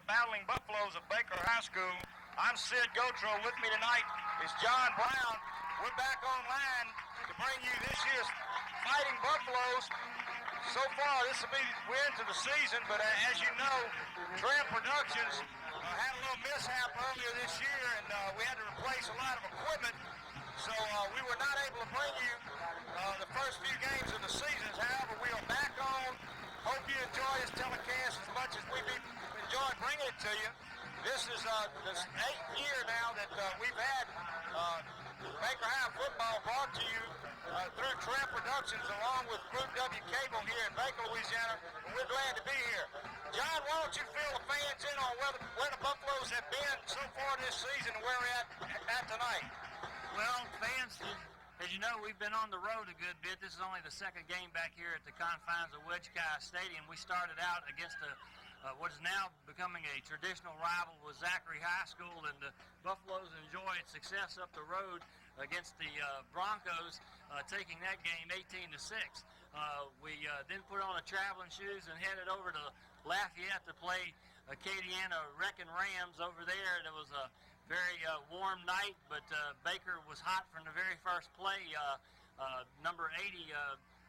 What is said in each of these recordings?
Battling Buffaloes of Baker High School. I'm Sid Gotro. With me tonight is John Brown. We're back online to bring you this year's Fighting Buffaloes. So far, we're into the season, but as you know, Tramp Productions had a little mishap earlier this year, and we had to replace a lot of equipment. So we were not able to bring you the first few games of the season. However, we are back on. Hope you enjoy this telecast as much as we've enjoyed bringing it to you. This is this 8th year now that we've had Baker High football brought to you through Tramp Productions along with Group W Cable here in Baker, Louisiana. And we're glad to be here. John, why don't you fill the fans in on where the Buffaloes have been so far this season and where we're at tonight? Well, fans, as you know, we've been on the road a good bit. This is only the second game back here at the confines of Wedge Kyes Stadium. We started out against what is now becoming a traditional rival with Zachary High School, and the Buffaloes enjoyed success up the road against the Broncos, taking that game 18-6. We then put on the traveling shoes and headed over to Lafayette to play Acadiana Wrecking Rams over there. It was a very warm night, but Baker was hot from the very first play. Number 80,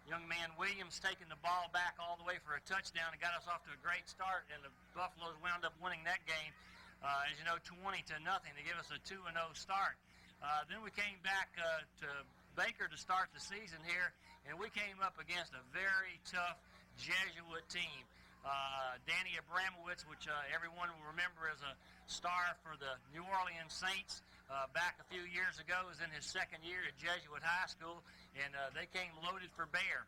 young man Williams, taking the ball back all the way for a touchdown and got us off to a great start, and the Buffaloes wound up winning that game, as you know, 20-0 to give us a 2-0 start. Then we came back to Baker to start the season here, and we came up against a very tough Jesuit team. Danny Abramowitz, which everyone will remember as a star for the New Orleans Saints back a few years ago, is in his second year at Jesuit High School, and they came loaded for bear.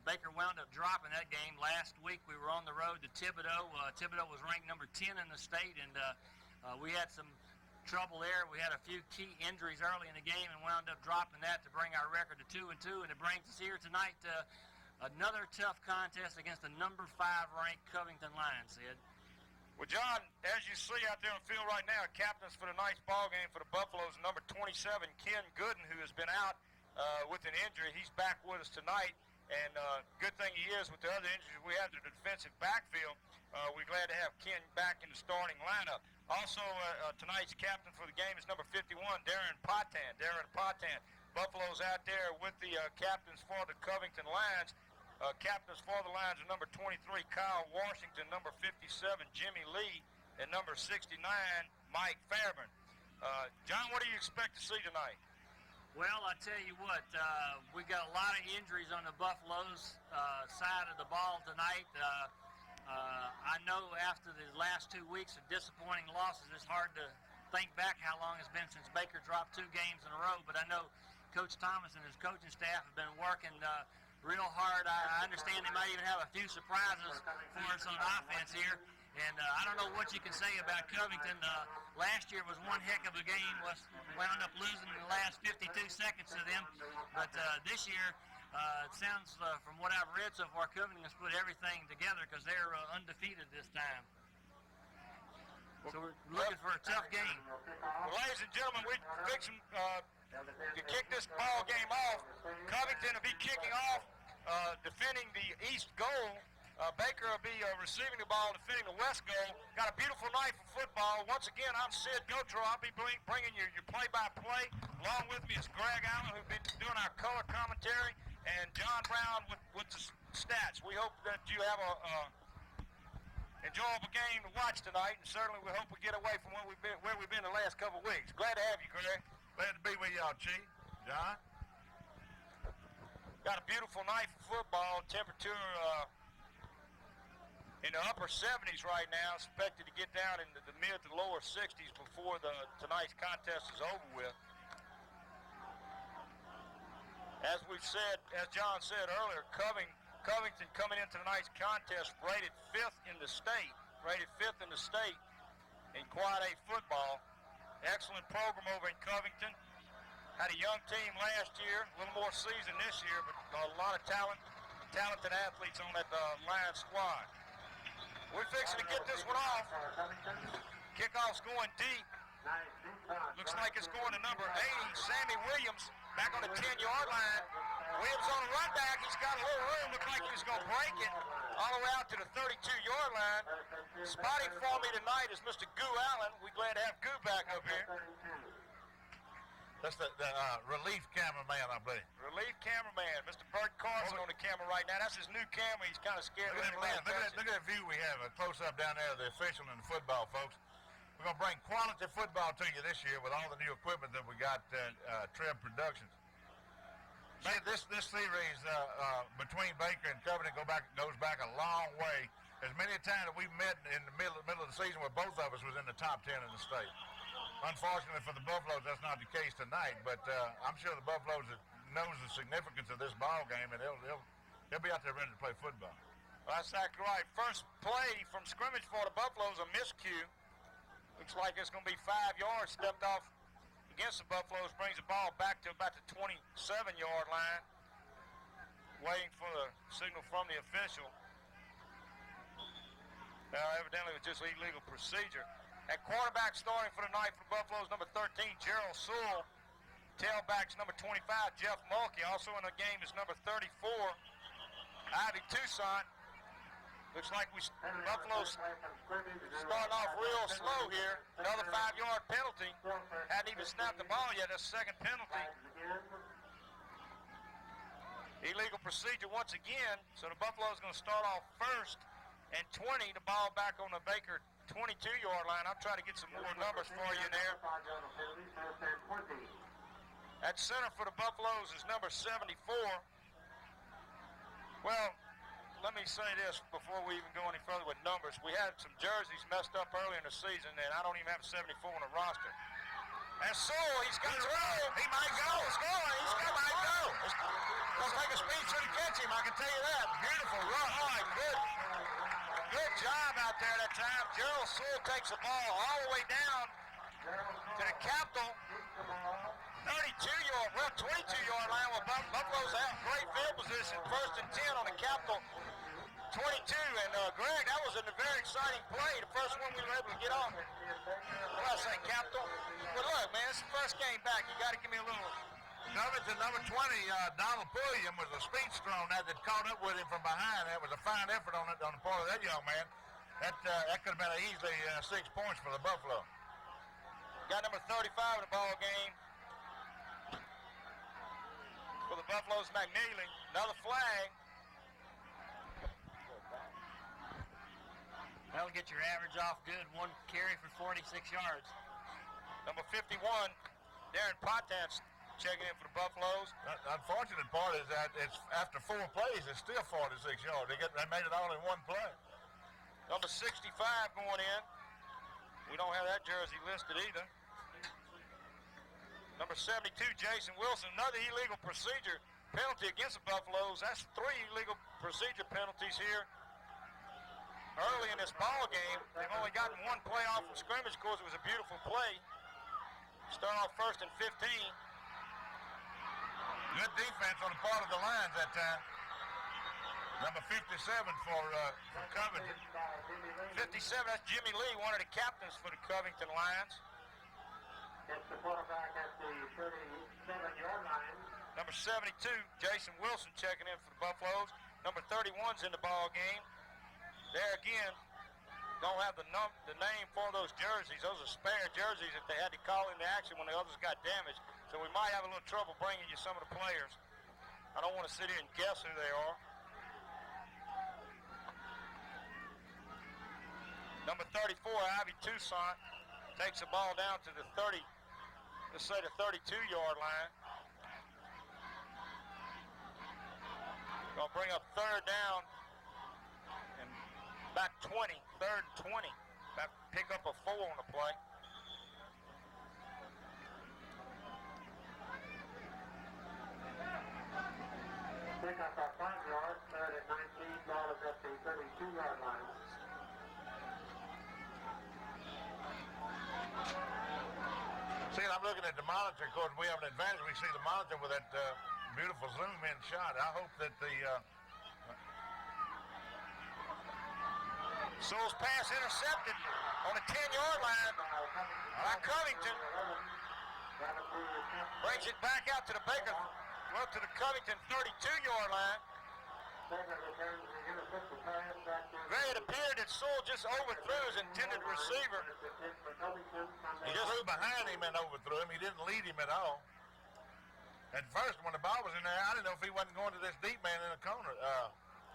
Baker wound up dropping that game. Last week we were on the road to Thibodaux. Thibodaux was ranked number 10 in the state, and we had some trouble there. We had a few key injuries early in the game and wound up dropping that to bring our record to 2-2, and it brings us here tonight to another tough contest against the number 5 ranked Covington Lions, Sid. Well, John, as you see out there on the field right now, captains for tonight's ball game for the Buffaloes, number 27, Ken Gooden, who has been out with an injury. He's back with us tonight, and good thing he is with the other injuries we have to the defensive backfield. We're glad to have Ken back in the starting lineup. Also, tonight's captain for the game is number 51, Darren Potan. Buffaloes out there with the captains for the Covington Lions. Captains for the Lions are number 23, Kyle Washington, number 57, Jimmy Lee, and number 69, Mike Fairburn. John, what do you expect to see tonight? Well, I tell you what, we got a lot of injuries on the Buffaloes side of the ball tonight. I know after the last 2 weeks of disappointing losses, it's hard to think back how long it's been since Baker dropped 2 games in a row, but I know Coach Thomas and his coaching staff have been working real hard. I understand they might even have a few surprises for us on offense here. And I don't know what you can say about Covington. Last year was one heck of a game. Wound up losing in the last 52 seconds to them. But this year, it sounds from what I've read so far, Covington has put everything together because they're undefeated this time. So we're looking for a tough game. Well, ladies and gentlemen, we're fixing to kick this ball game off. Covington will be kicking off, defending the east goal. Baker will be receiving the ball, defending the west goal. Got a beautiful night for football. Once again, I'm Sid Gotro. I'll be bringing you your play-by-play. Along with me is Greg Allen, who's been doing our color commentary, and John Brown with the stats. We hope that you have a enjoyable game to watch tonight, and certainly we hope we get away from where we've been the last couple of weeks. Glad to have you, Greg. Glad to be with y'all, Chief. John? Got a beautiful night for football. Temperature in the upper 70s right now. Expected to get down into the mid to lower 60s before tonight's contest is over with. As John said earlier, Covington coming into tonight's contest rated 5th in the state. In Quad A football. Excellent program over in Covington. Had a young team last year, a little more seasoned this year, but a lot of talented athletes on that Lions squad. We're fixing to get this one off. Kickoff's going deep. Looks like it's going to number 80, Sammy Williams, back on the 10-yard line. Williams on the run back. He's got a little room. Looks like he's going to break it all the way out to the 32-yard line. Spotting for me tonight is Mr. Goo Allen. We're glad to have Goo back up here. That's the relief cameraman, I believe. Relief cameraman, Mr. Bert Carson on the camera right now. That's his new camera. He's kind of scared. Look at that view we have, a close-up down there of the official and the football, folks. We're going to bring quality football to you this year with all the new equipment that we got, Treb Productions. Man, this series between Baker and Covington goes back a long way. As many times that we met in the middle of the season where both of us was in the top 10 in the state. Unfortunately for the Buffaloes, that's not the case tonight, but I'm sure the Buffaloes knows the significance of this ball game, and they'll be out there ready to play football. Well, that's exactly right. First play from scrimmage for the Buffaloes, a miscue. Looks like it's going to be 5 yards stepped off against the Buffaloes, brings the ball back to about the 27-yard line, waiting for the signal from the official. Evidently it was just illegal procedure. At quarterback starting for the night for the Buffaloes, number 13, Jerald Sowell. Tailbacks, number 25, Jeff Mulkey. Also in the game is number 34, Ivy Toussaint. Looks like Buffalo's starting off real slow here. Another 5-yard penalty. Hadn't even snapped the ball yet. That's second penalty. Illegal procedure once again. So the Buffalo's going to start off first and 20. The ball back on the Baker 22-yard line. I'll try to get some more numbers for you in there. At center for the Buffaloes is number 74. Well, let me say this before we even go any further with numbers. We had some jerseys messed up early in the season, and I don't even have a 74 on the roster. And so he's got to roll. He might go. He's going. Might go. It's going to take a speed to catch him, I can tell you that. Beautiful run. All right, good job out there that time. Jerald Sowell takes the ball all the way down to the capital 22-yard line. Well, Buffalo's out great field position, first and 10 on the capital 22. And Greg, that was a very exciting play, the first one we were able to get on. What did I say, capital? But look, man, it's the first game back. You got to give me a little. Covington, number 20, Donald Pulliam was a speedster on that caught up with him from behind. That was a fine effort on the part of that young man. That could have been easily 6 points for the Buffalo. Got number 35 in the ball game for the Buffaloes, McKneely. Another flag. That'll get your average off good. 1 carry for 46 yards. Number 51, Darren Potats checking in for the Buffaloes. The unfortunate part is that it's after 4 plays, it's still 46 yards. They made it all in 1 play. Number 65 going in. We don't have that jersey listed either. Number 72, Jason Wilson. Another illegal procedure penalty against the Buffaloes. That's 3 illegal procedure penalties here early in this ball game. They've only gotten 1 play off from scrimmage. Of course, it was a beautiful play. Start off first and 15. Good defense on the part of the Lions that time. Number 57 for Covington. 57, that's Jimmy Lee, one of the captains for the Covington Lions. It's the quarterback at the 37-yard line. Number 72, Jason Wilson checking in for the Buffaloes. Number 31's in the ball game. There again, don't have the name for those jerseys. Those are spare jerseys that they had to call into action when the others got damaged. So we might have a little trouble bringing you some of the players. I don't want to sit here and guess who they are. Number 34, Ivy Toussaint, takes the ball down to the 30, let's say the 32-yard line. Gonna bring up third down and back 20, third and 20. Back pick up a 4 on the play. Pick up a 5 yards, third and 19, ball is at the 32-yard line. See, I'm looking at the monitor. Of course, we have an advantage. We see the monitor with that beautiful zoom-in shot. I hope that the Sowell's pass intercepted on the 10-yard line by Covington. Brings it back out to the Baker, well, to the Covington 32-yard line. It appeared that Sewell just overthrew his intended receiver. He just threw behind him and overthrew him. He didn't lead him at all. At first, when the ball was in there, I didn't know if he wasn't going to this deep man in the corner.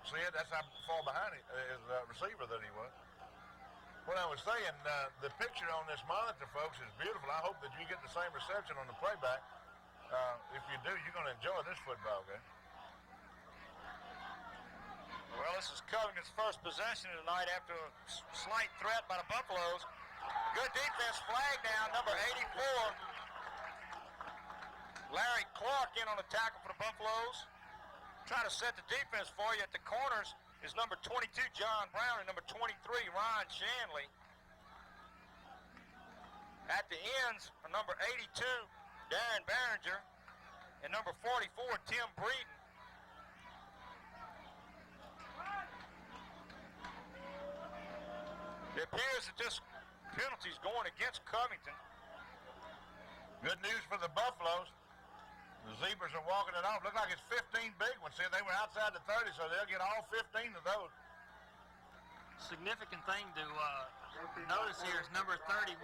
See it? That's how far behind his receiver that he was. What I was saying, the picture on this monitor, folks, is beautiful. I hope that you get the same reception on the playback. If you do, you're going to enjoy this football game. Well, this is Covington's first possession tonight after a slight threat by the Buffaloes. Good defense, flag down, number 84. Larry Clark in on the tackle for the Buffaloes. Trying to set the defense for you at the corners is number 22, John Brown, and number 23, Ron Shanley. At the ends are number 82, Darren Behringer, and number 44, Tim Breeden. It appears that this penalty is going against Covington. Good news for the Buffaloes. The Zebras are walking it off. Look like it's 15 big ones. See, they were outside the 30, so they'll get all 15 of those. Significant thing to notice here is number 31,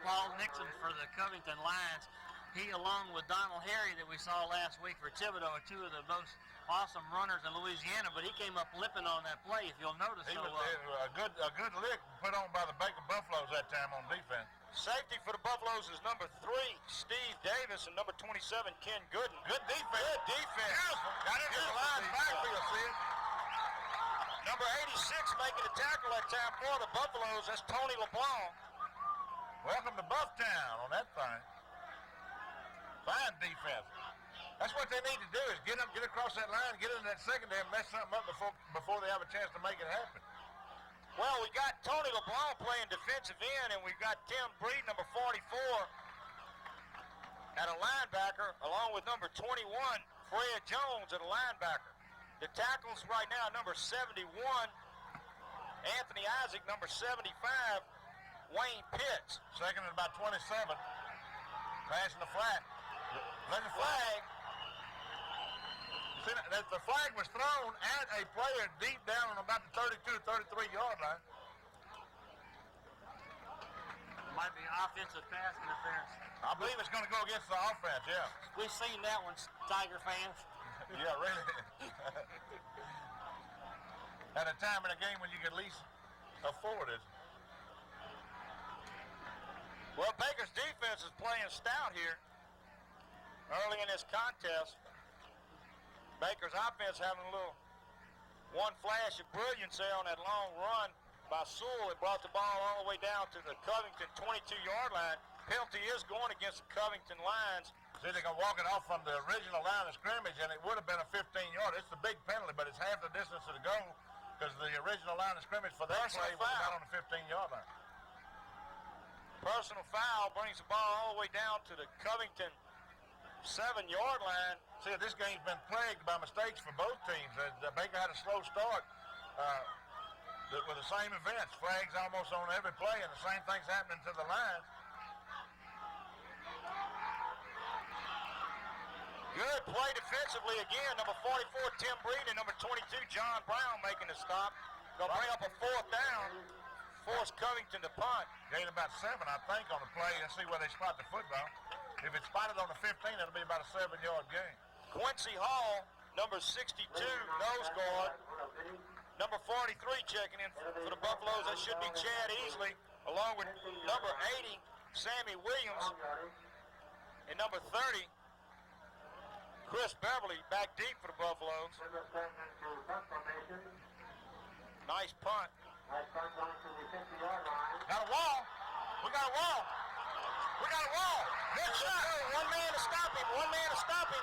Paul Nixon for the Covington Lions. He, along with Donald Harry that we saw last week for Thibodeau, are two of the most awesome runners in Louisiana, but he came up limping on that play, if you'll notice. He was a good lick put on by the Baker Buffaloes that time on defense. Safety for the Buffaloes is number 3, Steve Davis, and number 27, Ken Gooden. Good defense. Good defense. Beautiful. Got into the line backfield, see it? Number 86 making the tackle that time for the Buffaloes. That's Tony LeBlanc. Welcome to Bufftown on that thing. Fine defense. That's what they need to do is get across that line, get into that secondary, and mess something up before they have a chance to make it happen. Well, we got Tony LeBlanc playing defensive end, and we've got Tim Breeden, number 44, at a linebacker, along with number 21, Fred Jones, at a linebacker. The tackles right now, number 71, Anthony Isaac, number 75, Wayne Pitts. Second and about 27, passing the flat. There's a flag. See, the flag was thrown at a player deep down on about the 32, 33-yard line. Might be offensive pass interference. I believe it's going to go against the offense, yeah. We've seen that one, Tiger fans. Yeah, really. At a time in a game when you could at least afford it. Well, Baker's defense is playing stout here early in this contest. Baker's offense having a little one flash of brilliance there on that long run by Sewell. It brought the ball all the way down to the Covington 22-yard line. Penalty is going against the Covington Lions. See, they're going to walk it off from the original line of scrimmage, and it would have been a 15-yard. It's the big penalty, but it's half the distance to the goal because the original line of scrimmage for that play was not on the 15-yard line. Personal foul brings the ball all the way down to the Covington 7-yard line. See, this game's been plagued by mistakes for both teams. Baker had a slow start with the same events. Flags almost on every play, and the same thing's happening to the Lions. Good play defensively again. Number 44, Tim Breeden, and number 22, John Brown making the stop. Going to bring up a 4th down. Force Covington to punt. Gain about 7, I think, on the play. Let's see where they spot the football. If it's spotted on the 15, it'll be about a 7-yard gain. Quincy Hall, number 62, nose guard. Number 43 checking in for the Buffaloes. That should be Chad Easley, along with number 80, Sammy Williams. And number 30, Chris Beverly, back deep for the Buffaloes. Nice punt. Got a wall. We got a wall. We got a wall. Good shot. One man to stop him. One man to stop him.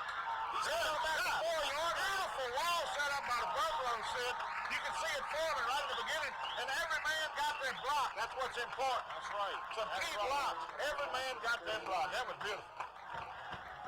He's going back to 4-yard. Beautiful wall set up by the Buffaloes, Sid. You can see it forming right at the beginning, and every man got their block. That's what's important. That's right. Some key blocks. Every man got their block. That was beautiful.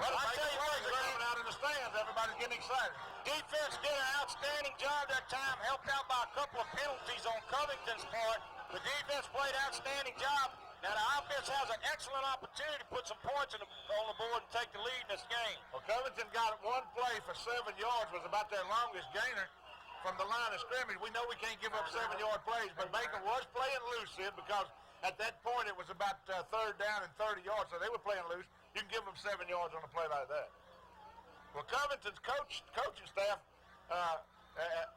Well, I tell you what, they're coming out in the stands. Everybody's getting excited. Defense did an outstanding job that time, helped out by a couple of penalties on Covington's part. The defense played an outstanding job. Now the offense has an excellent opportunity to put some points on the board and take the lead in this game. Well, Covington got one play for 7 yards, was about their longest gainer. from the line of scrimmage. We know we can't give up 7-yard plays, but Baker was playing loose, Sid, because at that point it was about third down and 30 yards, so they were playing loose. You can give them 7 yards on a play like that. Well, Covington's coaching staff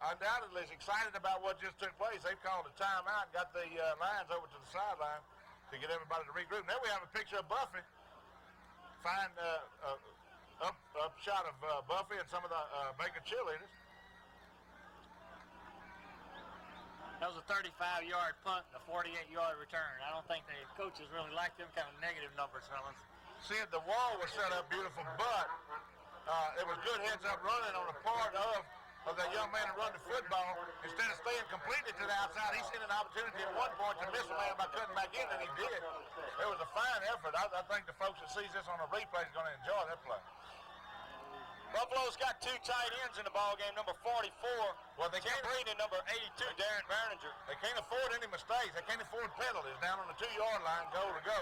undoubtedly is excited about what just took place. They've called a timeout and got the Lions over to the sideline to get everybody to regroup. Now we have a picture of Buffy. Fine up shot of Buffy and some of the Baker cheerleaders. That was a 35-yard punt and a 48-yard return. I don't think the coaches really like them kind of negative numbers, fellas. See, the wall was set up beautiful, but it was good heads-up running on the part of that young man who run the football. Instead of staying completely to the outside, he seen an opportunity at one point to miss a man by cutting back in, and he did. It was a fine effort. I think the folks that sees this on a replay is going to enjoy that play. Buffalo's got 2 tight ends in the ball game, number 44. Well, they can't Green and number 82, Darren Berninger. They can't afford any mistakes. They can't afford penalties down on the 2-yard line, goal to go.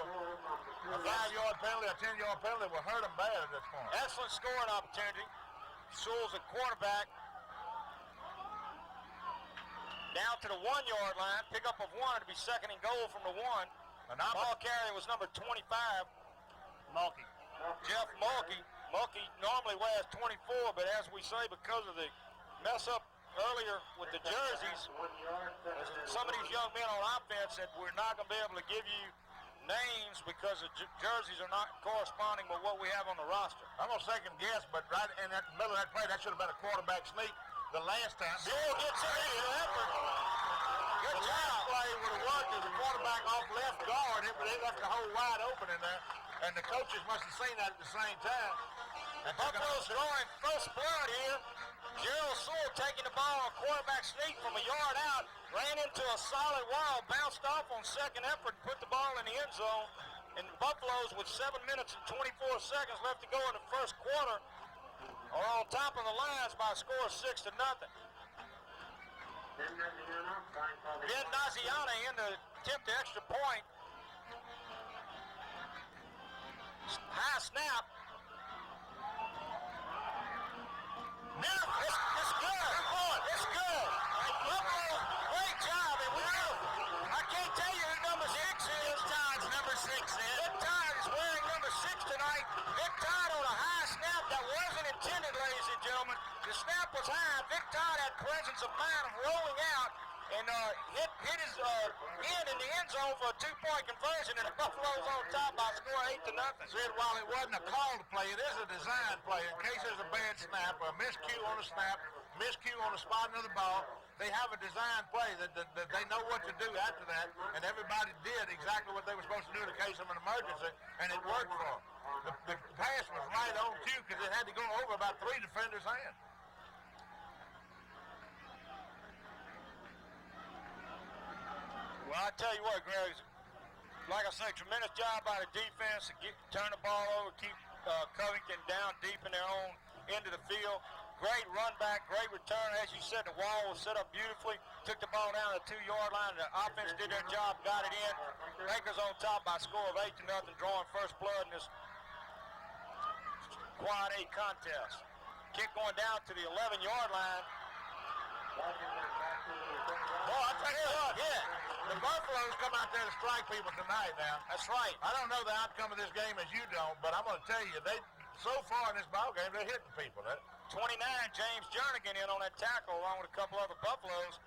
A 5-yard penalty, a 10-yard penalty will hurt them bad at this point. Excellent scoring opportunity. Sewell's a quarterback. Down to the 1-yard line, pickup of 1 to be second and goal from the 1. Ball carrier was number 25. Mulkey. Jeff Mulkey. Mulkey normally wears 24, but as we say, because of the mess up earlier with the jerseys, some of these young men on offense said we're not going to be able to give you names because the jerseys are not corresponding with what we have on the roster. I'm going to second guess, but right in that middle of that play, that should have been a quarterback sneak the last time. Sewell gets in the effort. Good The last play would have worked as a quarterback off left guard, but they left the hole wide open in there, and the coaches must have seen that at the same time. Buffalo's drawing first blood here. Jerald Sowell taking the ball, a quarterback sneak from a yard out, ran into a solid wall, bounced off on second effort, put the ball in the end zone. And the Buffaloes, with 7 minutes and 24 seconds left to go in the first quarter, are on top of the Lions by a score of 6-0. Ben Naziana in to attempt the extra point. High snap. Now, it's good. It's good. Buffalo, great job. And I can't tell you who number 6 is. Todd's number 6 is. Vic Todd is wearing number 6 tonight. Vic Todd on a high snap that wasn't intended, ladies and gentlemen. The snap was high. Vic Todd had presence of mind of rolling out and hit his in the end zone for a 2-point conversion, and the Buffalo's on top by a score of 8-0. Said while it wasn't a call to play, it is a design play. In case there's a bad snap or a miscue on a snap, miscue on the spotting of the ball, they have a design play that they know what to do after that, and everybody did exactly what they were supposed to do in the case of an emergency, and it worked for them. The pass was right on cue because it had to go over about 3 defenders' hands. Well, I tell you what, Greg, like I say, tremendous job by the defense to turn the ball over, keep Covington down deep in their own end of the field. Great run back, great return. As you said, the wall was set up beautifully. Took the ball down the 2-yard line. The offense did their job, got it in. Lakers on top by a score of 8-0, drawing first blood in this quad A contest. Kick going down to the 11-yard line. Boy, I tell you what, the Buffaloes come out there to strike people tonight now. That's right. I don't know the outcome of this game as you don't, but I'm going to tell you, so far in this ball game, they're hitting people. 29, James Jernigan in on that tackle along with a couple other Buffaloes.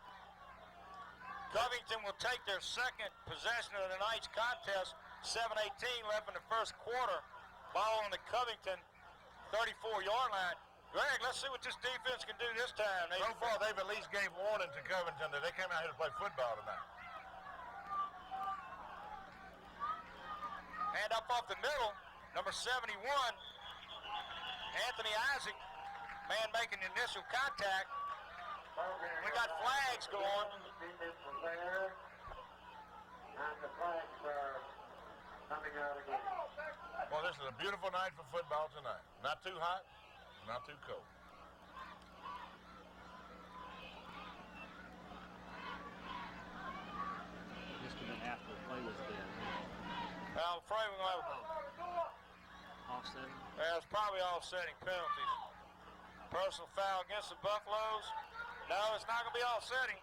Covington will take their second possession of the night's contest. 7:18 left in the first quarter. Ball on the Covington 34-yard line. Greg, let's see what this defense can do this time. So far, they've at least gave warning to Covington that they came out here to play football tonight. Hand up off the middle, number 71, Anthony Isaac, man making the initial contact. We got flags going. Well, this is a beautiful night for football tonight. Not too hot, not too cold. Just a minute after the play was dead. I'm afraid we're going to have Offsetting. it's probably offsetting penalties. Personal foul against the Buffaloes. No, it's not going to be offsetting.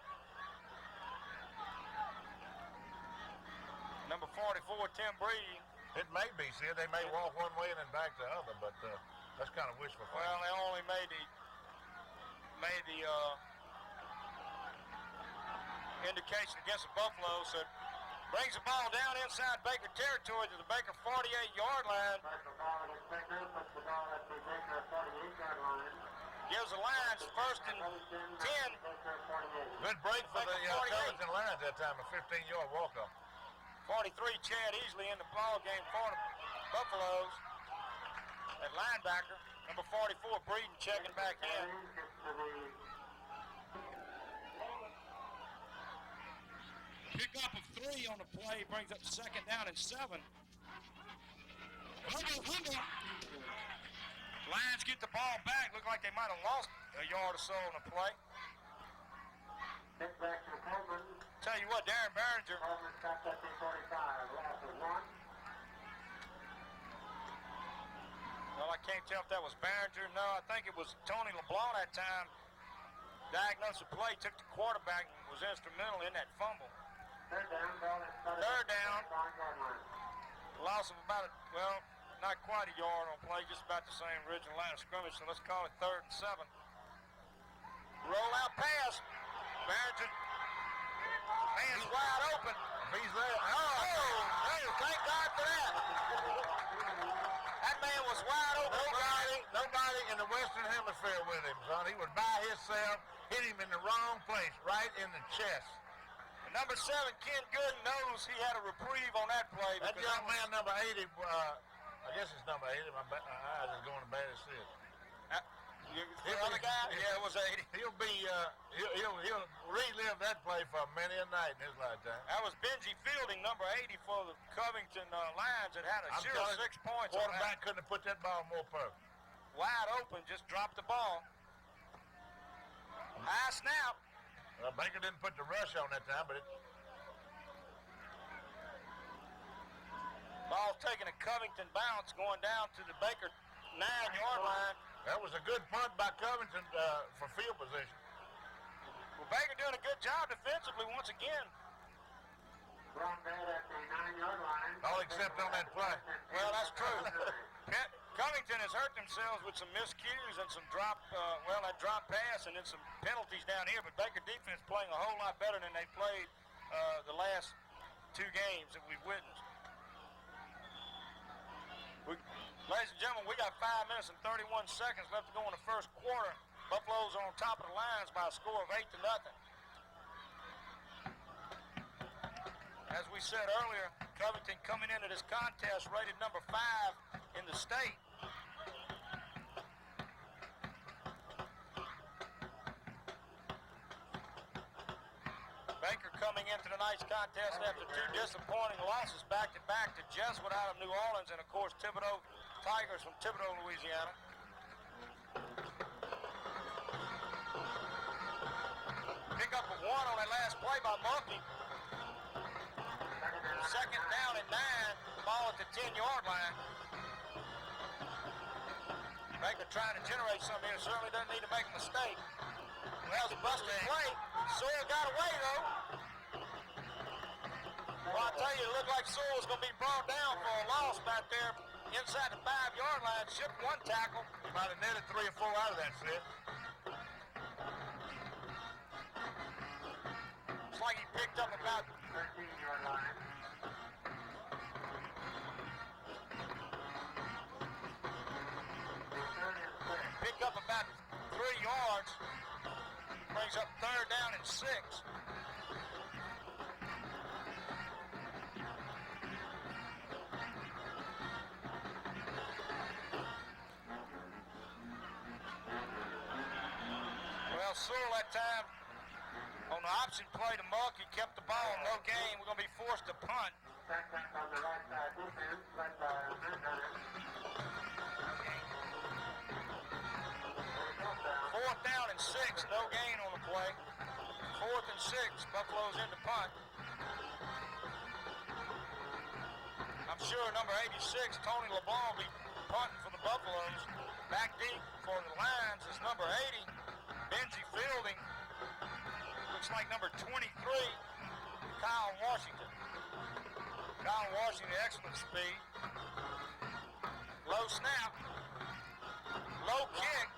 Number 44, Tim Brady. It may be, see, they may walk one way and then back the other, but that's kind of wishful thinking. Well, they only made the indication against the Buffalo, so it brings the ball down inside Baker territory to the Baker 48-yard line. Gives the Lions first and 10. Good break for the Covington Lions that time, a 15-yard walk-off. 43, Chad easily in the ball game for the Buffaloes. At linebacker, number 44, Breeden checking back in. Pick up of 3 on the play brings up second down and 7. Lions get the ball back. Look like they might have lost a yard or so on the play. Tell you what, Darren Behringer. Well, I can't tell if that was Behringer. No, I think it was Tony LeBlanc that time. Diagnosed the play, took the quarterback, and was instrumental in that fumble. Third down. Loss of about, not quite a yard on play, just about the same original line of scrimmage, so let's call it 3rd and 7. Roll out pass. Behringer. Man's wide open. He's there. Thank God for that. That man was wide open. Nobody in the Western Hemisphere with him, son. He was by himself, hit him in the wrong place, right in the chest. Number 7, Ken Gooden, knows he had a reprieve on that play. That young man, number 80, I guess it's number 80. My eyes is going as bad as this. The other guy? Yeah, it was 80. He'll relive that play for many a night in his lifetime. That was Benji Fielding, number 80 for the Covington Lions, that had a sheer 6 points. Quarterback couldn't have put that ball more perfect. Wide open, just dropped the ball. High snap. Baker didn't put the rush on that time, but Ball's taking a Covington bounce, going down to the Baker 9-yard line. that was a good punt by Covington for field position. Well, Baker doing a good job defensively once again. All except on that play. Well, that's true. Covington has hurt themselves with some miscues and some drop pass and then some penalties down here, but Baker defense playing a whole lot better than they played the last 2 games that we've witnessed. Ladies and gentlemen, we got 5 minutes and 31 seconds left to go in the first quarter. Buffaloes are on top of the Lions by a score of 8-0. As we said earlier, Covington coming into this contest rated number 5 in the state. Baker coming into tonight's contest after 2 disappointing losses back-to-back to Jesuit out of New Orleans and, of course, Thibodaux Tigers from Thibodaux, Louisiana. Pick up a 1 on that last play by Monkey. Second down and 9, ball at the 10-yard line. Baker trying to generate something here, certainly doesn't need to make a mistake. Well, it's a busted play. Sowell got away, though. Well, I tell you, it looked like Sowell was going to be brought down for a loss back there inside the 5-yard line. Shipped 1 tackle. He might have netted 3 or 4 out of that set. Looks like he picked up about 13-yard line. pick up about 3 yards. Brings up 3rd down and 6. Well, Sewell that time on the option play to Muck, he kept the ball, no gain. We're going to be forced to punt. Back on the right side defense, led by Manhunter. 4th down and 6, no gain on the play. 4th and 6, Buffalo's in the punt. I'm sure number 86, Tony LeBlanc, will be punting for the Buffaloes. Back deep for the Lions is number 80, Benji Fielding. looks like number 23, Kyle Washington. Kyle Washington, excellent speed. Low snap. Low kick.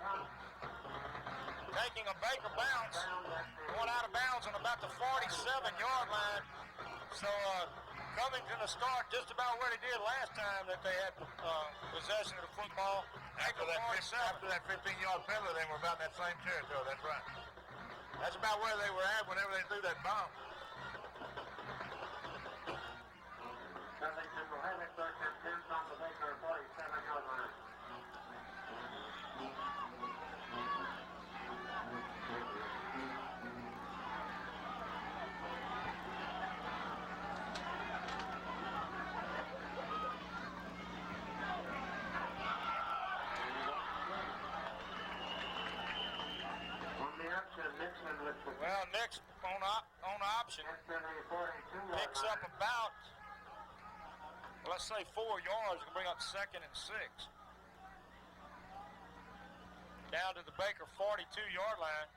Taking a Baker bounce. Going out of bounds on about the 47-yard line. So Covington will start just about where they did last time that they had possession of the football. After that 15-yard penalty, they were about in that same territory. That's right. That's about where they were at whenever they threw that bomb. Covington will have it first and 10 from the Baker 47-yard line. Well, Nick's on option. Picks up about, let's say, 4 yards. Can bring up 2nd and 6. Down to the Baker 42-yard line.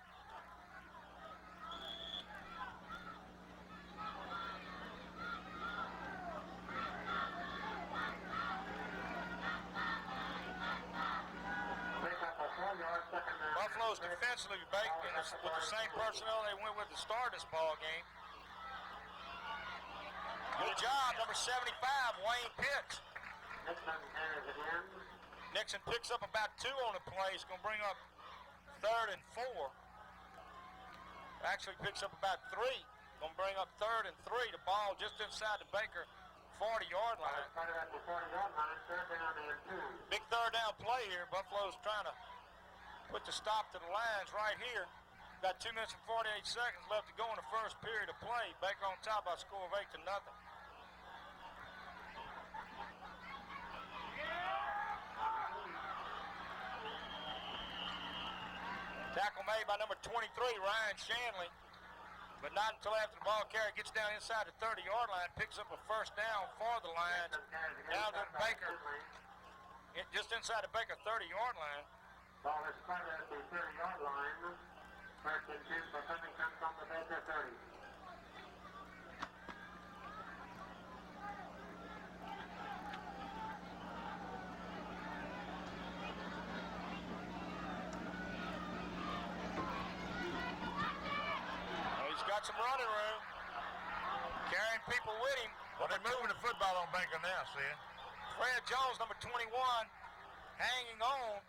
Buffalo's defensively baked in with the same personnel they went with to start this ball game. Good job, number 75, Wayne Pitts. Nixon picks up about 2 on the play. He's going to bring up 3rd and 4. Actually picks up about 3. Going to bring up 3rd and 3. The ball just inside the Baker 40-yard line. Big 3rd down play here. Buffalo's trying to put the stop to the Lions right here. Got 2 minutes and 48 seconds left to go in the first period of play. Baker on top by a score of 8-0. Tackle made by number 23, Ryan Shanley. But not until after the ball carrier gets down inside the 30-yard line, picks up a first down for the Lions. Down to the Baker, just inside the Baker 30-yard line. Ball is started at the 30-yard line. First and 10 for Covington from the Baker 30. He's got some running room. Carrying people with him. Well, they're moving the football on Baker now, Sid. Fred Jones, number 21, hanging on.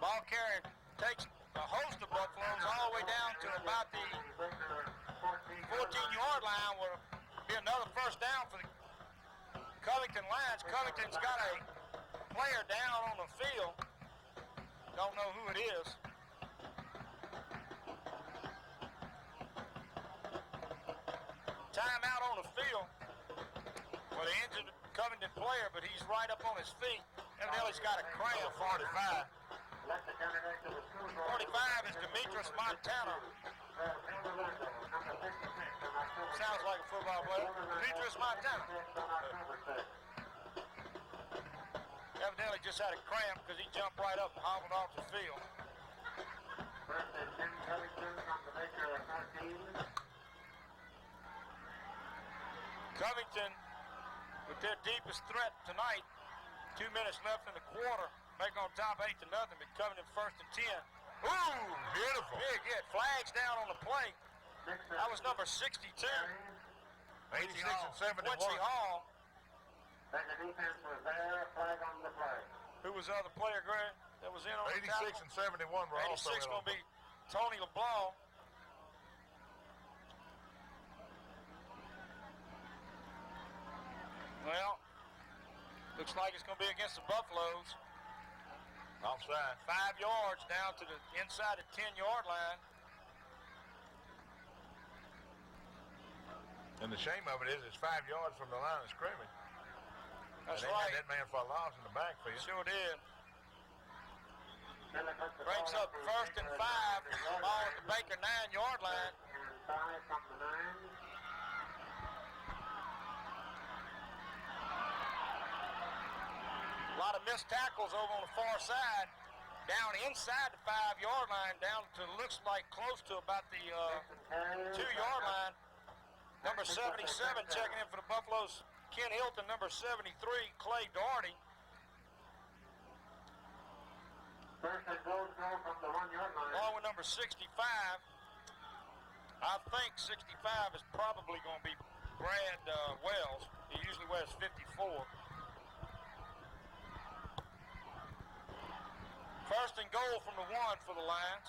Ball carrier takes a host of Buffaloes all the way down to about the 14-yard line, where will be another first down for the Covington Lions. Covington's got a player down on the field. Don't know who it is. Timeout on the field for the injured Covington player, but he's right up on his feet. Evidently he's got a cramp. 45. 45 is Demetrius Montana. Sounds like a football player. Demetrius Montana. Evidently just had a cramp because he jumped right up and hobbled off the field. First and 10 Covington from the Baker 14. Covington with their deepest threat tonight. 2 minutes left in the quarter. Baker on top 8-0, but Covington first and 10. Ooh, beautiful. Big hit. Flags down on the play. That was number 62. 86 and 71. Quincy Hall. And the defense was there, flag on the play. Who was the other player, Greg, that was in on the 86 and 71 were also 86 in going on to be Tony LeBlanc. Well, looks like it's going to be against the Buffaloes. offside. 5 yards down to the inside the 10-yard line. And the shame of it is it's 5 yards from the line of scrimmage. That's and they right. had that man for a loss in the backfield. Sure did. Brings up first and 5. Ball at the Baker 9-yard line. And 5 from the 9. A lot of missed tackles over on the far side. down inside the 5-yard line, down to looks like close to about the 2-yard line. Number 77 checking in for the Buffaloes, Ken Hilton. Number 73, Clay Doherty. First and goal from the 1-yard line. Along with number 65. I think 65 is probably going to be Brad Wells. He usually wears 54. First and goal from the 1 for the Lions.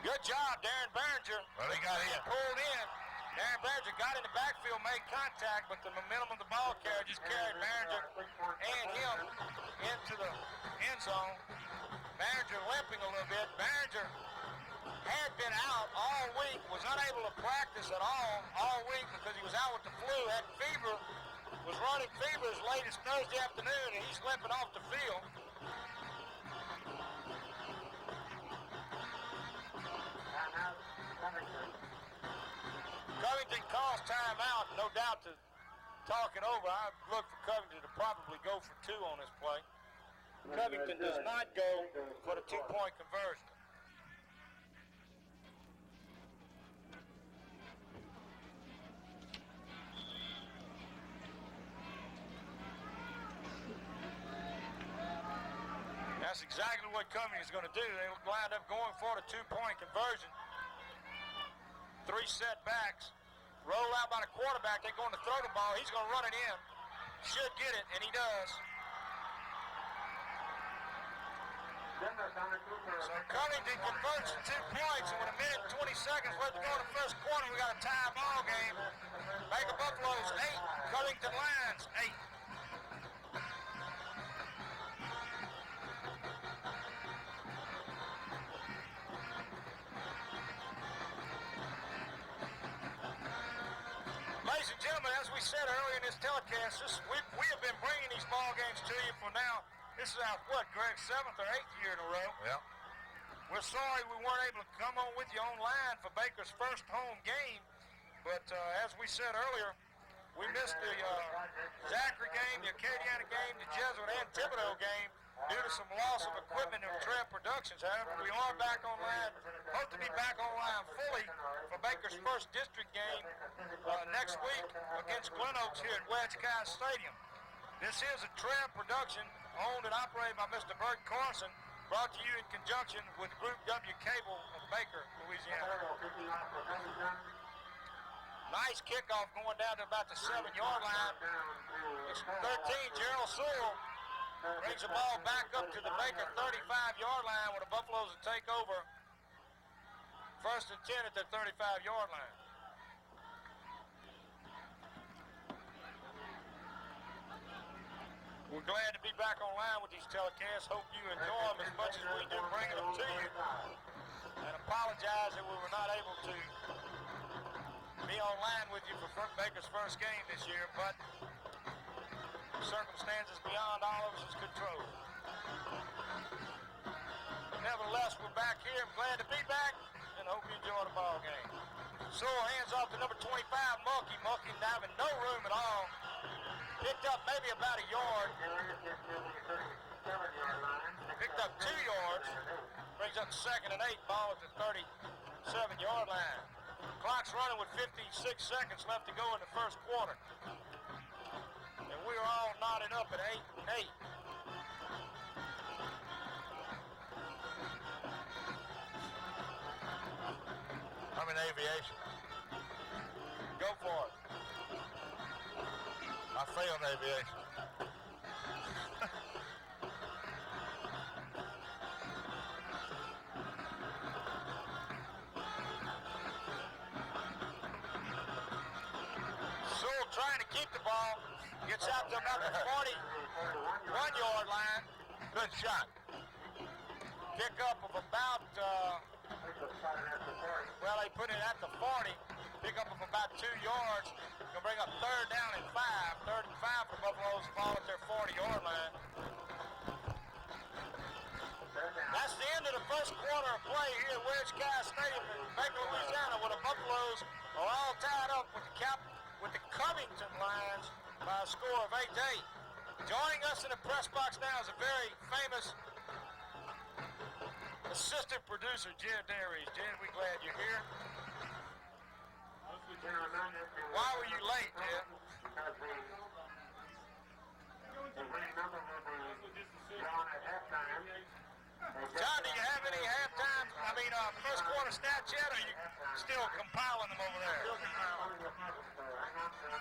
Good job, Darren Behringer. Well, he got in. Pulled in. Darren Behringer got in the backfield, made contact, but the momentum of the ball carrier just carried Behringer and him into the end zone. Behringer limping a little bit. Behringer had been out all week, was unable to practice at all week because he was out with the flu, had fever, was running fever as late as Thursday afternoon, and he's limping off the field. Covington calls timeout, no doubt to talk it over. I look for Covington to probably go for 2 on this play. Covington does not go for the 2-point conversion. That's exactly what Covington is going to do. They wind up going for the 2-point conversion. 3 setbacks. Roll out by the quarterback. They're going to throw the ball. He's going to run it in. Should get it, and he does. So Covington converts to 2 points, and with a minute and 20 seconds left to go in the first quarter, we got a tie ball game. Baker Buffaloes 8, Covington Lions 8. Ladies and gentlemen, as we said earlier in this telecast, we have been bringing these ball games to you for now. This is our, Greg, 7th or 8th year in a row. Yeah. We're sorry we weren't able to come on with you online for Baker's first home game, but as we said earlier, we missed the Zachary game, the Acadiana game, the Jesuit and Thibodeau game due to some loss of equipment in Trev Productions. However, we are back online, hope to be back online fully for Baker's first district game next week against Glen Oaks here at Wedge Kyes Stadium. This is a Trev production owned and operated by Mr. Bert Carson, brought to you in conjunction with Group W Cable of Baker, Louisiana. Nice kickoff going down to about the 7-yard line. It's 13, Jerald Sowell brings the ball back up to the Baker 35-yard line where the Buffaloes will take over. First and 10 at the 35-yard line. We're glad to be back online with these telecasts. Hope you enjoy them as much as we do bringing them to you. And apologize that we were not able to be online with you for Baker's first game this year, but circumstances beyond all of us' control. Nevertheless, we're back here. I'm glad to be back and hope you enjoy the ball game. Sewell hands off to number 25, Mulkey. Mulkey having no room at all. Picked up maybe about a yard. Picked up 2 yards. Brings up 2nd and 8. Ball at the 37-yard line. Clock's running with 56 seconds left to go in the first quarter. And we are all knotted up at 8 and 8. I'm in aviation. Go for it. I failed aviation. Sewell trying to keep the ball. Gets out to about the 41-yard line. Good shot. Pick up of about, well, they put it at the 40. Pick up of about 2 yards. Gonna bring up 3rd down and 5. 3rd and 5 for Buffaloes. Ball at their 40-yard line. That's the end of the first quarter of play here at Wedge Kyes Stadium in Baker, Louisiana, where the Buffaloes are all tied up with the Covington Lions by a score of 8-8. Joining us in the press box now is a very famous assistant producer, Jed Dairies. Jed, we're glad you're here. Why were you late, Jed? John, do you have any first quarter stats yet, or are you still compiling them over there?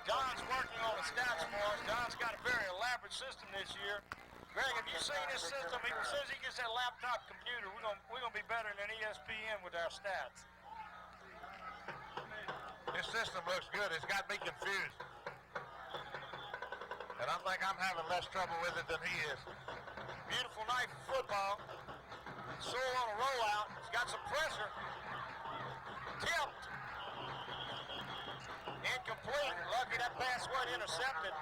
John's working on the stats for us. John's got a very elaborate system this year. Greg, have you seen this system? As soon as he gets that laptop computer, we're gonna be better than ESPN with our stats. This system looks good. It's got me confused. And I think I'm having less trouble with it than he is. Beautiful night for football. Sowell on a rollout. He's got some pressure. Tipped. Incomplete. Lucky that pass wasn't intercepted.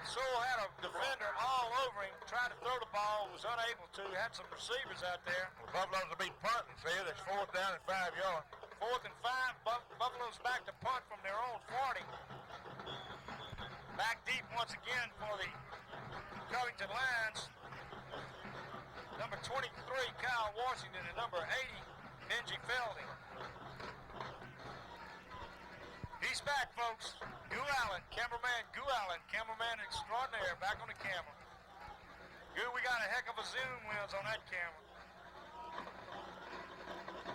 Sowell had a defender all over him. Tried to throw the ball. Was unable to. Had some receivers out there. The Buffaloes will be punting, see it? It's 4th down and 5 yards. 4th and 5. Buffalo's back to punt from their own 40. Back deep once again for the Covington Lions. Number 23, Kyle Washington, and number 80, Benji Felding. He's back, folks. Goo Allen, cameraman Goo Allen, cameraman extraordinaire, back on the camera. Goo, we got a heck of a zoom lens on that camera.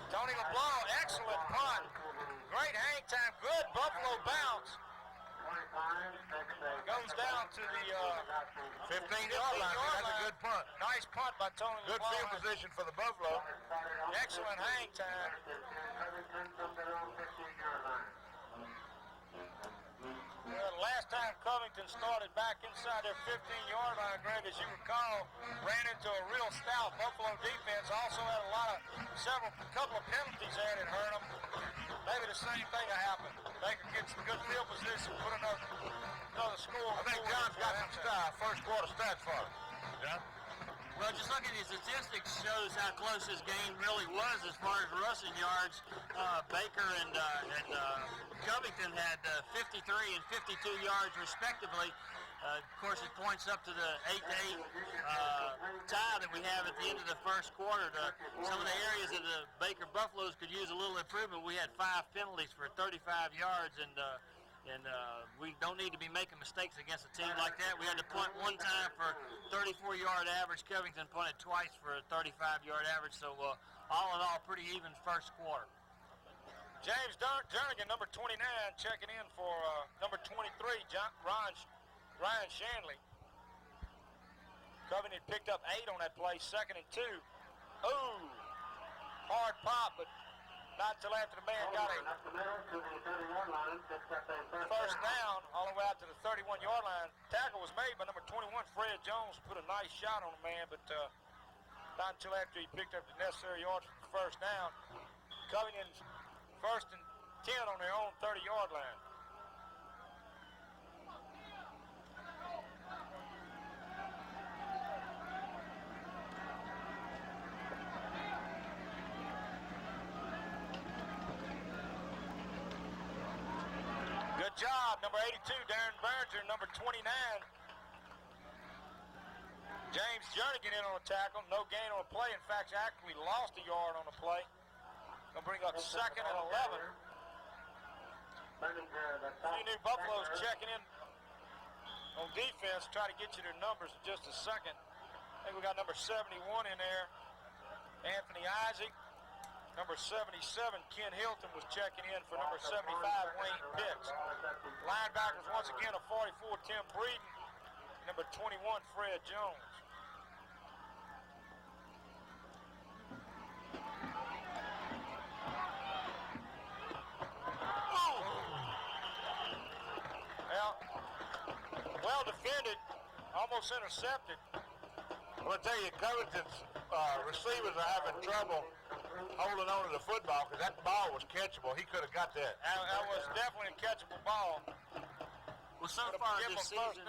Tony LeBlanc, excellent punt. Great hang time, good Buffalo bounce. Goes down to the 15-yard line. That's a good punt. Nice punt by Tony Good LeBlanc. field position for the Buffalo. Excellent hang time. Well, last time Covington started back inside their 15-yard line, Greg, as you recall, ran into a real stout Buffalo defense. Also had a couple of penalties there that hurt them. Maybe the same thing will happen. Baker gets some good field position, put another score. I think John's got some first quarter stats for us. John? Well, just looking at the statistics shows how close this game really was as far as rushing yards. Baker and Covington had 53 and 52 yards respectively. Of course, it points up to the 8-8 tie that we have at the end of the first quarter. Some of the areas of the Baker Buffaloes could use a little improvement. We had 5 penalties for 35 yards, and we don't need to be making mistakes against a team like that. We had to punt one time for 34-yard average. Covington punted twice for a 35-yard average. So all in all, pretty even first quarter. James Jernigan, number 29, checking in for number 23, Ryan Shanley. Covington picked up 8 on that play, 2nd and 2. Ooh, hard pop, but not until after the man got a first down all the way out to the 31-yard line. Tackle was made by number 21, Fred Jones. Put a nice shot on the man, but not until after he picked up the necessary yards for the first down. Covington's 1st and 10 on their own 30-yard line. Good job, number 82, Darren Berger, number 29. James Jernigan in on a tackle, no gain on a play. In fact, actually lost a yard on the play. Gonna bring up 2nd and 11. A few new Buffaloes checking in on defense. Try to get you their numbers in just a second. I think we got number 71 in there, Anthony Isaac. Number 77, Ken Hilton, was checking in for number 75, Wayne Pitts. Linebackers once again, a 44, Tim Breeden. Number 21, Fred Jones. Well defended, almost intercepted. I'm going to tell you, Covington's receivers are having trouble holding on to the football because that ball was catchable. He could have got that. That was definitely a catchable ball. Well, so far this season,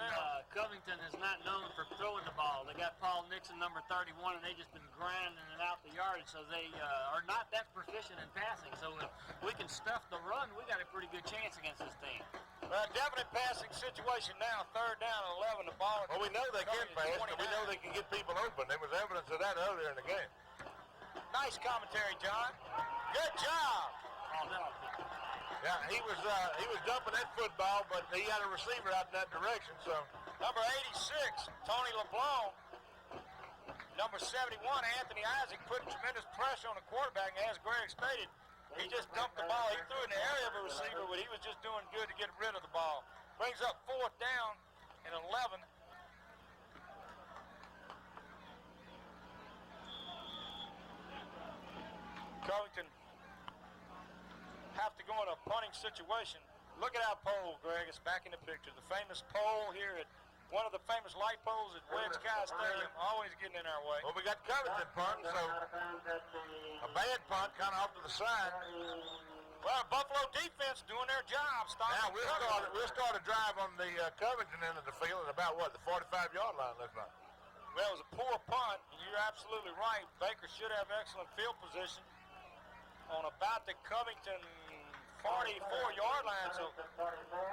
Covington is not known for throwing the ball. They got Paul Nixon, number 31, and they've just been grinding it out the yardage, so they are not that proficient in passing. So if we can stuff the run, we got a pretty good chance against this team. Well, definite passing situation now. 3rd down and 11. The ball. Well, we know they can pass, and we 29. know they can get people open. There was evidence of that earlier in the game. Nice commentary, John. Good job. Yeah, he was dumping that football, but he had a receiver out in that direction, so. Number 86, Tony LeBlanc. Number 71, Anthony Isaac, put tremendous pressure on the quarterback, and as Greg stated, he just dumped the ball. He threw it in the area of a receiver, but he was just doing good to get rid of the ball. Brings up 4th down and 11. Covington have to go in a punting situation. Look at our pole, Greg. It's back in the picture. The famous pole here at one of the famous light poles at Wedge Kyes Stadium, always getting in our way. Well, we got Covington punting, so a bad punt kind of off to the side. Well, Buffalo defense doing their job. Now we'll start a drive on the Covington end of the field at about what, the 45-yard line looks like. Well, it was a poor punt, and you're absolutely right. Baker should have excellent field position on about the Covington 44-yard line. So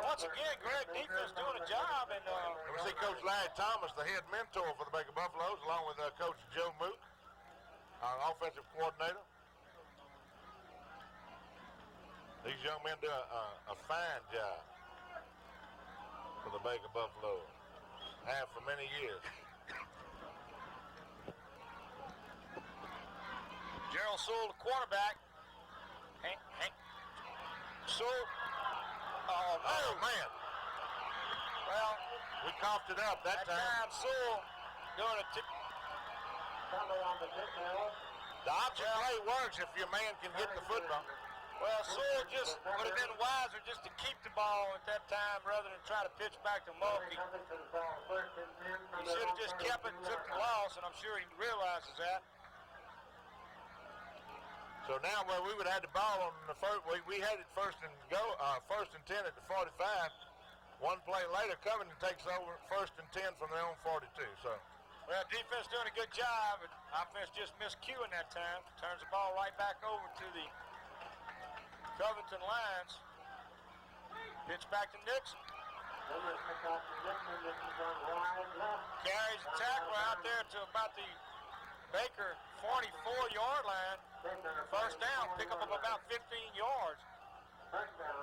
once again, Greg, defense doing a job. And we see Coach Larry Thomas, the head mentor for the Baker Buffaloes, along with Coach Joe Mook, our offensive coordinator. These young men do a fine job for the Baker Buffaloes. Have for many years. Jerald Sowell, the quarterback. Hank. Sowell. Oh, man. Well, we coughed it up that time. Sowell doing a The option play works if your man can get the football. Well, Sowell just would have been wiser just to keep the ball at that time rather than try to pitch back to Mulkey. He should have just kept it and took the loss, and I'm sure he realizes that. So now, well, we would have had the ball on the first. We had it first and 10 at the 45. One play later, Covington takes over 1st and 10 from their own 42. So, well, defense doing a good job. But offense just missed cueing that time. Turns the ball right back over to the Covington Lions. Pitch back to Nixon. Carries the tackle out there to about the Baker 44-yard line. 1st down, pick up about 15 yards. First down.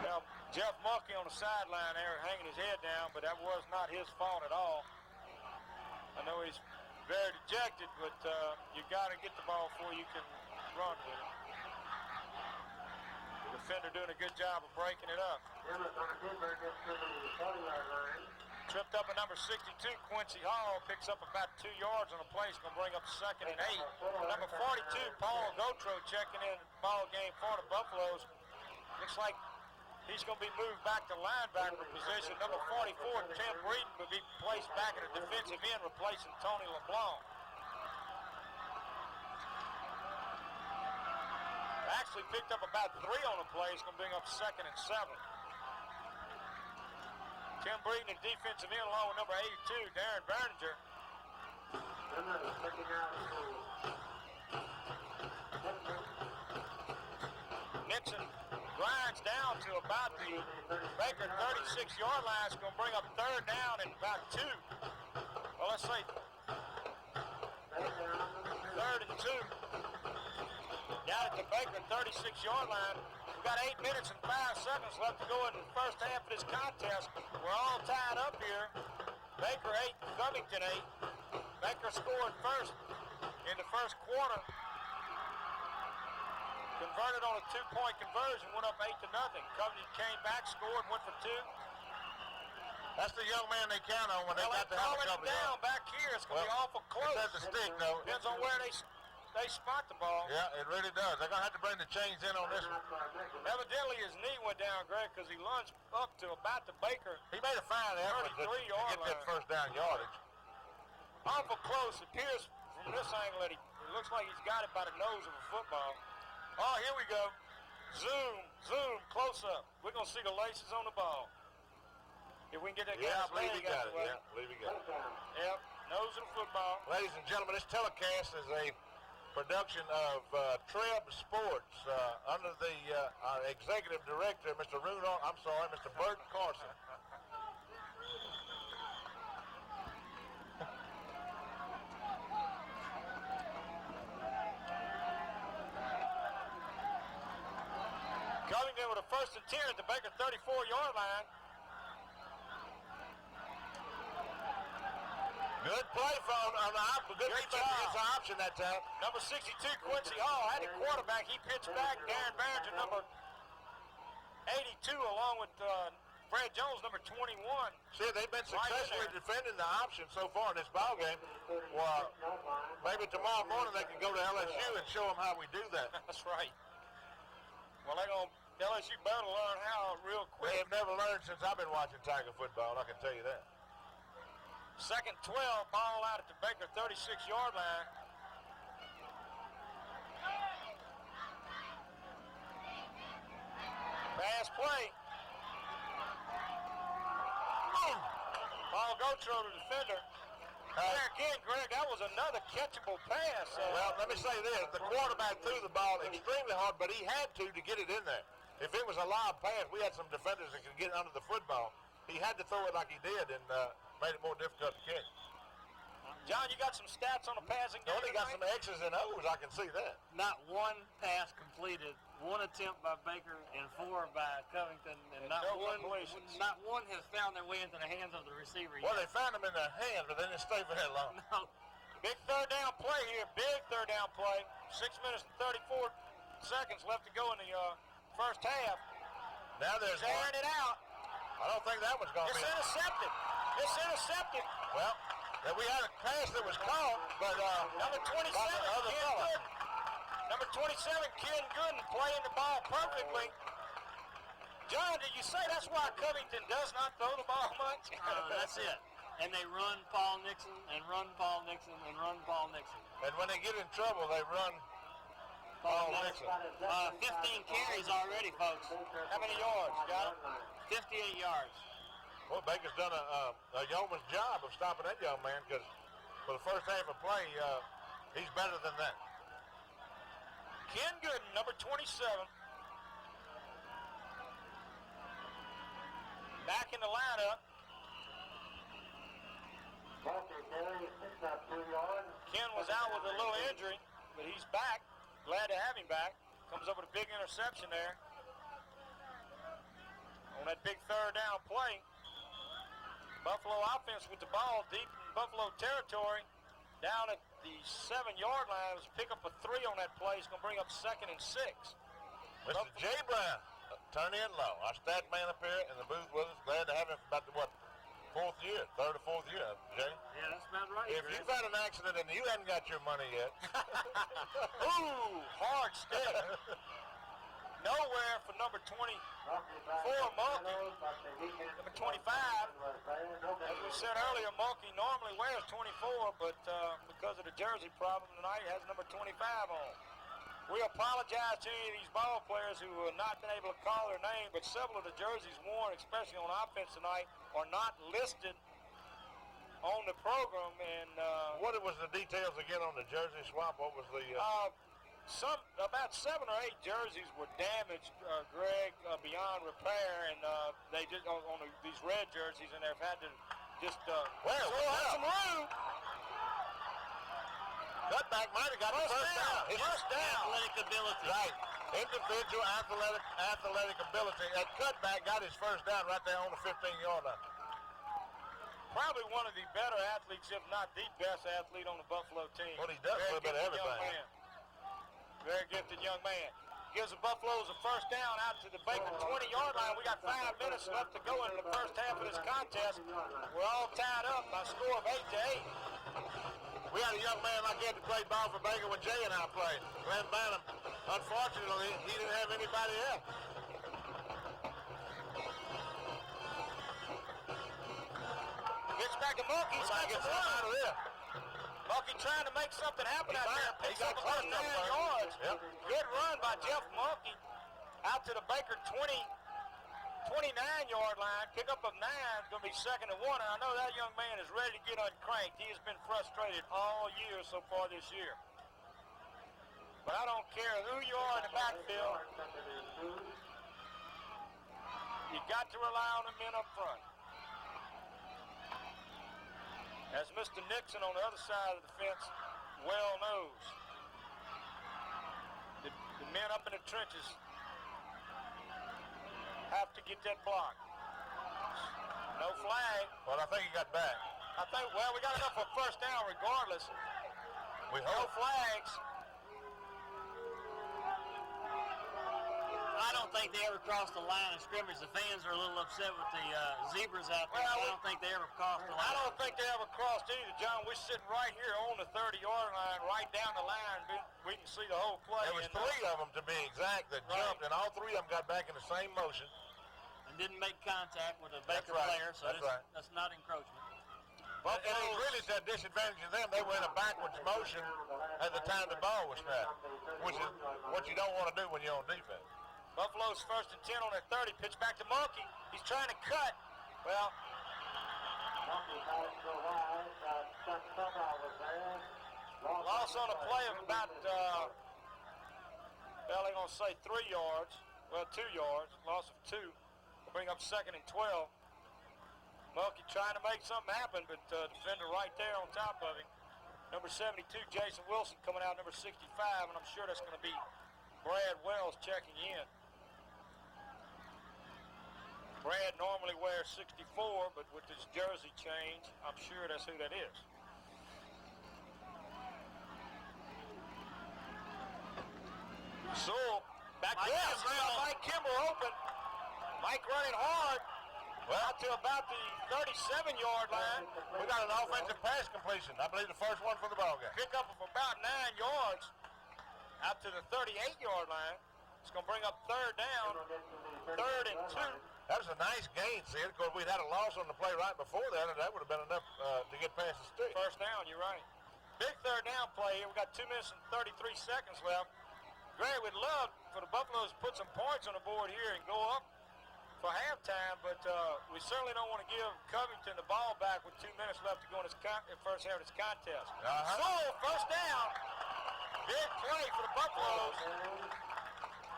Now, Jeff Mulkey on the sideline there hanging his head down, but that was not his fault at all. I know he's very dejected, but you got to get the ball before you can run with it. The defender doing a good job of breaking it up. Tripped up at number 62, Quincy Hall, picks up about 2 yards on a play. He's going to bring up 2nd and 8. Number 42, Paul Gotro, checking in the ball game for the Buffaloes. Looks like he's going to be moved back to linebacker position. Number 44, Tim Breeden, will be placed back at a defensive end, replacing Tony LeBlanc. Actually picked up about 3 on the play. He's going to bring up 2nd and 7. Tim Breeden in defensive end along with number 82, Darren Berninger. Nixon grinds down to about the Baker 36-yard line. It's going to bring up 3rd down and about 2. Well, let's say 3rd and 2. Down at the Baker 36-yard line. We've got 8 minutes and 5 seconds left to go in the first half of this contest. We're all tied up here. Baker 8, Covington 8. Baker scored first in the first quarter. Converted on a 2-point conversion, went up 8-0. Covington came back, scored, went for 2. that's the young man they count on when they got to have a couple down yards. back here. It's going to be awful close. It's at the stick, though. Depends on where they spot the ball. Yeah, it really does. They're going to have to bring the chains in on this one. Evidently his knee went down, Greg, because he lunged up to about the Baker. He made a fine effort to 33-yard get that line. first down yardage. Awful close. It appears from this angle that it looks like he's got it by the nose of a football. Oh, here we go. Zoom, close up. We're going to see the laces on the ball. If we can get that Yeah, I guy's believe he leg got out it. the way. Yeah, I believe he got it. Yep, nose of the football. Ladies and gentlemen, this telecast is a production of Treb Sports under the our executive director, Mr. Mr. Bert Carson. Covington with a 1st and 10 at the Baker 34-yard line. Good play on the option. Good defense against the option that time. Number 62, Quincy Hall, had a quarterback. He pitched back. Darren Barringer, number 82, along with Fred Jones, number 21. See, they've been successfully defending the option so far in this ball game. Well, maybe tomorrow morning they can go to LSU and show them how we do that. That's right. Well, LSU better learn how real quick. They have never learned since I've been watching Tiger football, I can tell you that. 2nd 12, ball out at the Baker 36-yard line. Pass play. Ball go to the defender. There again, Greg, that was another catchable pass. Well, let me say this. The quarterback threw the ball extremely hard, but he had to get it in there. If it was a lob pass, we had some defenders that could get under the football. He had to throw it like he did and made it more difficult to catch. John, you got some stats on the passing game? Only got some X's and O's, I can see that. Not one pass completed, 1 attempt by Baker and 4 by Covington, and not no one has found their way into the hands of the receiver Well, yet. they found him in their hand, but they didn't stay very long. No. Big 3rd down play here. Big 3rd down play. 6 minutes and 34 seconds left to go in the first half. Now there's Tearing it out. I don't think that was going to It's be. intercepted. It's intercepted. Well, we had a pass that was caught, but Number 27, by the other Ken fella. Gooden. Number 27, Ken Gooden, playing the ball perfectly. John, did you say that's why Covington does not throw the ball much? That's it. And they run Paul Nixon and run Paul Nixon and run Paul Nixon. And when they get in trouble, they run Paul Nixon. 15 carries already, folks. How many yards? Got it? 58 yards. Well, Baker's done a yeoman's job of stopping that young man because for the first half of play, he's better than that. Ken Gooden, number 27. Back in the lineup. Ken was out with a little injury, but he's back. Glad to have him back. Comes up with a big interception there. On that big 3rd down play. Buffalo offense with the ball deep in Buffalo territory. Down at the 7-yard line. It was pick up a 3 on that play. It's going to bring up 2nd and 6. Mr. Jay Brown, attorney at law, our stat man up here in the booth with us. Glad to have him for about the, 3rd or 4th year, Jay? Yeah, that's about right. If you've had an accident and you hadn't got your money yet. Ooh, hard stick. Nowhere for number 24, Mulkey. Number 25. As we said earlier, Mulkey normally wears 24, but because of the jersey problem tonight, he has number 25 on. We apologize to any of these ball players who have not been able to call their name, but several of the jerseys worn, especially on offense tonight, are not listed on the program. And What was the details again on the jersey swap? What was the... about 7 or 8 jerseys were damaged, Greg, beyond repair, and they just on these red jerseys, and they've had to just have some room. Cutback might have got the first down. First down. Athletic ability. Right. Individual athletic ability. That cutback got his first down right there on the 15-yard line. Probably one of the better athletes, if not the best athlete on the Buffalo team. Well, he does a little bit of everything. Very gifted young man. Gives the Buffaloes a first down out to the Baker 20-yard line. We got 5 minutes left to go into the first half of this contest. We're all tied up by a score of 8-8. We had a young man like that that played ball for Baker when Jay and I played, Glenn Banham. Unfortunately, he didn't have anybody else. Gets back to Mulkey. He's got Get some something out run. of there. Mulkey trying to make something happen out there. Picks got up close about 9 enough for him. yards. Yep. Good run by Jeff Mulkey out to the Baker 20. 29-yard line. Pickup of 9 is going to be 2nd and 1. And I know that young man is ready to get uncranked. He has been frustrated all year so far this year. But I don't care who you are in the backfield. You got to rely on the men up front. As Mr. Nixon on the other side of the fence well knows, the men up in the trenches have to get that block. No flag. Well, I think he got back. Well, we got enough for first down regardless. We No hope. flags. I don't think they ever crossed the line of scrimmage. The fans are a little upset with the zebras out there. Well, I don't think they ever crossed the line. I don't think they ever crossed either, John. We're sitting right here on the 30-yard line, right down the line. We can see the whole play. There was 3 of them, to be exact, that Right. jumped, and all 3 of them got back in the same motion. And didn't make contact with a That's Baker right. player, so That's right. that's not encroachment. And it really is a disadvantage to them. They were in a backwards motion at the time the ball was snapped, which is what you don't want to do when you're on defense. Buffalo's 1st and 10 on their 30. Pitch back to Monkey. He's trying to cut. Well, loss on a play of about, they're going to say 3 yards. Well, 2 yards. Loss of 2. Bring up 2nd and 12. Monkey trying to make something happen, but defender right there on top of him. Number 72, Jason Wilson, coming out number 65, and I'm sure that's going to be Brad Wells checking in. Brad normally wears 64, but with his jersey change, I'm sure that's who that is. Sewell back to Mike Kimbrell open. Mike running hard. Well, Out to about the 37-yard line. we got an offensive pass completion. I believe the first one for the ball game. Pickup of about 9 yards out to the 38-yard line. It's going to bring up 3rd down, 3rd and 2. That was a nice gain, Sid. Of course, we'd had a loss on the play right before that, and that would have been enough to get past the stick. First down, you're right. Big 3rd down play here. We got 2 minutes and 33 seconds left. Greg, we'd love for the Buffaloes to put some points on the board here and go up for halftime, but we certainly don't want to give Covington the ball back with 2 minutes left to go in the first half of this contest. Sowell, first down. Big play for the Buffaloes.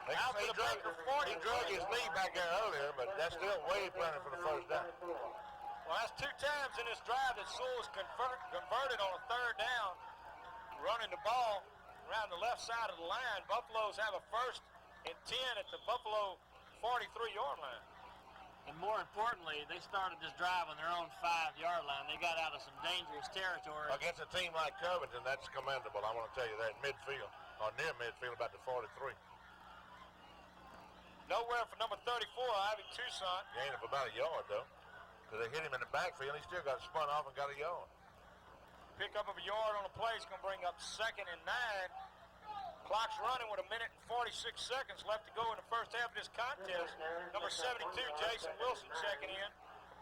Out to the Baker 40. He drug his knee back there earlier, but that's still way plenty for the first down. Well, that's 2 times in this drive that Sewell's converted on a 3rd down, running the ball around the left side of the line. Buffaloes have a 1st and 10 at the Buffalo 43-yard line. And more importantly, they started this drive on their own 5-yard line. They got out of some dangerous territory. Against a team like Covington, that's commendable. I want to tell you that, in midfield, or near midfield, about the 43. Nowhere for number 34, Ivy Toussaint. Gain of about a yard, though, because they hit him in the backfield. He still got spun off and got a yard. Pickup of a yard on the play is going to bring up 2nd and 9. Clock's running with 1 minute and 46 seconds left to go in the first half of this contest. Number 72, Jason Wilson checking in.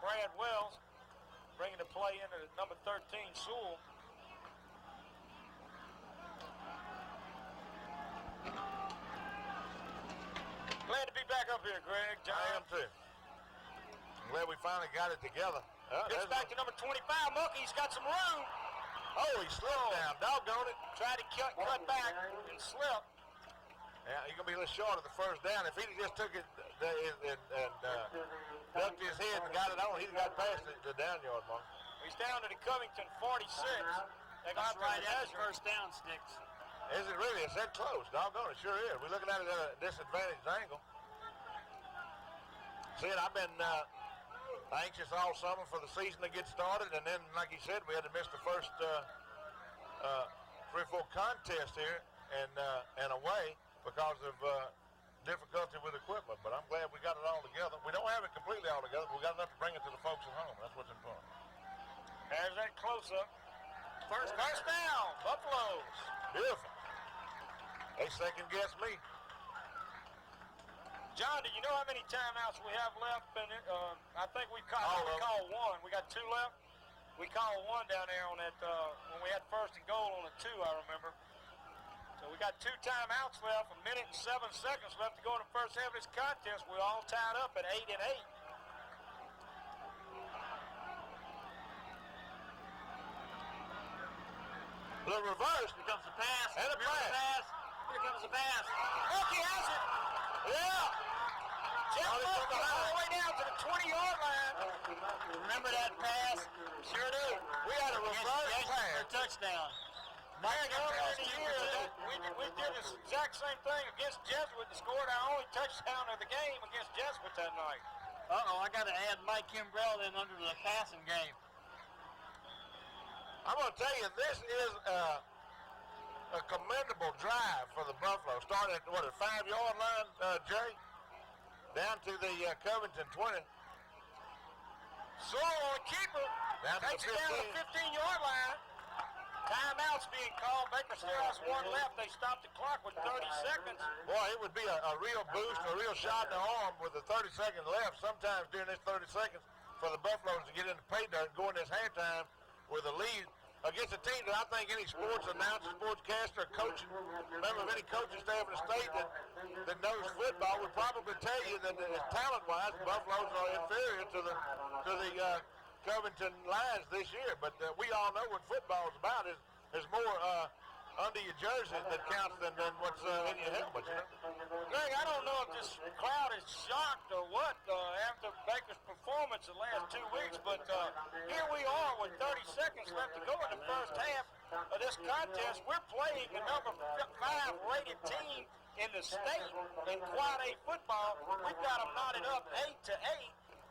Brad Wells bringing the play into number 13, Sewell. Glad to be back up here, Greg. John. I am too. I'm glad we finally got it together. Gets back to number 25, Monkey. He's got some room. Oh, he slipped down. Doggone it. Tried to cut back and slip. Yeah, he's going to be a little short of the first down. If he'd just took it and ducked his head and got it on, he'd got past the down yard mark. He's down to the Covington 46. They got That's right at the measure. first down sticks. Is it really? It's that close. Doggone it. Sure is. We're looking at it at a disadvantaged angle. See it, I've been anxious all summer for the season to get started, and then, like you said, we had to miss the first 3 or 4 contests here and away because of difficulty with equipment. But I'm glad we got it all together. We don't have it completely all together, but we got enough to bring it to the folks at home. That's what's important. There's that close-up. First down, Buffaloes. Beautiful. They second-guessed me. John, do you know how many timeouts we have left? And I think we called one. We got 2 left. We called one down there on that when we had 1st and goal on the 2, I remember. So So we got 2 timeouts left, 1 minute and 7 seconds left to go in the first half of this contest. We're all tied up at 8 and 8. The reverse. Here comes the pass. And a pass. Here comes the pass. Monkey has it. Yeah. Jeff All Monkey all the way down to the 20-yard line. Remember that pass? Sure do. We had a reverse Yes, pass. for a touchdown. Man, earlier in the year, we did this exact same thing against Jesuit and scored our only touchdown of the game against Jesuit that night. Uh-oh, I got to add Mike Kimbrell in under the passing game. I'm going to tell you, this is a commendable drive for the Buffalo. Starting at, 5-yard line, Jay? Down to the Covington 20. Sowell on the keeper. Takes it down to the 15-yard line. Timeout's being called. Baker still has 1 left. They stopped the clock with 30 seconds. Boy, it would be a real boost, a real shot in the arm with the 30 seconds left. Sometimes during this 30 seconds for the Buffaloes to get in the pay dirt and go in this halftime with a lead against a team that I think any sports announcer, sportscaster, coaching, member of any coaching staff in the state that knows football would probably tell you that talent-wise, the Buffaloes are inferior to the Covington Lions this year. But we all know what football is about. There's more under your jersey that counts than what's in your helmet. You know? Greg, I don't know if this crowd is shocked or what after Baker's performance the last 2 weeks, but here we are with 30 seconds left to go in the first half of this contest. We're playing the number 5 rated team in the state in Quad A football. We've got them knotted up 8-8.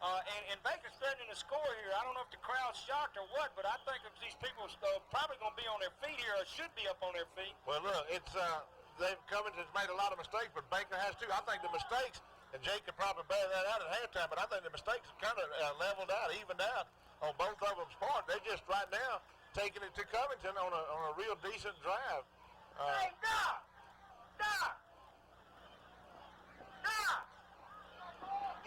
And Baker's threatening to score here. I don't know if the crowd's shocked or what, but I think if these people probably going to be on their feet here or should be up on their feet. Well, look, it's Covington's made a lot of mistakes, but Baker has too. I think the mistakes, and Jake could probably bear that out at halftime, but I think the mistakes have kind of leveled out, evened out on both of them's part. They're just right now taking it to Covington on a real decent drive. Hey, Doc! Doc! Doc!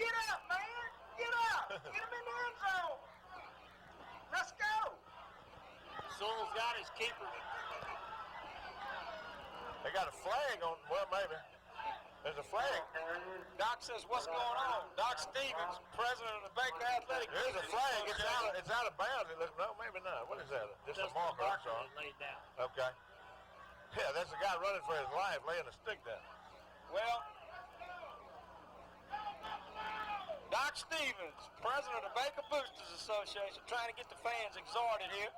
Get up, man! Get up! Get him in the end zone! Let's go! Sowell's got his keeper. They got a flag on, well, maybe. There's a flag. Doc says, what's going on? Doc Stevens, president of the Baker Athletic. There's a flag. It's out of bounds. No, maybe not. What is that? Just a marker. I'm sorry. Laid down. Okay. Yeah, that's a guy running for his life, laying a stick down. Well, Doc Stevens, president of the Baker Boosters Association, trying to get the fans exhorted here.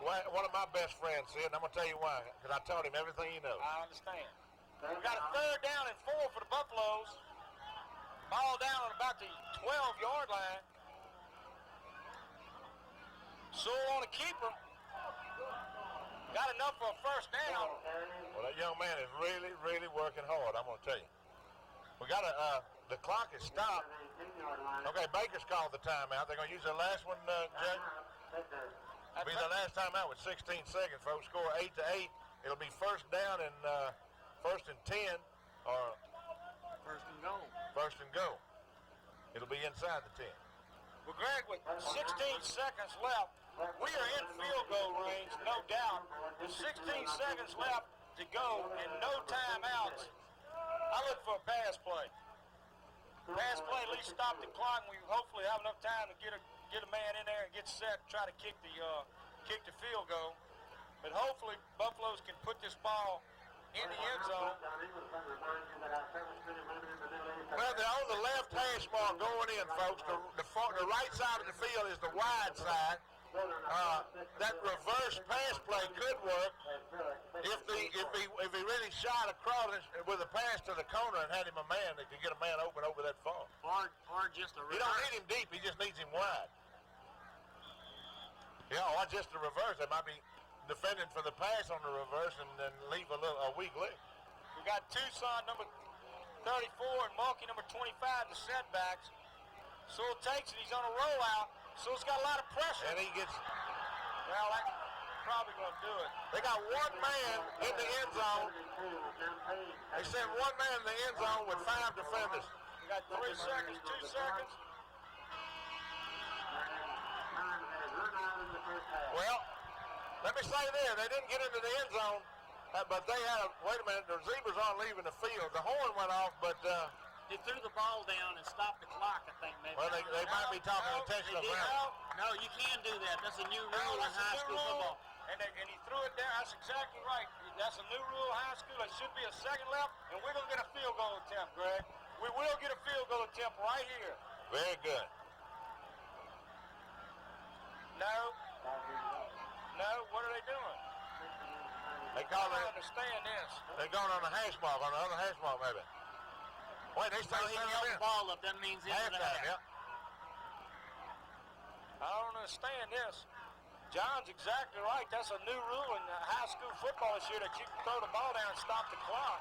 One of my best friends said, and I'm going to tell you why, because I taught him everything he knows. I understand. We got a 3rd down and 4 for the Buffaloes. Ball down on about the 12-yard line. Sewell on the keeper. Got enough for a first down. Well, that young man is really, really working hard, I'm going to tell you. We got the clock is stopped. Okay, Baker's called the timeout. They're going to use their last one, Jay. It'll be the last timeout with 16 seconds, folks. Score 8-8. It'll be first down and 1st and 10, or 1st and goal. 1st and goal. It'll be inside the 10. Well, Greg, with 16 seconds left, we are in field goal range, no doubt. With 16 seconds left to go and no timeouts, I look for a pass play. Pass play at least stop the clock, and we hopefully have enough time to get a man in there and get set, try to kick the field goal. But hopefully Buffaloes can put this ball in the end zone. Well, they're on the left hash mark going in, folks. The right side of the field is the wide side. That reverse pass play could work if he really shot across with a pass to the corner and had him a man that could get a man open over that far. Or just a reverse. He don't need him deep. He just needs him wide. Yeah, or just the reverse. They might be defending for the pass on the reverse and then leave a weak leg. We got Tucson number 34 and Mulkey number 25 to setbacks. Sewell takes it. He's on a rollout. Sewell's got a lot of pressure. And he gets... Well, that's probably going to do it. They got one man in the end zone. They sent one man in the end zone with 5 defenders. We got 3 seconds, 2 seconds. Well, Let me say this, they didn't get into the end zone, but they had, wait a minute, the Zebras aren't leaving the field. The horn went off, but... He threw the ball down and stopped the clock, I think, maybe. Well, they might be talking intentional ground. No, you can do that. That's a new rule in high school football. And he threw it there. That's exactly right. That's a new rule in high school. It should be a second left, and we're going to get a field goal attempt, Greg. We will get a field goal attempt right here. Very good. No. No, what are they doing? They call I it. don't understand this. They're going on the hash mark, on the other hash mark, maybe. Wait, they So start he setting held in. the ball up. That means into the Halftime, half. yeah. I don't understand this. John's exactly right. That's a new rule in high school football this year that you can throw the ball down and stop the clock.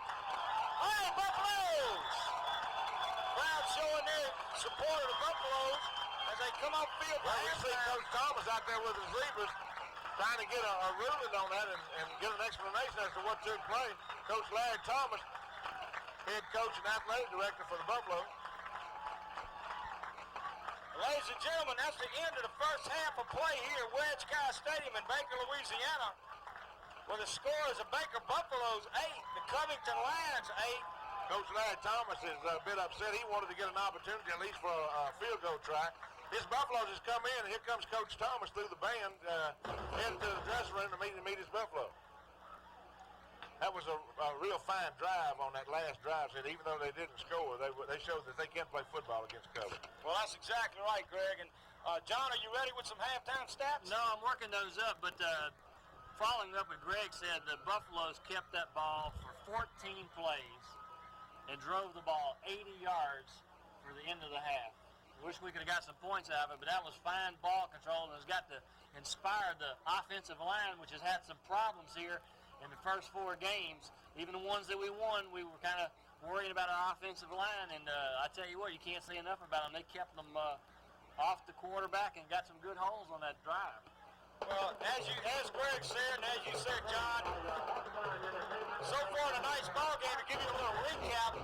All right, Buffaloes! Crowd showing their support of the Buffaloes as they come off field for Well, we see halftime. Coach Thomas out there with the Zebras trying to get a ruling on that and get an explanation as to what took place. Coach Larry Thomas, head coach and athletic director for the Buffaloes. Ladies and gentlemen, that's the end of the first half of play here at Wedge Kyes Stadium in Baker, Louisiana, where the score is the Baker Buffaloes 8, the Covington Lions 8. Coach Larry Thomas is a bit upset. He wanted to get an opportunity at least for a field goal try. His Buffaloes has come in, and here comes Coach Thomas through the band, headed to the dressing room to meet his Buffalo. That was a real fine drive on that last drive. Said even though they didn't score, they showed that they can play football against Covington. Well, that's exactly right, Greg. And John, are you ready with some halftime stats? No, I'm working those up, but following up what Greg said, the Buffaloes kept that ball for 14 plays and drove the ball 80 yards for the end of the half. Wish we could have got some points out of it, but that was fine ball control, and it's got to inspire the offensive line, which has had some problems here in the first 4 games. Even the ones that we won, we were kind of worrying about our offensive line, and I tell you what, you can't say enough about them. They kept them off the quarterback and got some good holes on that drive. Well, as Greg said, and as you said, John, so far tonight's ball game, to give you a little recap,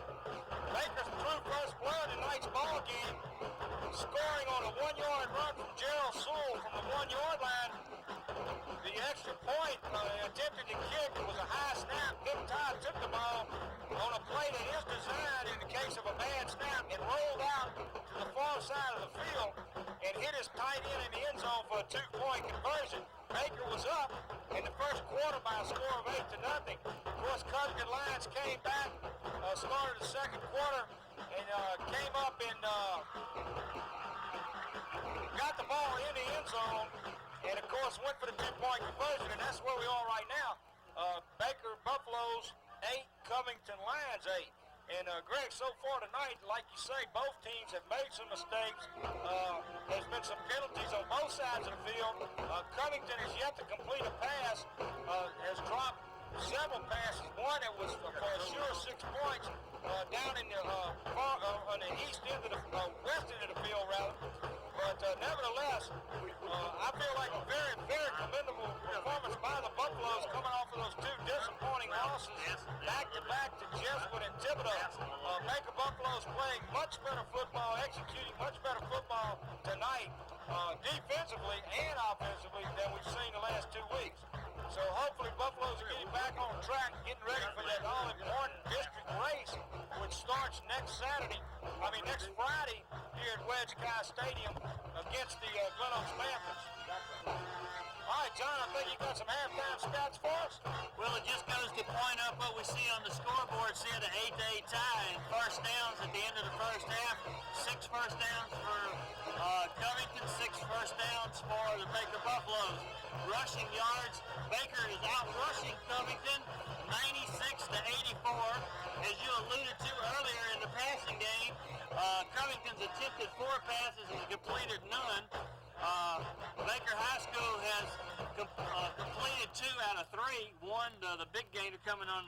Baker's threw first blood in tonight's ball game, scoring on a 1-yard run from Jerald Sowell from the 1-yard line. The extra point attempted to kick, it was a high snap. Big Todd took the ball on a play that is designed in the case of a bad snap and rolled out to the far side of the field and hit his tight end in the end zone for a 2-point conversion. Baker was up in the first quarter by a score of 8-0. Of course, Covington Lions came back, started the second quarter, and came up and got the ball in the end zone, and of course went for the 2-point conversion, and that's where we are right now. Baker Buffaloes 8, Covington Lions 8. And Greg, so far tonight, like you say, both teams have made some mistakes. There's been some penalties on both sides of the field. Covington has yet to complete a pass, has dropped several passes. One that was for sure 6 points down in the on the east end of the west end of the field, rather. But nevertheless, I feel like a very, very commendable performance by the Buffaloes coming off of those 2 disappointing losses back-to-back to Jesuit and Thibodeau. Baker Buffaloes playing much better football, executing much better football tonight, defensively and offensively than we've seen the last 2 weeks. So hopefully Buffaloes are getting back on track, getting ready for that all-important district race, which starts next Friday here at Wedge Kyes Stadium against the Glen Oaks Panthers. All right, John, I think you got some halftime stats for us. Well, it just goes to point up what we see on the scoreboard, see the 8-8 tie and first downs at the end of the first half. 6 first downs for Covington, 6 first downs for the Baker Buffaloes. Rushing yards, Baker is out rushing Covington 96-84. As you alluded to earlier in the passing game, Covington's attempted 4 passes and completed none. Baker High School has completed 2 out of 3. One, the big gainer coming on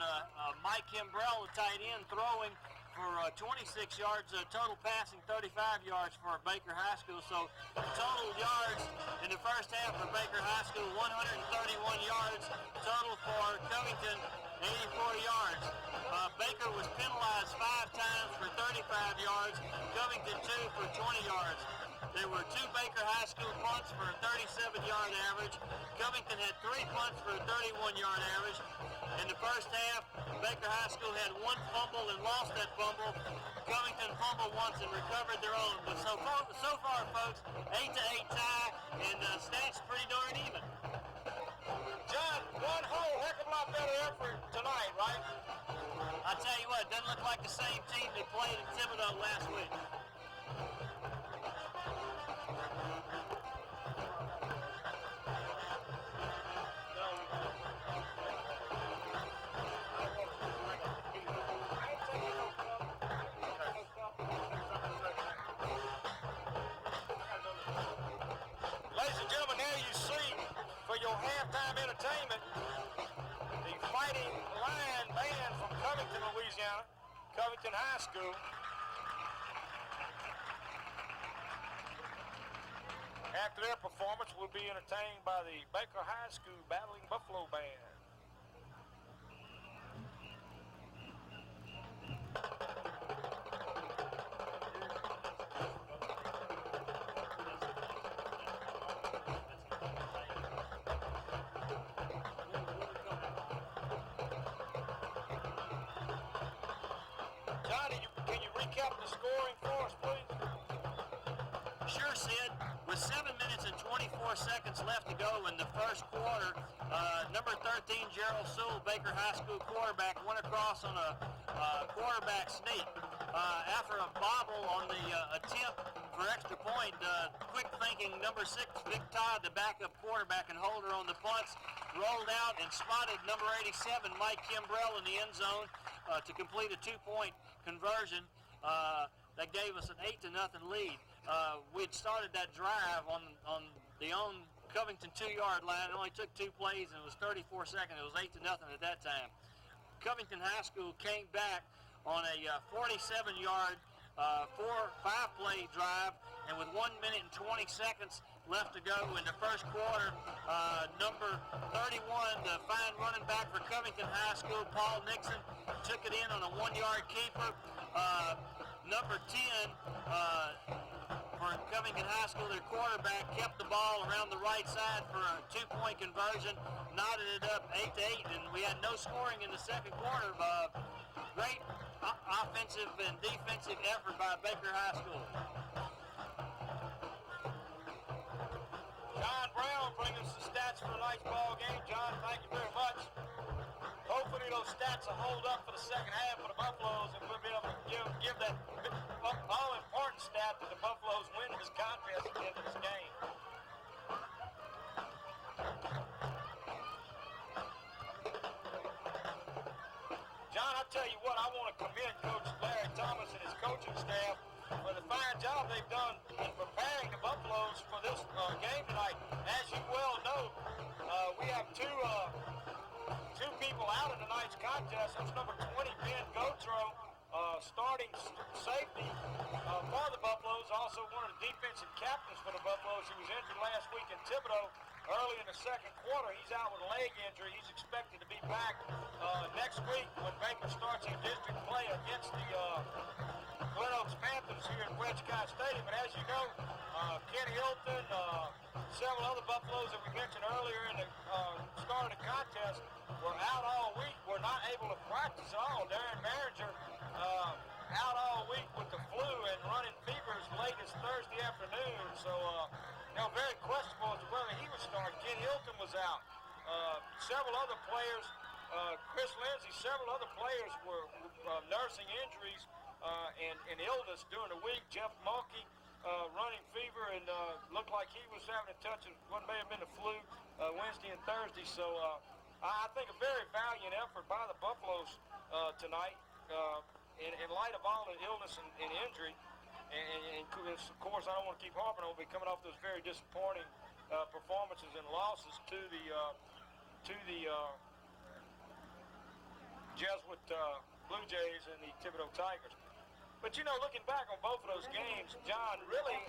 Mike Kimbrell, the tight end, throwing for 26 yards, total passing 35 yards for Baker High School. So total yards in the first half for Baker High School, 131 yards. Total for Covington, 84 yards. Baker was penalized 5 times for 35 yards, Covington 2 for 20 yards. There were 2 Baker High School punts for a 37-yard average. Covington had 3 punts for a 31-yard average. In the first half, Baker High School had 1 fumble and lost that fumble. Covington fumbled once and recovered their own. But so far, folks, 8-8 tie, and stats pretty darn even. John, one whole heck of a lot better effort tonight, right? I tell you what, it doesn't look like the same team that played at Thibodeau last week. Ladies and gentlemen, now you see for your halftime entertainment the Fighting Lion Band from Covington, Louisiana, Covington High School. After their performance, we'll be entertained by the Baker High School Battling Buffalo Band. Johnny, can you recap the scoring for us, please? Sure, Sid. With 7 minutes and 24 seconds left to go in the first quarter, number 13, Jerald Sowell, Baker High School quarterback, went across on a quarterback sneak. After a bobble on the attempt for extra point, quick thinking number 6, Vic Todd, the backup quarterback and holder on the punts, rolled out and spotted number 87, Mike Kimbrell, in the end zone to complete a 2-point conversion. That gave us an 8-0 lead. We had started that drive on the own Covington 2-yard line. It only took 2 plays, and it was 34 seconds. It was 8-0 at that time. Covington High School came back on a 47-yard, 5-play drive, and with 1 minute and 20 seconds left to go in the first quarter, number 31, the fine running back for Covington High School, Paul Nixon, took it in on a 1-yard keeper. Number 10 for Covington High School, their quarterback, kept the ball around the right side for a 2-point conversion, knotted it up 8-8, and we had no scoring in the second quarter. Great offensive and defensive effort by Baker High School. John Brown bringing us the stats for tonight's ball game. John, thank you very much. Hopefully those stats will hold up for the second half for the Buffaloes, and we'll be able to give that all-important stat that the Buffaloes win this contest at the end of this game. John, I tell you what, I want to commend Coach Larry Thomas and his coaching staff for the fine job they've done in preparing the Buffaloes for this game tonight. As you well know, we have two people out in tonight's contest. That's number 20, Ben Gautreaux, starting safety for the Buffaloes, also one of the defensive captains for the Buffaloes. He was injured last week in Thibodeau early in the second quarter. He's out with a leg injury. He's expected to be back next week when Baker starts their district play against the Glen Oaks Panthers here at Wedge Kyes Stadium. But as you know, Kenny Hilton, several other Buffaloes that we mentioned earlier in the start of the contest were out all week, were not able to practice at all. Darren Maringer out all week with the flu and running fever as late as Thursday afternoon. So, very questionable as to whether he would start. Ken Hilton was out. Several other players, Chris Lindsay, several other players were nursing injuries and illness during the week. Jeff Mulkey running fever and looked like he was having a touch of what may have been the flu Wednesday and Thursday. So I think a very valiant effort by the Buffaloes tonight in light of all the illness and injury. And of course, I don't want to keep harping on, but coming off those very disappointing performances and losses to the Jesuit Blue Jays and the Thibodeau Tigers. But, you know, looking back on both of those games, John, really,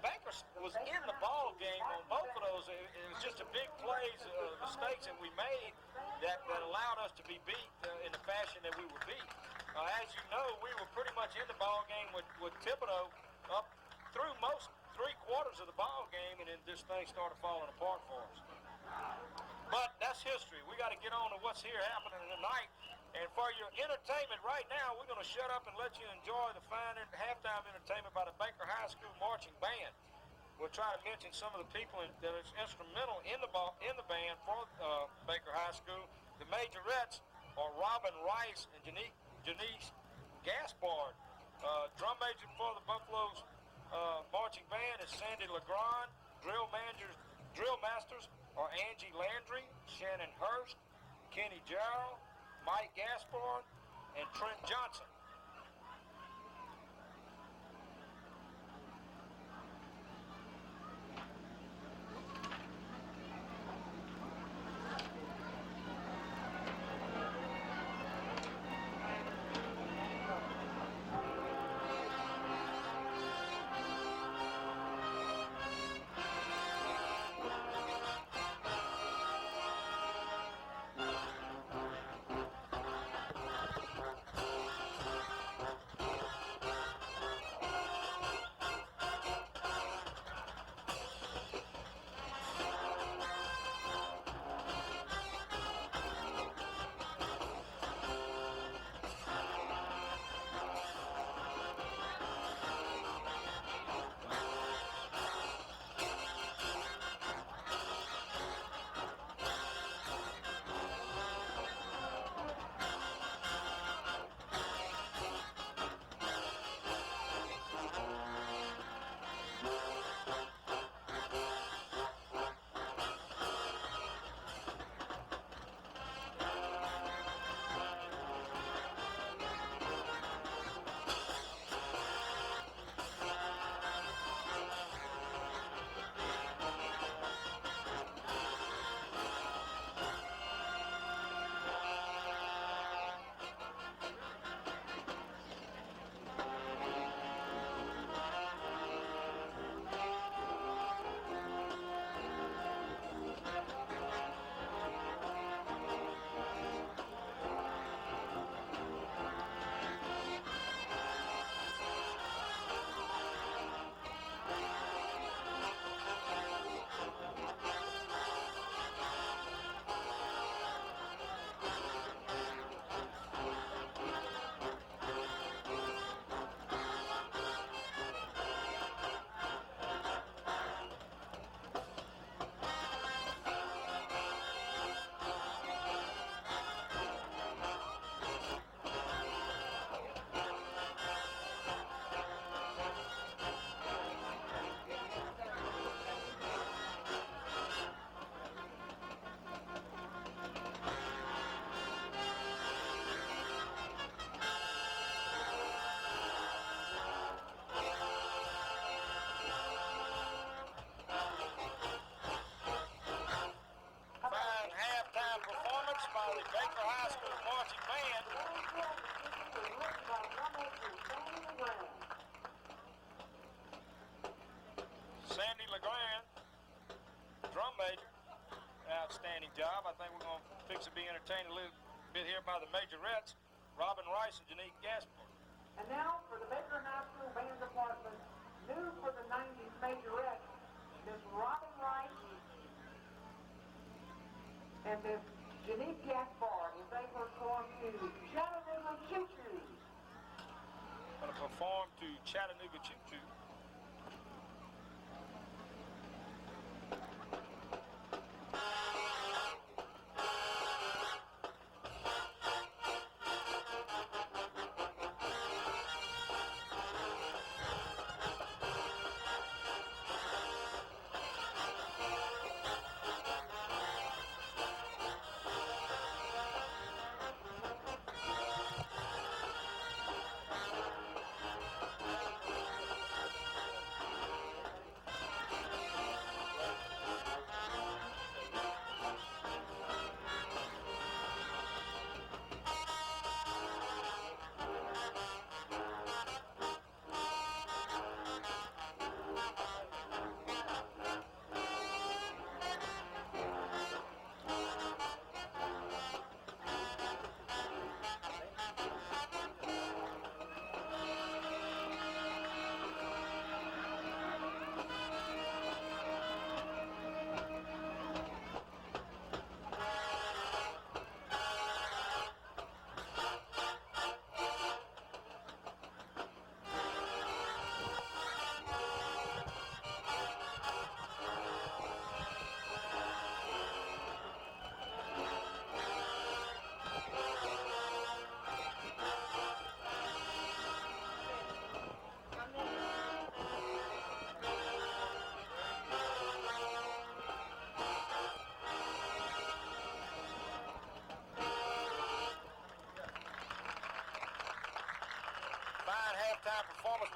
Baker was in the ball game on both of those. It was just a big plays, mistakes that we made that allowed us to be beat in the fashion that we were beat. As you know, we were pretty much in the ball game with Thibodeau up through most 3/4 of the ball game, and then this thing started falling apart for us. But that's history. We got to get on to what's here happening tonight. And for your entertainment right now, we're going to shut up and let you enjoy the fine halftime entertainment by the Baker High School Marching Band. We'll try to mention some of the people that are instrumental in the band for Baker High School. The majorettes are Robin Rice and Janice Gaspard. Drum major for the Buffalo's marching band is Sandy LeGrand. Drill masters are Angie Landry, Shannon Hurst, Kenny Jerald, Mike Gaspard, and Trent Johnson. Sandy LeGrand, drum major. Outstanding job. I think we're going to fix to be entertained a little bit here by the majorettes, Robin Rice and Janique Gaspard. And now for the Baker High School Band Department, new for the 90s majorette, Miss Robin Rice and Miss Janique Gaspard as they perform to Chattanooga Choo Choo. Going to perform to Chattanooga Choo Choo.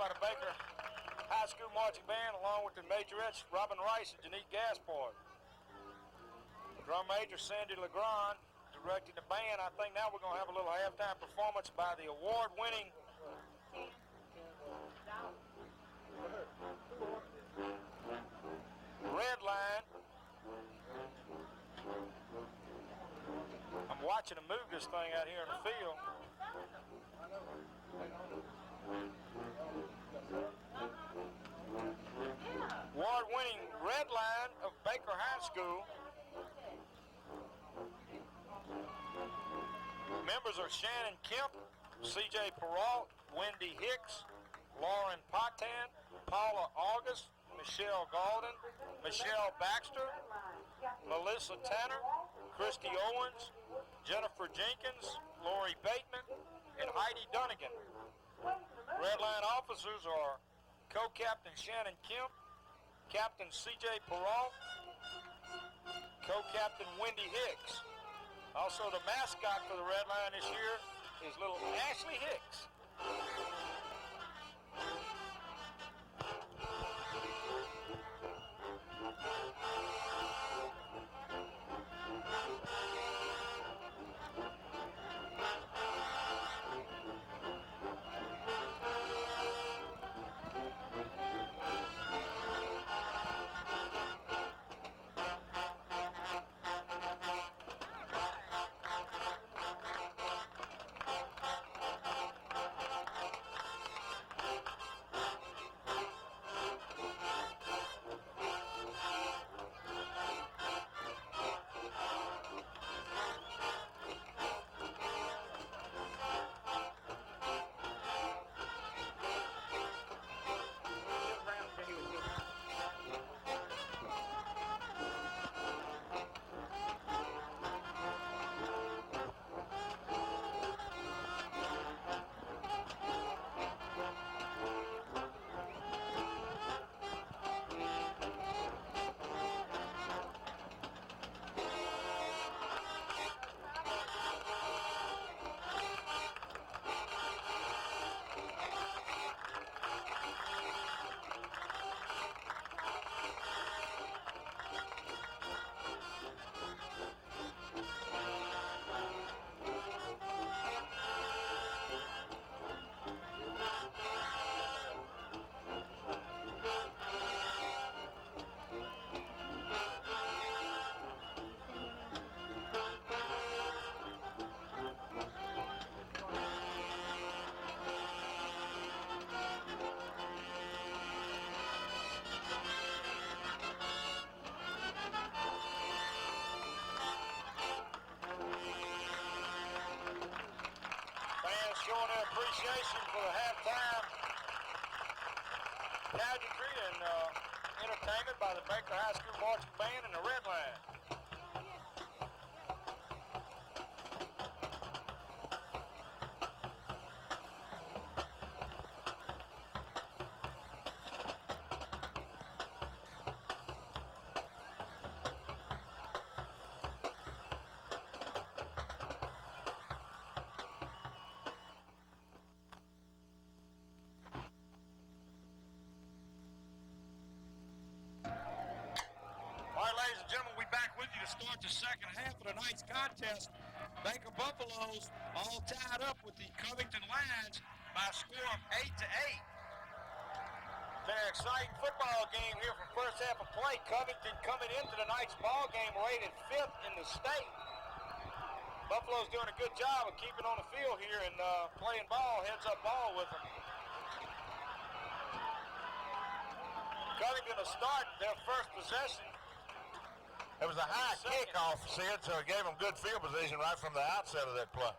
by the Baker High School Marching Band, along with the majorettes Robin Rice and Janique Gaspard. Drum major Sandy Legrand directing the band. I think now we're going to have a little halftime performance by the award-winning Red Line. I'm watching them move this thing out here in the field. Award-winning Red Line of Baker High School. Members are Shannon Kemp, C.J. Peralt, Wendy Hicks, Lauren Potan, Paula August, Michelle Galden, Michelle Baxter, Melissa Tanner, Christy Owens, Jennifer Jenkins, Lori Bateman, and Heidi Dunnigan. Red Line officers are Co-Captain Shannon Kemp, Captain C.J. Peralt, Co-Captain Wendy Hicks. Also, the mascot for the Red Line this year is little Ashley Hicks. Showing their appreciation for the halftime pageantry and entertainment by the Baker High School Marching Band and the Red Line. Ladies and gentlemen, we're back with you to start the second half of tonight's contest. Baker Buffaloes all tied up with the Covington Lions by a score of 8-8. Very exciting football game here from first half of play. Covington coming into tonight's ball game rated 5th in the state. Buffalo's doing a good job of keeping on the field here and playing ball, heads up ball with them. Covington will start their first possession. It was a high kickoff, Sid, so it gave them good field position right from the outset of that play.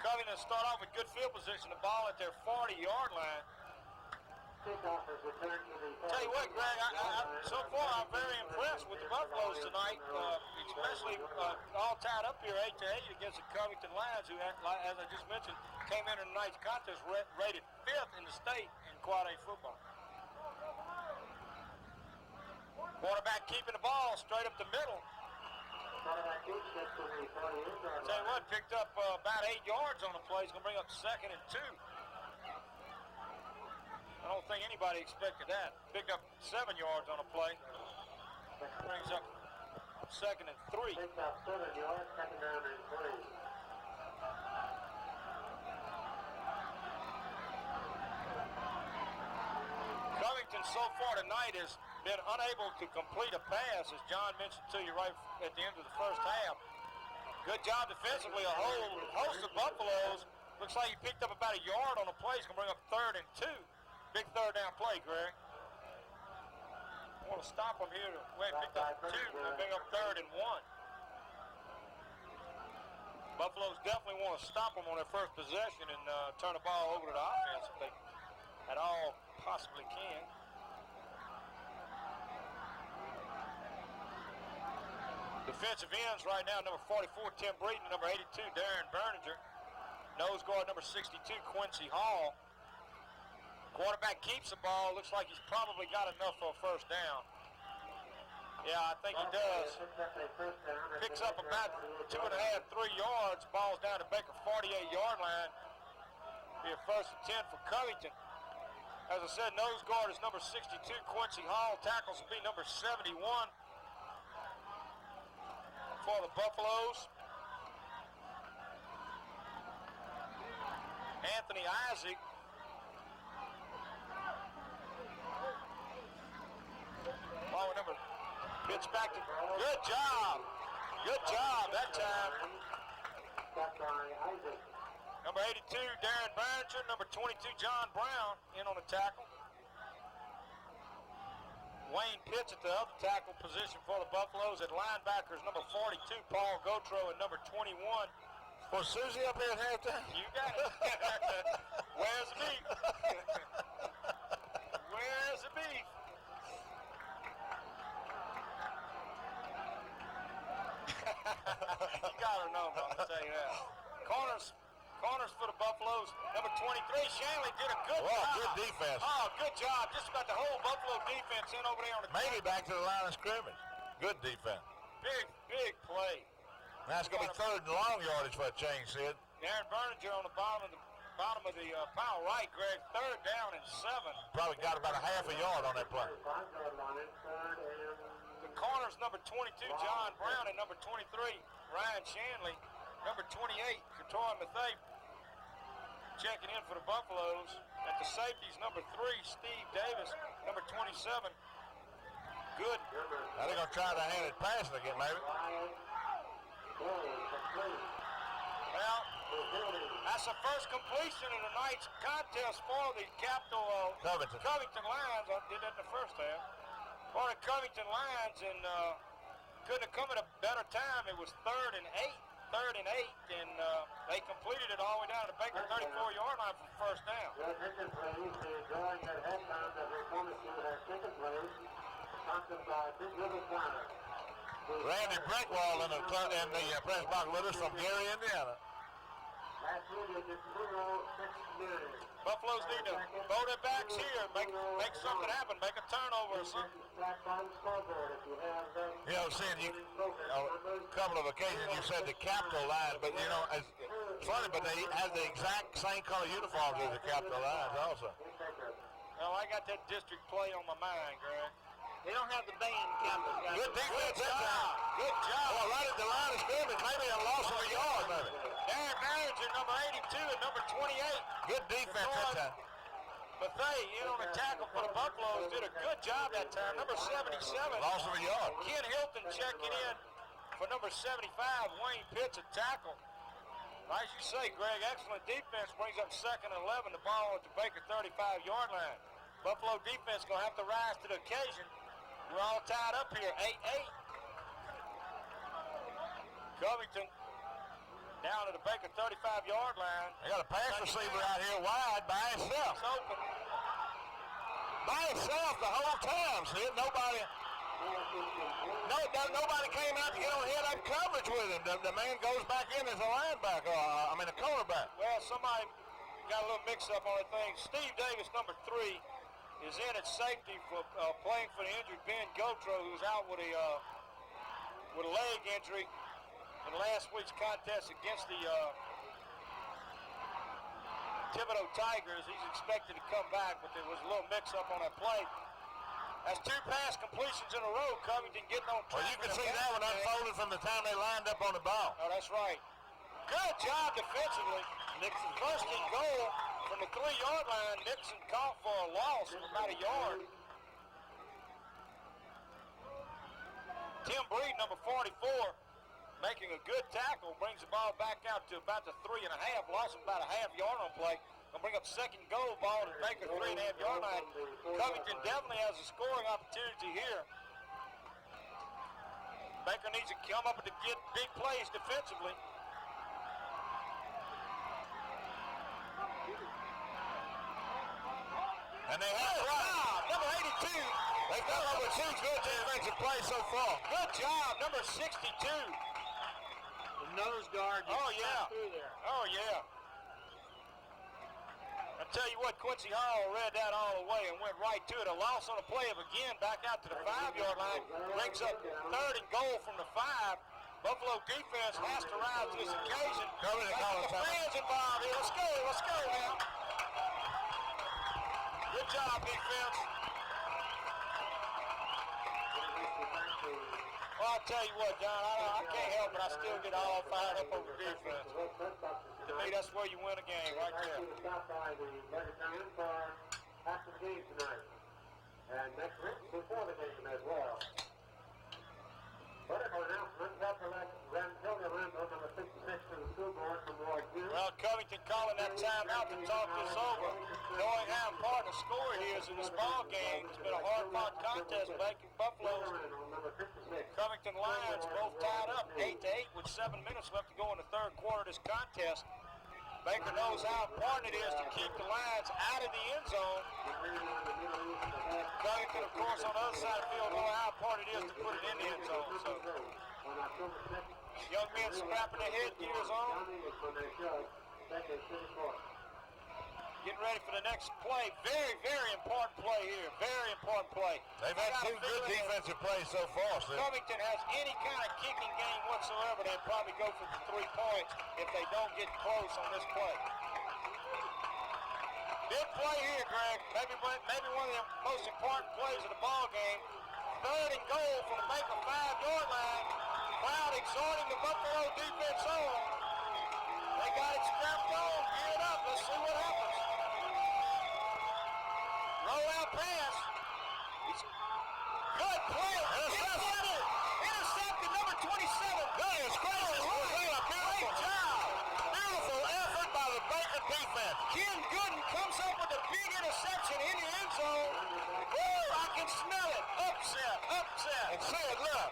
Covington start off with good field position, the ball at their 40-yard line. Tell you what, Greg, so far I'm very impressed with the Buffaloes tonight, especially all tied up here 8-8 against the Covington Lions, who, as I just mentioned, came in tonight's contest rated 5th in the state in Quad A football. Quarterback keeping the ball straight up the middle. Tell you what, picked up about 8 yards on the play. He's going to bring up 2nd and 2. think anybody expected that. Picked up 7 yards on a play. Brings up 2nd and 3. Picked up 7 yards, 2nd down and 3. Covington so far tonight has been unable to complete a pass, as John mentioned to you right at the end of the first half. Good job defensively, a whole host of Buffaloes. Looks like he picked up about a yard on a play. He's going to bring up 3rd and 2. Big 3rd down play, Greg. I want to stop him here. Wait, picked up 2, and bring up 3rd and 1. Buffaloes definitely want to stop them on their first possession and turn the ball over to the offense if they at all possibly can. Defensive ends right now, number 44, Tim Breeden, number 82, Darren Berninger. Nose guard, number 62, Quincy Hall. Quarterback keeps the ball. Looks like he's probably got enough for a first down. Yeah, I think he does. Picks up about 2.5, 3 yards. Ball's down to Baker 48-yard line. Be a 1st and 10 for Covington. As I said, nose guard is number 62, Quincy Hall. Tackles will be number 71 for the Buffaloes. Anthony Isaac. Ball number, pitch back to, good job that time. Number 82, Darren Barringer. Number 22, John Brown, in on the tackle. Wayne Pitts at the other tackle position for the Buffaloes. At linebackers, number 42, Paul Gautreaux, and number 21. Was Susie up here at halftime? You got it. Where's the beef? Where's the beef? You gotta know, I'm gonna tell you that. Corners for the Buffaloes. Number 23, Shanley did a good job. Good defense. Oh, good job. Just about the whole Buffalo defense in over there on the Maybe back to the line of scrimmage. Good defense. big play. That's going to be 3rd and long yardage for a change, Sid. Darren Berninger on the bottom of the pile right, Greg. 3rd down and 7. Probably got about a half a yard on that play. The corners, number 22, John Brown, and number 23, Ryan Shanley. Number 28, Kator Mathey, checking in for the Buffaloes. At the safeties, number 3, Steve Davis. Number 27, good. Now they're going to try to hand it passing again, maybe. Well, that's the first completion of tonight's contest for the Covington Lions. I did that in the first half. For the Covington Lions, and couldn't have come at a better time. It was 3rd and 8, and they completed it all the way down to the Baker 34-yard line for first down. Randy Brinkwall in the press box with us from Gary, Indiana. Buffaloes need to throw their backs here, make something happen, make a turnover or something. You know, Sid, a couple of occasions you said the Capitol line, but you know, it's funny, but they have the exact same color uniforms as the Capitol Lions also. Well, I got that district play on my mind, Greg. They don't have the band, Captain. Good defense that time. Good job. Well, right at the line of scrimmage, maybe a loss of a yard, maybe. Darren Barringer, number 82, and number 28. Good defense that time. Mathey in on the tackle for the Buffaloes, did a good job that time. Number 77. Loss of a yard. Ken Hilton checking in for number 75, Wayne Pitts at tackle. As you say, Greg, excellent defense, brings up 2nd and 11, the ball at the Baker 35-yard line. Buffalo defense going to have to rise to the occasion. We're all tied up here, 8-8. Covington down to the Baker 35-yard line. They got a pass receiver out here wide by himself. It's open. By himself the whole time, Sid. Nobody came out to get on head-up coverage with him. The man goes back in as a linebacker, a cornerback. Well, somebody got a little mix-up on the thing. Steve Davis, number 3, is in at safety for playing for the injured Ben Gautreaux, who's out with a leg injury in last week's contest against the Thibodeau Tigers. He's expected to come back, but there was a little mix-up on that play. That's 2 pass completions in a row. Covington getting on track. Well, you can see that one unfolded from the time they lined up on the ball. Oh, that's right. Good job defensively. Nixon first and goal from the 3-yard line. Nixon caught for a loss of about a yard. Tim Breed, number 44, making a good tackle, brings the ball back out to about the 3.5, lost about a half yard on play. Gonna bring up second goal, ball to Baker 3.5 yard line. Covington definitely has a scoring opportunity here. Baker needs to come up with get big plays defensively. And they have number 82. They've come up with 2 good defensive plays so far. Good job, number 62. The nose guard. Oh, yeah. Through there. Oh, yeah. I tell you what, Quincy Hall read that all the way and went right to it. A loss on a play of again back out to the 5-yard line. Brings up third and goal from the 5. Buffalo defense has to rise to this occasion. The fans involved here. Let's go now. Good job, defense. Well, I'll tell you what, John, I can't help it. I still get all fired up over defense. To me, that's where you win a game, right there. After the game tonight. And next week before the game as well. Political announcement, Dr. Hilda Randall, number 66 to the school board from Ward 2. Well, Covington calling that timeout to talk this over. Knowing how important a score he is in this ball game. It's been a hard-fought contest. Buffalo's Covington Lions both tied up 8-8 with 7 minutes left to go in the third quarter of this contest. Baker knows how important it is to keep the Lions out of the end zone. Covington, of course, on the other side of the field, know how important it is to put it in the end zone. So, young men strapping their headgears on. Getting ready for the next play. Very, very important play here. Very important play. They've had 2 good defensive plays so far. If Covington has any kind of kicking game whatsoever, they'll probably go for the 3 points if they don't get close on this play. Big play here, Greg. Maybe one of the most important plays of the ball game. Third and goal from the Baker 5-yard line. Crowd exhorting the Buffalo defense on. They got it strapped on, geared up. Let's see what happens. Roll out pass. Good play. Intercepted number 27. Great job. Beautiful effort by the Baker defense. Ken Gooden comes up with a big interception in the end zone. Woo, I can smell it. Upset. And said, look,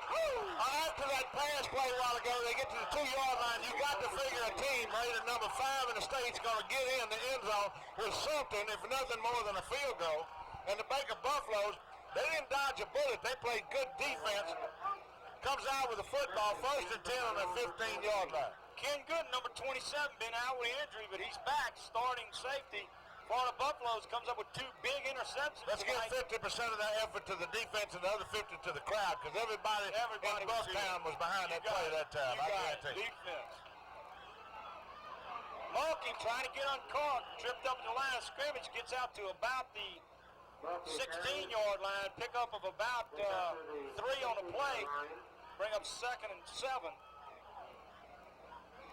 after that pass play a while ago, they get to the 2-yard line. You got to figure a team rated number 5 in the state's going to get in the end zone with something, if nothing more than a field goal. And the Baker Buffaloes, they didn't dodge a bullet. They played good defense. Comes out with a football, first and 10 on the 15-yard line. Ken Gooden, number 27, been out with injury, but he's back, starting safety. Florida Buffaloes comes up with 2 big interceptions. Let's give 50% of that effort to the defense and the other 50 to the crowd, because everybody in Bucktown was behind that play that time. I guarantee you. Defense. Mulkey trying to get uncaught, tripped up the line of scrimmage, gets out to about the 16-yard line, pickup of about 3 on the play, bring up second and 7.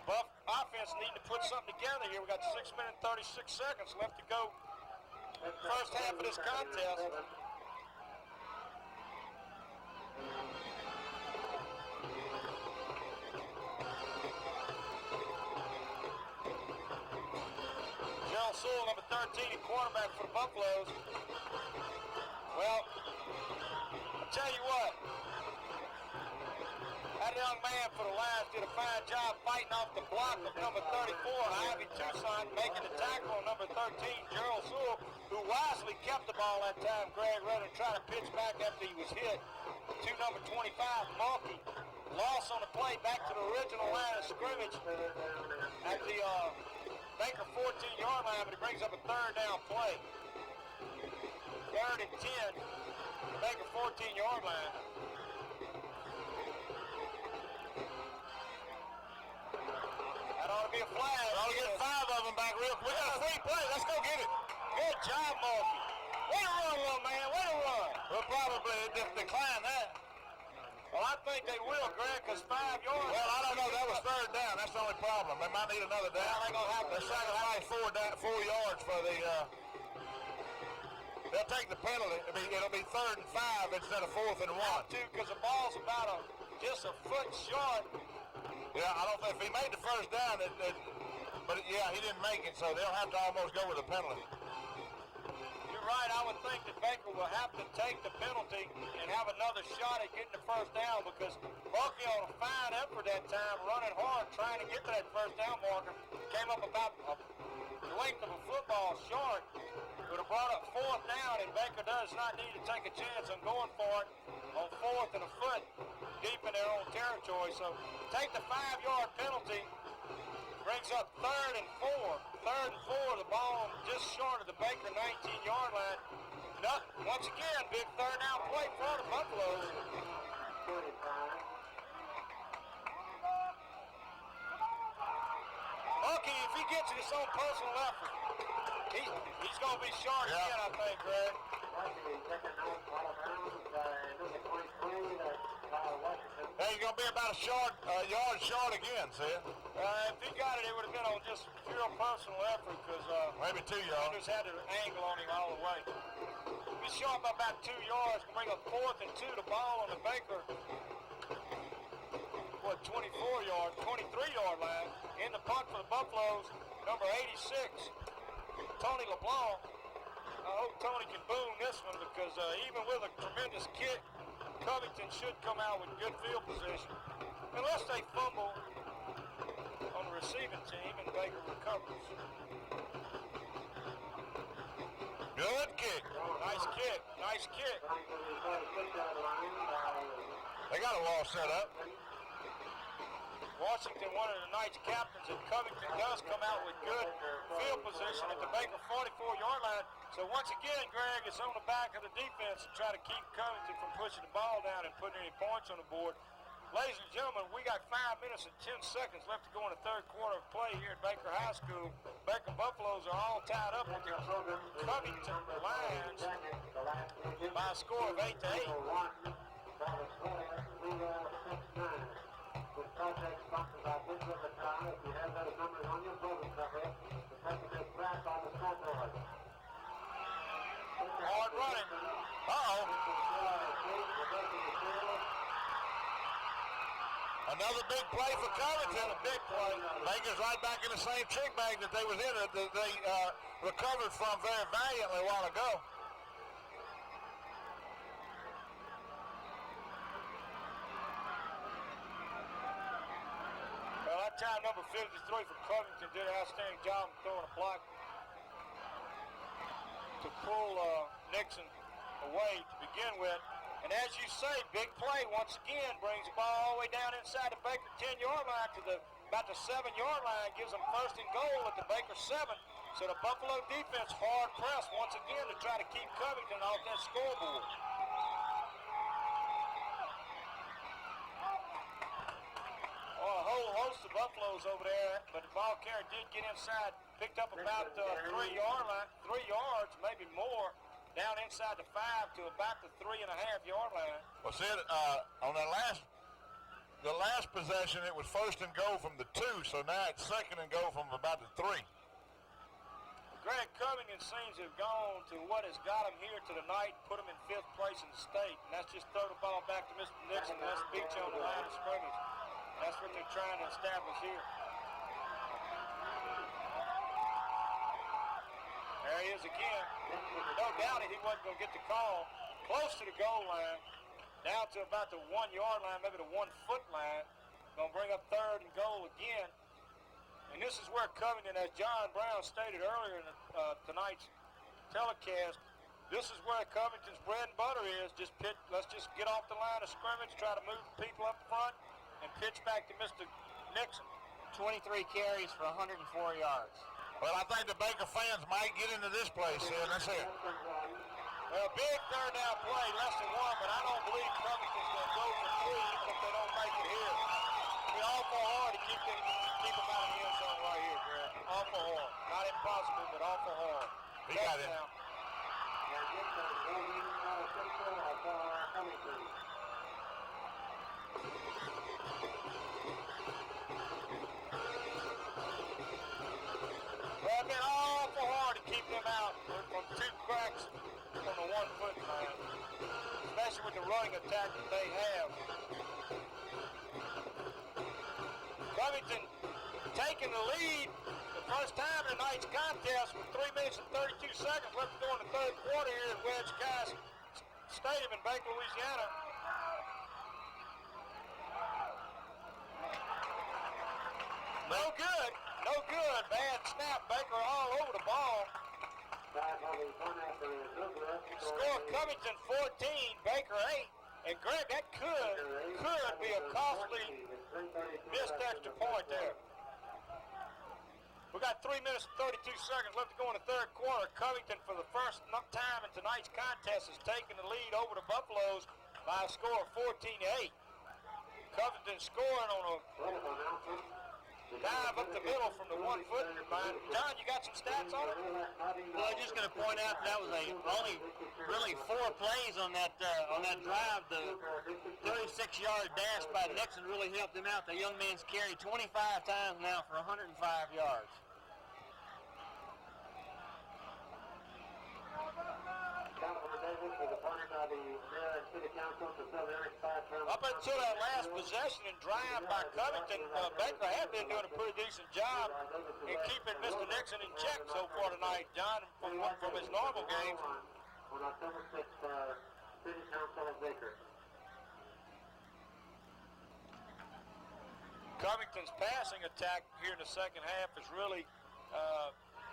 Buff offense needing to put something together here. We got 6 minutes and 36 seconds left to go. First half of this contest. Jerald Sowell, number 13, quarterback for the Buffaloes. Well, I'll tell you what. That young man for the Lions did a fine job fighting off the block of number 34, Ivy Toussaint, making the tackle on number 13, Jerald Sowell, who wisely kept the ball that time, Greg, rather than try to pitch back after he was hit. To number 25, Mulkey. Loss on the play back to the original line of scrimmage at the Baker 14-yard line, but it brings up a third down play. Third and 10, Baker 14-yard line. That ought to be a flag. I'll get 5 of them back real quick. We got a free play. job, Mulkey. Way to run, little man. Way to run. We'll probably decline that. Well, I think they will, Greg, because 5 yards. Well, I don't know. That was third down. That's the only problem. They might need another down. Well, they're going to have to sacrifice 4 yards for the. They'll take the penalty. It'll be 3rd and 5 instead of 4th and 1. Too, because the ball's about just a foot short. Yeah, I don't think if he made the first down, but yeah, he didn't make it, so they'll have to almost go with a penalty. You're right. I would think that Baker will have to take the penalty and have another shot at getting the first down because Mulkey on a fine effort that time, running hard, trying to get to that first down marker. Came up about the length of a football short. Would have brought up 4th down, and Baker does not need to take a chance on going for it on 4th and a foot deep in their own territory. So take the 5-yard penalty. Brings up 3rd and 4. 3rd and 4, the ball just short of the Baker 19-yard line. Once again, big 3rd down play for the Buffaloes. Mulkey, if he gets it, his own personal effort. He's going to be short again, I think, Greg. Hey, he's going to be about a yard short again, see? If he got it, it would have been on just pure personal effort because maybe 2 yards. Just had an angle on him all the way. He's short by about 2 yards. Can bring up 4th and 2. The ball on the Baker, 23-yard line. In the punt for the Buffaloes, number 86, Tony LeBlanc. I hope Tony can boom this one because even with a tremendous kick, Covington should come out with good field position. Unless they fumble on the receiving team and Baker recovers. Good kick. Nice kick. Nice kick. They got a wall set up. Washington, one of tonight's captains, and Covington does come out with good field position at the Baker 44-yard line. So once again, Greg, it's on the back of the defense to try to keep Covington from pushing the ball down and putting any points on the board. Ladies and gentlemen, we got 5 minutes and 10 seconds left to go in the 3rd quarter of play here at Baker High School. Baker Buffaloes are all tied up with the Covington Lions by a score of 8-8. Hard running. Uh-oh. Another big play for Covington. A big play. Baker's right back in the same trick bag that they was in, that they recovered from very valiantly a while ago. Well, that time number 53 for Covington did an outstanding job of throwing a block to pull Nixon away to begin with. And as you say, big play once again brings the ball all the way down inside the Baker 10-yard line to about the 7-yard line, gives them 1st and goal at the Baker 7. So the Buffalo defense hard pressed once again to try to keep Covington off that scoreboard. Well, a whole host of Buffaloes over there, but the ball carrier did get inside, picked up about 3 yards, maybe more, down inside the 5 to about the 3.5-yard line. Well, see, on the last possession, it was 1st and goal from the 2, so now it's 2nd and goal from about the 3. Greg, Covington seems to have gone to what has got him here to the night, put him in 5th place in the state, and that's just throw the ball back to Mr. Nixon, and let's beat you on the line of scrimmage. That's what they're trying to establish here. There he is again. No doubt he wasn't going to get the call. Close to the goal line. Down to about the 1-yard line, maybe the 1-foot line. Going to bring up 3rd and goal again. And this is where Covington, as John Brown stated earlier in tonight's telecast, this is where Covington's bread and butter is. Let's just get off the line of scrimmage, try to move people up front, and pitch back to Mr. Nixon. 23 carries for 104 yards. Well, I think the Baker fans might get into this place here. Let's hear it. Well, big 3rd down play, less than 1, but I don't believe Covington's going to go for 3 even if they don't make it here. It'll be awful hard to keep them out of the end zone right here, Greg. Awful hard. Not impossible, but awful hard. He got it. running attack that they have. Covington taking the lead the first time in tonight's contest with 3 minutes and 32 seconds left to go in the third quarter here at Wedge Kyes Stadium in Baker, Louisiana. No good. No good. Bad snap. Baker all over the ball. Score Covington 14, Baker 8. And Greg, that could be a costly missed extra point there. We got 3 minutes and 32 seconds left to go in the third quarter. Covington, for the first time in tonight's contest, is taking the lead over the Buffaloes by a score of 14-8. Covington scoring on a dive up the middle from the 1-foot line. John, you got some stats on it? Well, I'm just going to point out that was only really 4 plays on that drive. The 36-yard dash by Nixon really helped him out. The young man's carried 25 times now for 105 yards. Up until that last possession and drive by Covington, Baker had been doing a pretty decent job in keeping Mr. Nixon in check so far tonight, John, from his normal games. Covington's passing attack here in the second half has really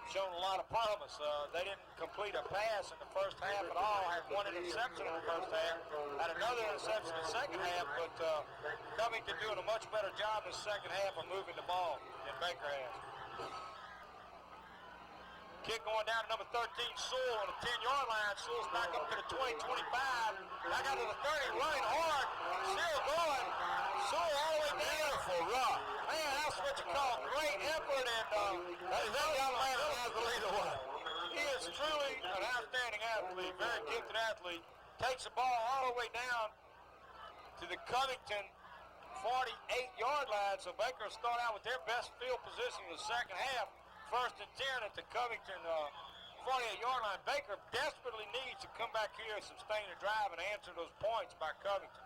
shown a lot of promise. They didn't complete a pass in the first half at all. Had one interception in the first half. Had another interception in the second half, but Covington doing a much better job in the second half of moving the ball than Baker has. Kick going down to number 13, Sewell on the 10-yard line. Sewell's back up to the 20, 25. Back out to the 30, running hard. Still going. Sewell all the way down. Beautiful rock. Man, that's what you call great effort, and That young man has the lead away. he is truly an outstanding athlete, very gifted athlete. Takes the ball all the way down to the Covington 48-yard line, so Baker will start out with their best field position in the second half. 1st and 10 at the Covington 48-yard line. Baker desperately needs to come back here and sustain a drive and answer those points by Covington.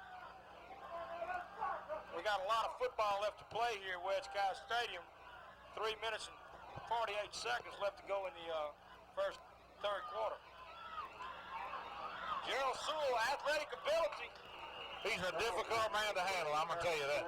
We got a lot of football left to play here at Wedge Kyes Stadium. 3 minutes and 48 seconds left to go in the third quarter. Jerald Sowell, athletic ability. He's a difficult man to handle, I'm going to tell you that.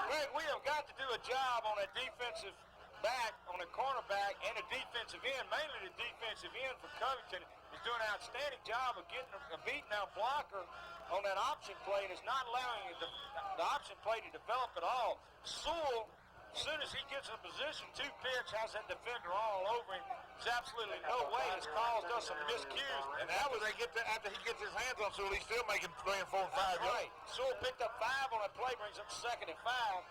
Greg, we have got to do a job on that defensive back, on the cornerback, and the defensive end. Mainly the defensive end for Covington is doing an outstanding job of getting a beaten out blocker on that option play, and is not allowing the option play to develop at all. Sewell, as soon as he gets in a position to pitch, has that defender all over him. There's absolutely no way it's caused us some miscues. And after he gets his hands on Sewell, he's still making 3 and 4 and 5 yards. Right. Sewell picked up 5 on that play, brings up 2nd and 5.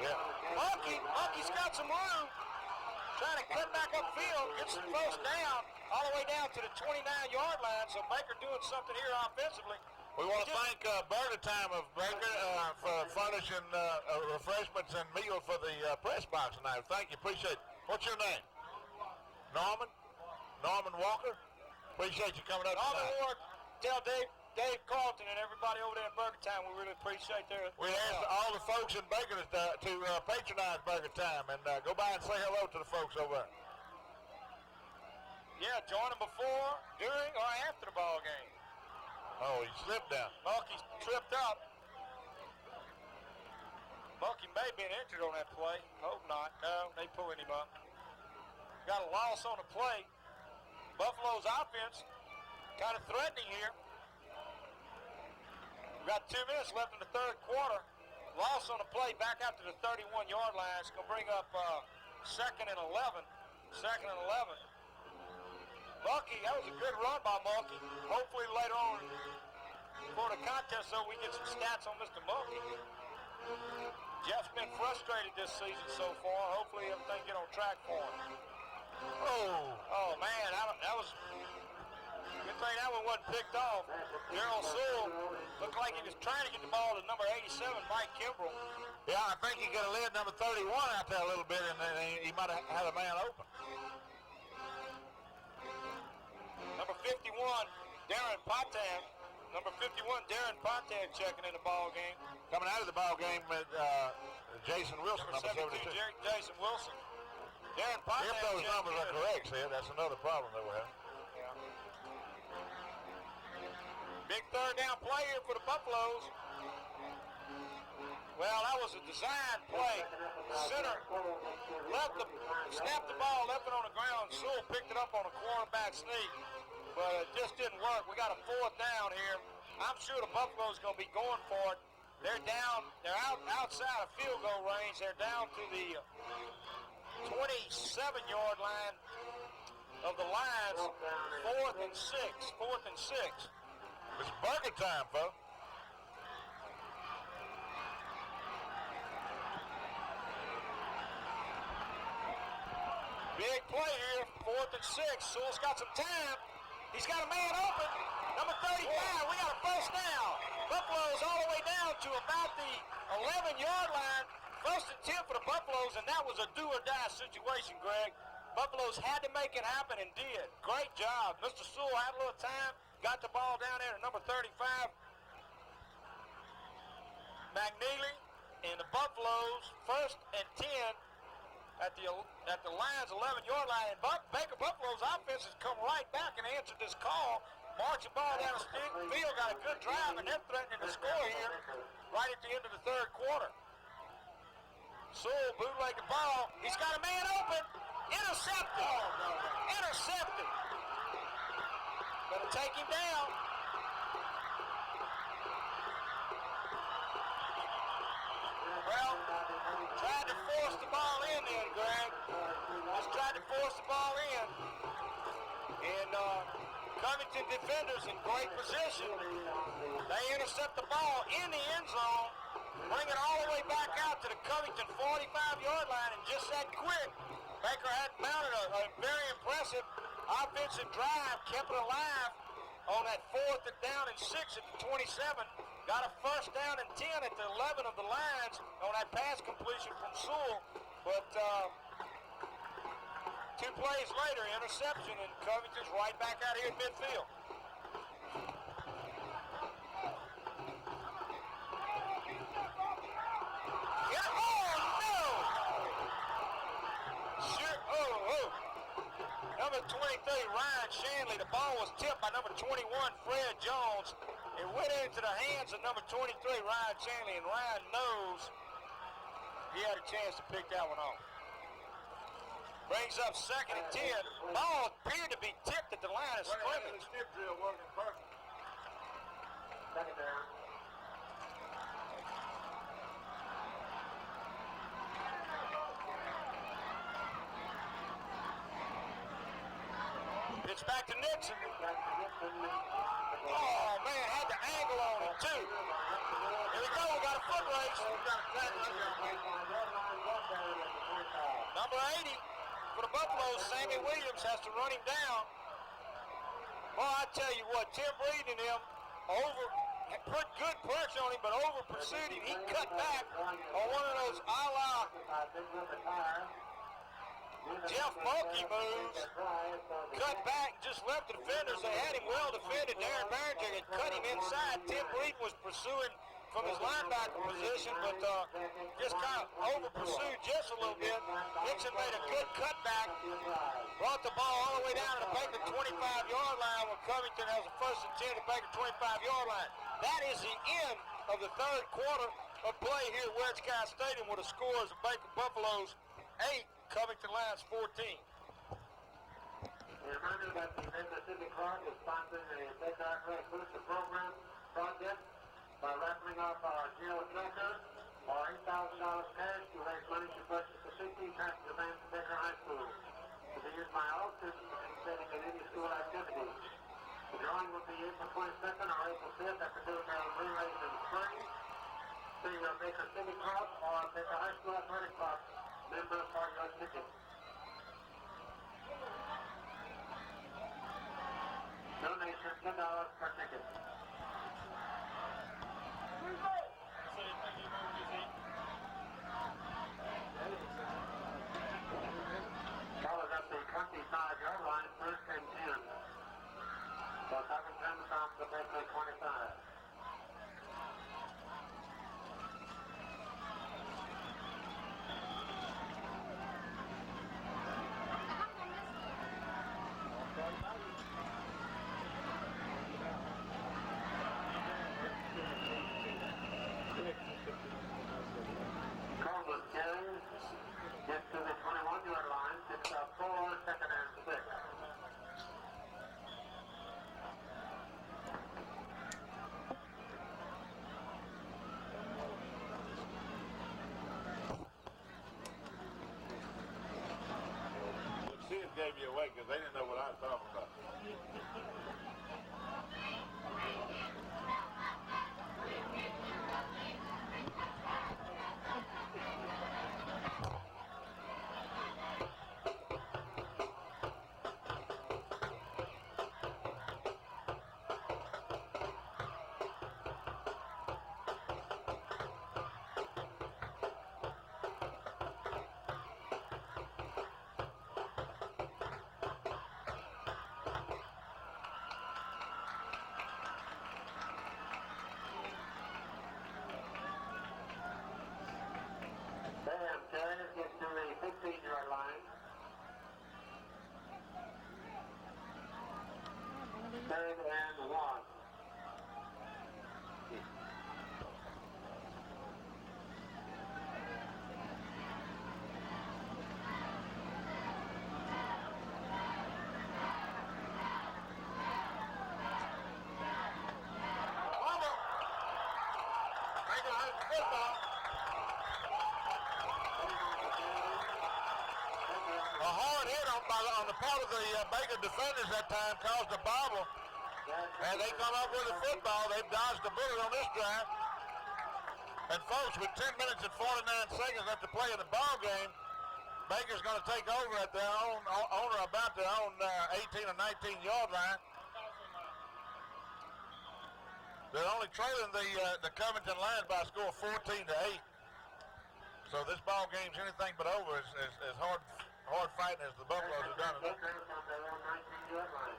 Yeah. Monkey's got some room. Trying to cut back upfield, gets the first down, all the way down to the 29-yard line. So Baker doing something here offensively. We want to thank Burger Time of Baker for furnishing refreshments and meals for the press box tonight. Thank you, appreciate it. What's your name? Norman? Norman Walker? Appreciate you coming up Norman tonight. Ward, tell Dave Carlton and everybody over there at Burger Time, we really appreciate their We asked all the folks in Baker to patronize Burger Time and go by and say hello to the folks over there. Yeah, join them before, during, or after the ball game. Oh, he slipped down. Monkey's tripped up. Monkey may have been injured on that play. Hope not. No, they pulling him up. Got a loss on the play. Buffalo's offense kind of threatening here. We've got 2 minutes left in the third quarter. Loss on the play back out to the 31-yard line. It's going to bring up 2nd and 11. 2nd and 11. Monkey, that was a good run by Monkey. Hopefully later on for the contest, though, we get some stats on Mr. Monkey. Jeff's been frustrated this season so far. Hopefully everything get on track for him. Oh man, that was good thing that one wasn't picked off. Jerald Sowell looked like he was trying to get the ball to number 87, Mike Kimbrell. Yeah, I think he could have led number 31 out there a little bit, and then he might have had a man open. Number 51, Darren Potan, Number 51, Darren Ponte checking in the ball game. Coming out of the ball game, Jason Wilson, Number number 72, 72. Jason Wilson. Darren Ponte. If those numbers are correct, Sid, that's another problem that we have. Yeah. Big third down play here for the Buffaloes. Well, that was a design play. Center snapped the ball, left it on the ground. Sewell picked it up on a quarterback sneak, but it just didn't work. We got a fourth down here. I'm sure the Buffaloes going to be going for it. They're down. They're outside of field goal range. They're down to the 27-yard line of the Lions. 4th and 6. It's bucket time, folks. Big play here, 4th and 6. Sewell's got some time. He's got a man open. Number 35, we got a first down. Buffaloes all the way down to about the 11-yard line. 1st and 10 for the Buffaloes, and that was a do-or-die situation, Greg. Buffaloes had to make it happen and did. Great job. Mr. Sewell had a little time, got the ball down there to number 35. McKneely and the Buffaloes, 1st and 10 at the Lions' 11-yard line. And Baker Buffalo's offense has come right back and answered this call. Marching ball down the field, got a good drive, and they're threatening to score here right at the end of the third quarter. Sewell bootlegged the ball. He's got a man open. Intercepted. Intercepted. Gonna take him down. Well, tried to force the ball in then, Greg. Just tried to force the ball in. And Covington defenders in great position. They intercept the ball in the end zone, bring it all the way back out to the Covington 45-yard line, and just that quick, Baker had mounted a very impressive offensive drive, kept it alive on that 4th down and 6 at the 27. Got a first down and 10 at the 11 of the Lions on that pass completion from Sewell. But 2 plays later, interception, and Covington's right back out here in midfield. Number 23, Ryan Shanley. The ball was tipped by number 21, Fred Jones. It went into the hands of number 23, Ryan Shanley, and Ryan knows he had a chance to pick that one off. Brings up 2nd and 10. Ball appeared to be tipped at the line of scrimmage. Snip drill working perfect. Second down. It's back to Nixon. Oh, man, had the angle on it, too. Here we go, we got a foot race. Number 80 for the Buffaloes, Sammy Williams has to run him down. Well, I tell you what, Tim Reed and him put good pressure on him, but over-pursued him. He cut back on one of those a-la Jeff Mulkey moves, cut back, just left the defenders. They had him well defended. Darren Barringer had cut him inside. Tim Reed was pursuing from his linebacker position, but just kind of over-pursued just a little bit. Nixon made a good cutback, brought the ball all the way down to the Baker 25-yard line when Covington has a 1st and 10 at the Baker 25-yard line. That is the end of the third quarter of play here at Wedge Kyes Stadium with the scores of Baker Buffaloes 8, Covington Lions 14. Reminder that the Mississippi Club is sponsoring a Baker Athletic Booster Program project by raffling off our Jerald Sowell or $8,000 cash to raise money to purchase the 15 passenger van to Baker High School to be used by all students participating in any school activities. The drawing will be April 22nd or April 5th at the Military Relays in the spring. See your Baker City Club or Baker High School Athletic Club member for your ticket. Donation $10 per ticket. Ball is at the 25-yard line, 1st and 10. So Covington from the Baker 25. Coleman carries, gets to the 21-yard line, picks up 4, second and 6. The kids gave you away because they didn't know what I was talking about. Bam carries, gets to the 15-yard line. Third and 1. A hard hit on the part of the Baker defenders that time caused a bobble, and they come up with a football. They've dodged a bullet on this drive. And folks, with 10 minutes and 49 seconds left to play in the ball game, Baker's going to take over at their own, on or about their own 18 or 19-yard line. They're only trailing the Covington Lions by a score of 14-8. So this ball game's anything but over. As hard fighting as the Buffaloes have done. Baker from their own 19-yard line.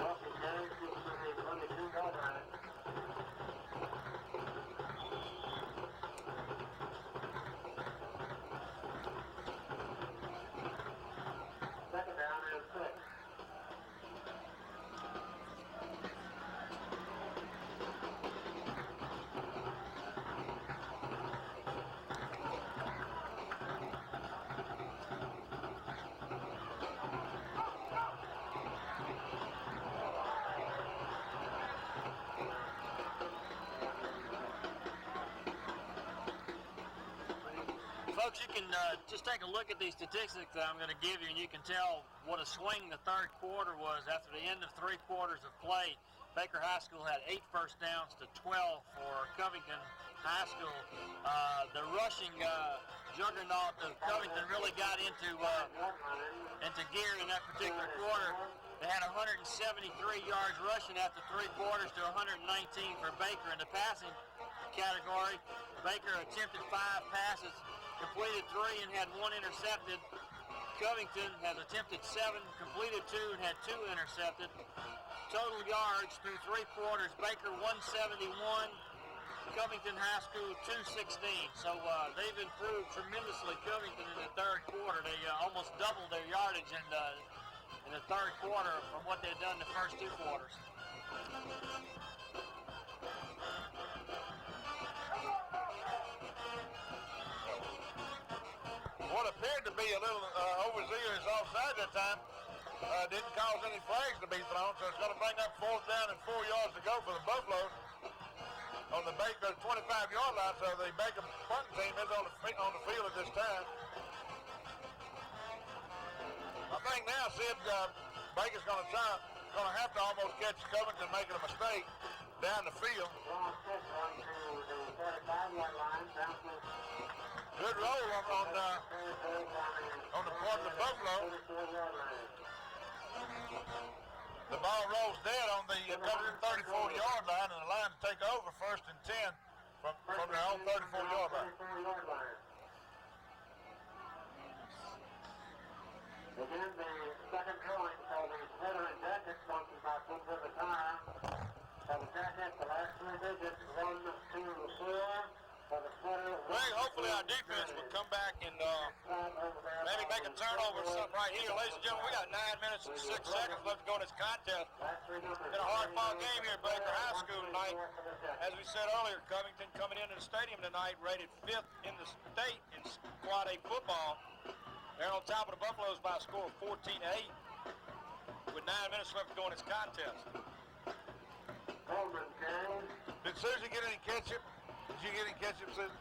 Wilson carries, gets to the 22-yard line. Second down and 6. Folks, you can just take a look at these statistics that I'm going to give you, and you can tell what a swing the third quarter was after the end of 3 quarters of play. Baker High School had 8 first downs to 12 for Covington High School. The rushing juggernaut of Covington really got into gear in that particular quarter. They had 173 yards rushing after 3 quarters to 119 for Baker. In the passing category, Baker attempted 5 passes, completed 3 and had 1 intercepted. Covington has attempted 7, completed 2 and had 2 intercepted. Total yards through 3 quarters, Baker 171, Covington High School 216. So they've improved tremendously, Covington, in the third quarter. They almost doubled their yardage in the third quarter from what they've done in the first 2 quarters. What appeared to be a little overzealous offside that time didn't cause any flags to be thrown, so it's going to bring up 4th down and 4 yards to go for the Buffaloes on the Baker 25-yard line. So the Baker punting team is on the field at this time. I think now, Sid, Baker's going to have to almost catch Covington making a mistake down the field. Good roll on the part of the Buffalo. The ball rolls dead on the Covington 34-yard line, and the line to take over 1st and 10 from their own 34-yard line. Again, the second drawing for the header and jacket, sponsored by Foot River Tire. For the jacket, the last 3 digits, 1, 2, 4. For the header, Greg, hopefully our defense will come back and maybe make a turnover or something right here. Ladies and gentlemen, we got 9 minutes and 6 seconds left to go in this contest. It's been a hard-fought game here at Baker High School tonight. As we said earlier, Covington coming into the stadium tonight, rated 5th in the state in Quad A football. They're on top of the Buffaloes by a score of 14-8 with 9 minutes left to go in this contest. Did Susie get any ketchup? Did you get any ketchup, Susie?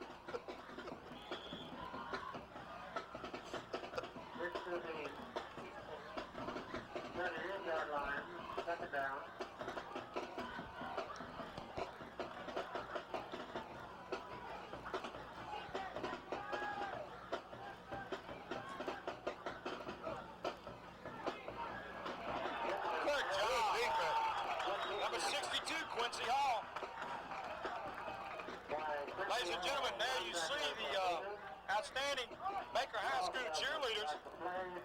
This to the 38-yard line, second down. Good job. Number 62, Quincy Hall. Ladies and gentlemen, there you see the outstanding Baker High School cheerleaders.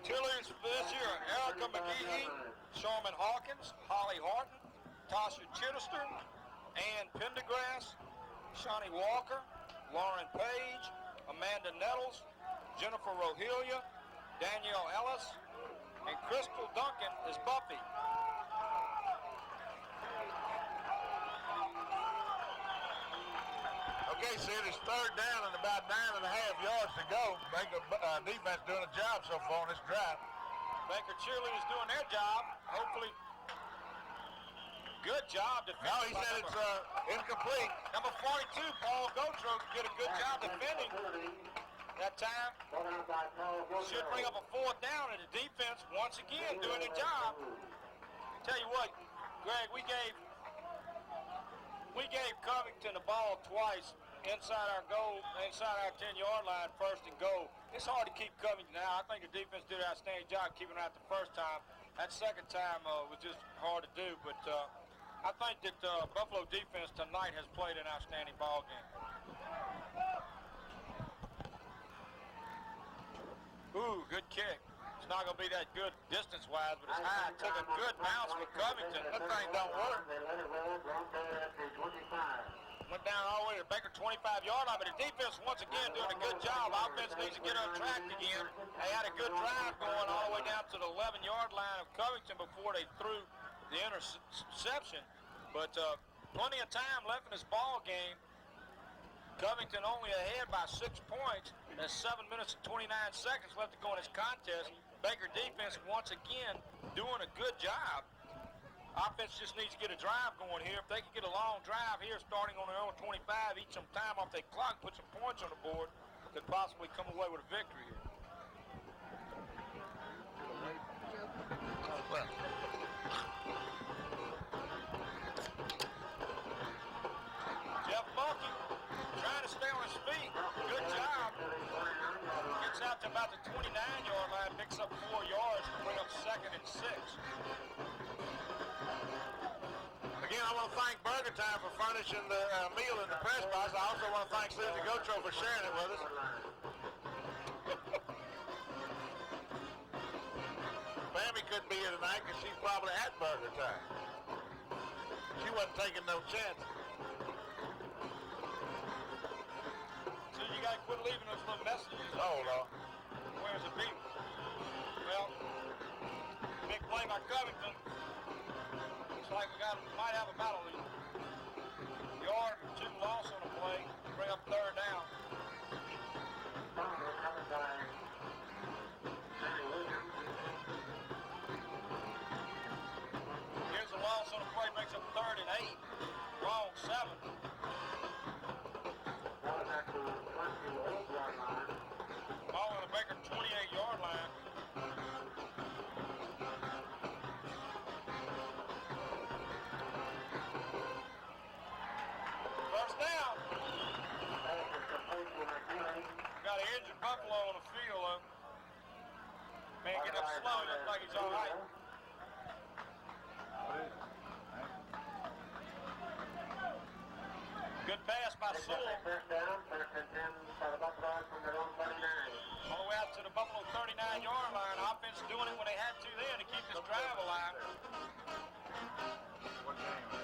Cheerleaders for this year are Erica McGee, Sharman Hawkins, Holly Horton, Tasha Chittister, Ann Pendergrass, Shawnee Walker, Lauren Page, Amanda Nettles, Jennifer Rohilia, Danielle Ellis, and Crystal Duncan is Buffy. Okay, Sid, it's 3rd down and about 9.5 yards to go. Baker defense doing a job so far on this drive. Baker cheerleaders doing their job. Hopefully, good job defending. No, he said it's incomplete. Number 42, Paul Gotro, did a good job defending that time. Should bring up a 4th down, and the defense once again doing their job. Tell you what, Greg, we gave Covington the ball twice inside our 10-yard line, 1st and goal. It's hard to keep Covington out. I think the defense did an outstanding job keeping them out the first time. That second time was just hard to do, but I think that Buffalo defense tonight has played an outstanding ball game. Ooh, good kick. It's not going to be that good distance-wise, but it's high. It took a good bounce for Covington. That thing don't work. Went down all the way to the Baker 25-yard line, but the defense once again doing a good job. Offense needs to get on track again. They had a good drive going all the way down to the 11-yard line of Covington before they threw the interception. But plenty of time left in this ball game. Covington only ahead by 6 points. There's 7 minutes and 29 seconds left to go in this contest. Baker defense once again doing a good job. Offense just needs to get a drive going here. If they can get a long drive here starting on their own 25, eat some time off their clock, put some points on the board, could possibly come away with a victory here. Jeff Bucky trying to stay on his feet. Good job. Gets out to about the 29-yard line, picks up 4 yards to bring up 2nd and 6. Again, I want to thank Burger Time for furnishing the meal in the press box. I also want to thank Susie Gotro for sharing it with us. Mammy couldn't be here tonight because she's probably at Burger Time. She wasn't taking no chances. So you got to quit leaving those little messages. Oh, no. Where's the beat? Well, big play by Covington. Looks like we might have about a yard or 2 loss on the play to bring up 3rd down. Here's a loss on the play, makes up 3rd and 8. Wrong 7. Ball on the Baker 28-yard line. First down. Got an injured Buffalo on the field, though. Man, get up slow. Looks like he's all right. Good pass by Sewell. First down, first and 10 for the Buffaloes from their own 39. All the way out to the Buffalo 39-yard line. Offense doing it when they had to there to keep this drive alive.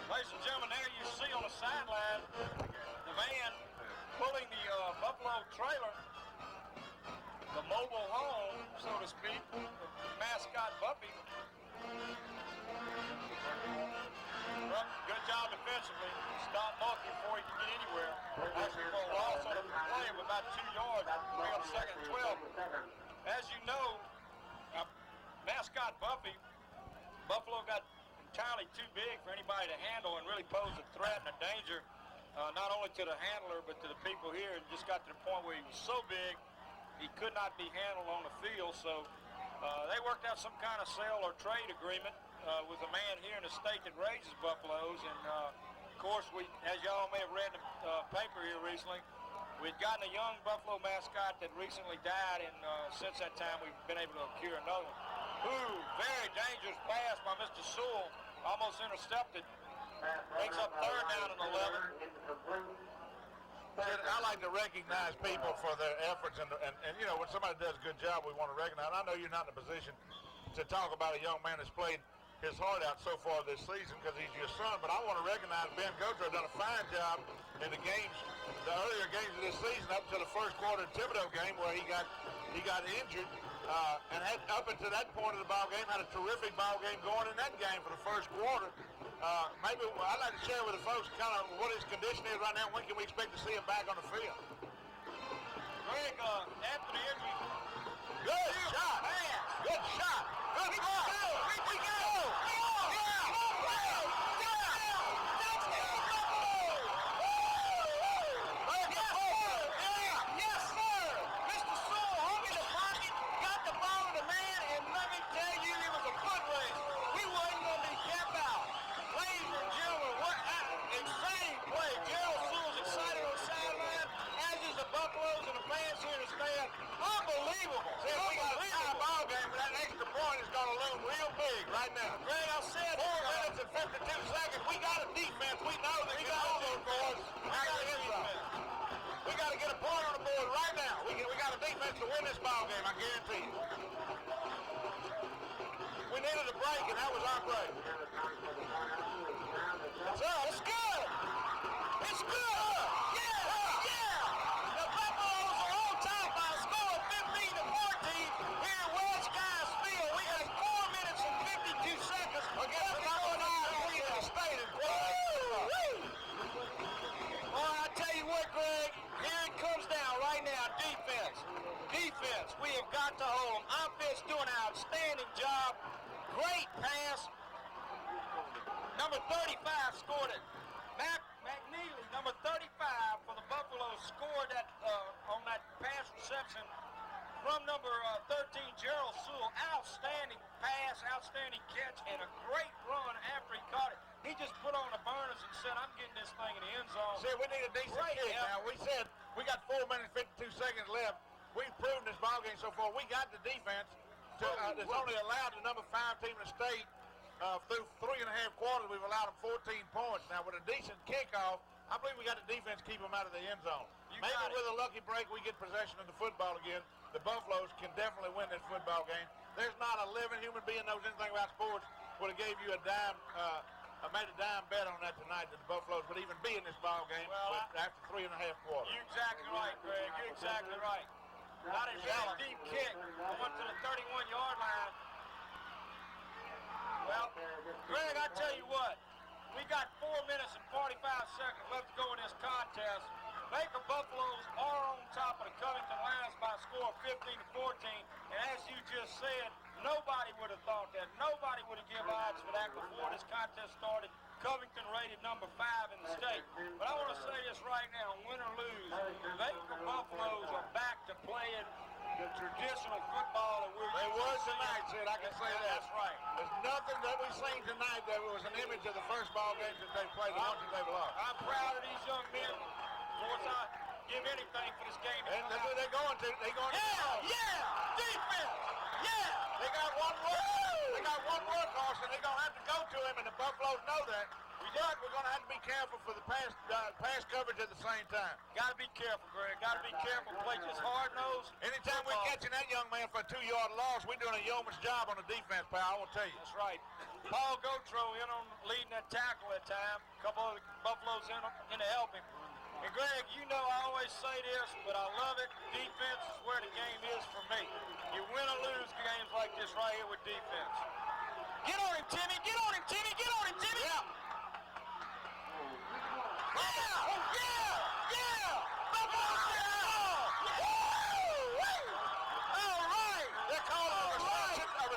Ladies and gentlemen, there you see on the sideline the van pulling the Buffalo trailer, the mobile home, so to speak, the mascot Buffy. Well, good job defensively. Stop Buffy before he can get anywhere. Actually, for a loss on the play of about 2 yards. Bring up second and 12. As you know, mascot Buffy, Buffalo got entirely too big for anybody to handle and really posed a threat and a danger, not only to the handler but to the people here. It just got to the point where he was so big he could not be handled on the field. So they worked out some kind of sale or trade agreement with a man here in the state that raises buffaloes. And of course, as y'all may have read in the paper here recently, we'd gotten a young buffalo mascot that recently died, and since that time we've been able to procure another one. Ooh, very dangerous pass by Mr. Sewell, almost intercepted. Brings up third down and 11. I like to recognize people for their efforts, and you know, when somebody does a good job, we want to recognize. I know you're not in a position to talk about a young man that's played his heart out so far this season because he's your son, but I want to recognize Ben Gautreaux done a fine job in the games, the earlier games of this season up to the first quarter Thibodeau game where he got injured, and had, up until that point of the ball game, had a terrific ball game going in that game for the first quarter. Maybe I'd like to share with the folks kind of what his condition is right now. When can we expect to see him back on the field? Greg, after the injury, Good shot. Good shot. Good ball. We go. yes, sir. Mr. Sewell hung in the pocket, got the ball to the man, and let me tell you, it was a foot race. We wasn't going to be kept out. Ladies and gentlemen, what an insane play. Jerald Sowell's excited on the sideline, as is the Buffaloes and the fans here in the stand. Unbelievable. See, if we got a tie ball game, but that extra point is going to loom real big right now. Greg, I said 4 minutes and 52 seconds. We got a defense. We know that we got all those boys. We got to get a point on the board right now. We got a defense to win this ball game, I guarantee you. We needed a break, and that was our break. So, it's good. It's good. Yeah. The Buffaloes are on top by a score of 15-14 here at Wedge Kyes Stadium. We got 4 minutes and 52 seconds Against the number 9 queen of the state in Well, I tell you what, Greg, here it comes down right now. Defense. We have got to hold them. Offense doing an outstanding job. Great pass. Number 35 scored it. McKneely, number 35 for the Buffaloes, scored that on that pass reception from number 13, Jerald Sowell. Outstanding pass, outstanding catch, and a great run after he caught it. He just put on the burners and said, I'm getting this thing in the end zone. See, we need a decent Great kick effort. now. We said we got 4 minutes, 52 seconds left. We've proven this ball game so far. We got the defense that's only allowed the number 5 team in the state. Through 3.5 quarters, we've allowed them 14 points. Now, with a decent kickoff, I believe we got the defense to keep them out of the end zone. Maybe with a lucky break, we get possession of the football again. The Buffaloes can definitely win this football game. There's not a living human being knows anything about sports would have gave you a dime, made a dime bet on that tonight that the Buffaloes would even be in this ball game after 3.5 quarters. You're exactly right, Greg. You're exactly right. Not a very deep kick. Going to the 31-yard line. Well, Greg, I tell you what, we got 4 minutes and 45 seconds left to go in this contest. Baker Buffaloes are on top of the Covington Lions by a score of 15-14. And as you just said, nobody would have thought that. Nobody would have given odds for that before this contest started. Covington rated number 5 in the state. But I want to say this right now, win or lose, Baker Buffaloes are back to playing the traditional football that we're They used was to seeing. tonight, Sid. I can say that. That's right. There's nothing that we've seen tonight that was an image of the first ball games that they've played, the ones that they've lost. I'm proud of these young men. Of course, I give anything for this game. And that's what they're going to. They're going to. Yeah! Defense! Yeah! They got one workhorse, and they're going to have to go to him, and the Buffaloes know that. But we're going to have to be careful for the pass coverage at the same time. Got to be careful, Greg. Got to be careful. Play just hard-nosed. Anytime we're catching that young man for a 2-yard loss, we're doing a yeoman's job on the defense, pal, I will tell you. That's right. Paul Gotro in on leading that tackle that time. A couple of the Buffaloes in to help him. And Greg, you know I always say this, but I love it. Defense is where the game is for me. You win or lose games like this right here with defense. Get on him, Timmy. Get on him, Timmy. Get on him, Timmy. Yeah.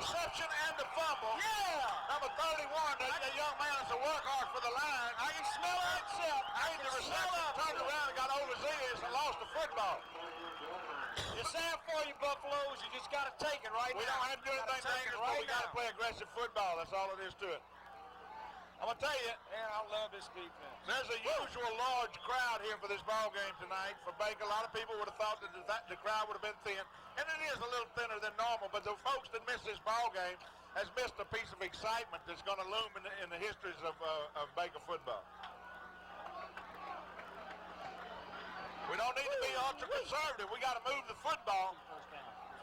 Reception and the fumble. Yeah! Number 31, that young man is a workhorse for the line. I can smell it itself. The reception turned around and got overzealous and lost the football. It's sad for you, Buffaloes. You just got to take it right We now. don't have to do anything dangerous, but we got to play aggressive football. That's all it is to it. I'm going to tell you, man, I love this defense. There's a usual large crowd here for this ball game tonight. For Baker, a lot of people would have thought that the crowd would have been thin, and it is a little thinner than normal, but the folks that missed this ball game has missed a piece of excitement that's going to loom in the histories of Baker football. We don't need to be ultra-conservative. We got to move the football.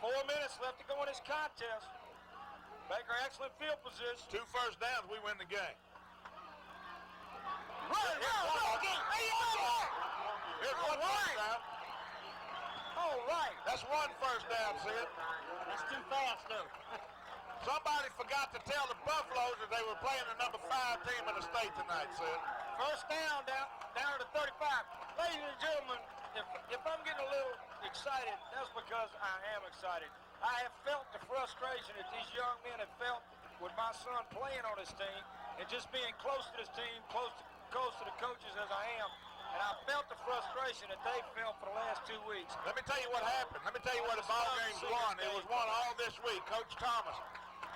4 minutes left to go in this contest. Baker, excellent field position. 2 first downs, we win the game. Run! Here's one first down. All right. That's 1 first down, Sid. That's too fast, though. Somebody forgot to tell the Buffaloes that they were playing the number 5 team in the state tonight, Sid. First down to 35. Ladies and gentlemen, if I'm getting a little excited, that's because I am excited. I have felt the frustration that these young men have felt with my son playing on this team and just being close to this team, close to the coaches as I am. And I felt the frustration that they felt for the last 2 weeks. Let me tell you what happened. Let me tell you where the ball game's won. It was won all this week. Coach Thomas,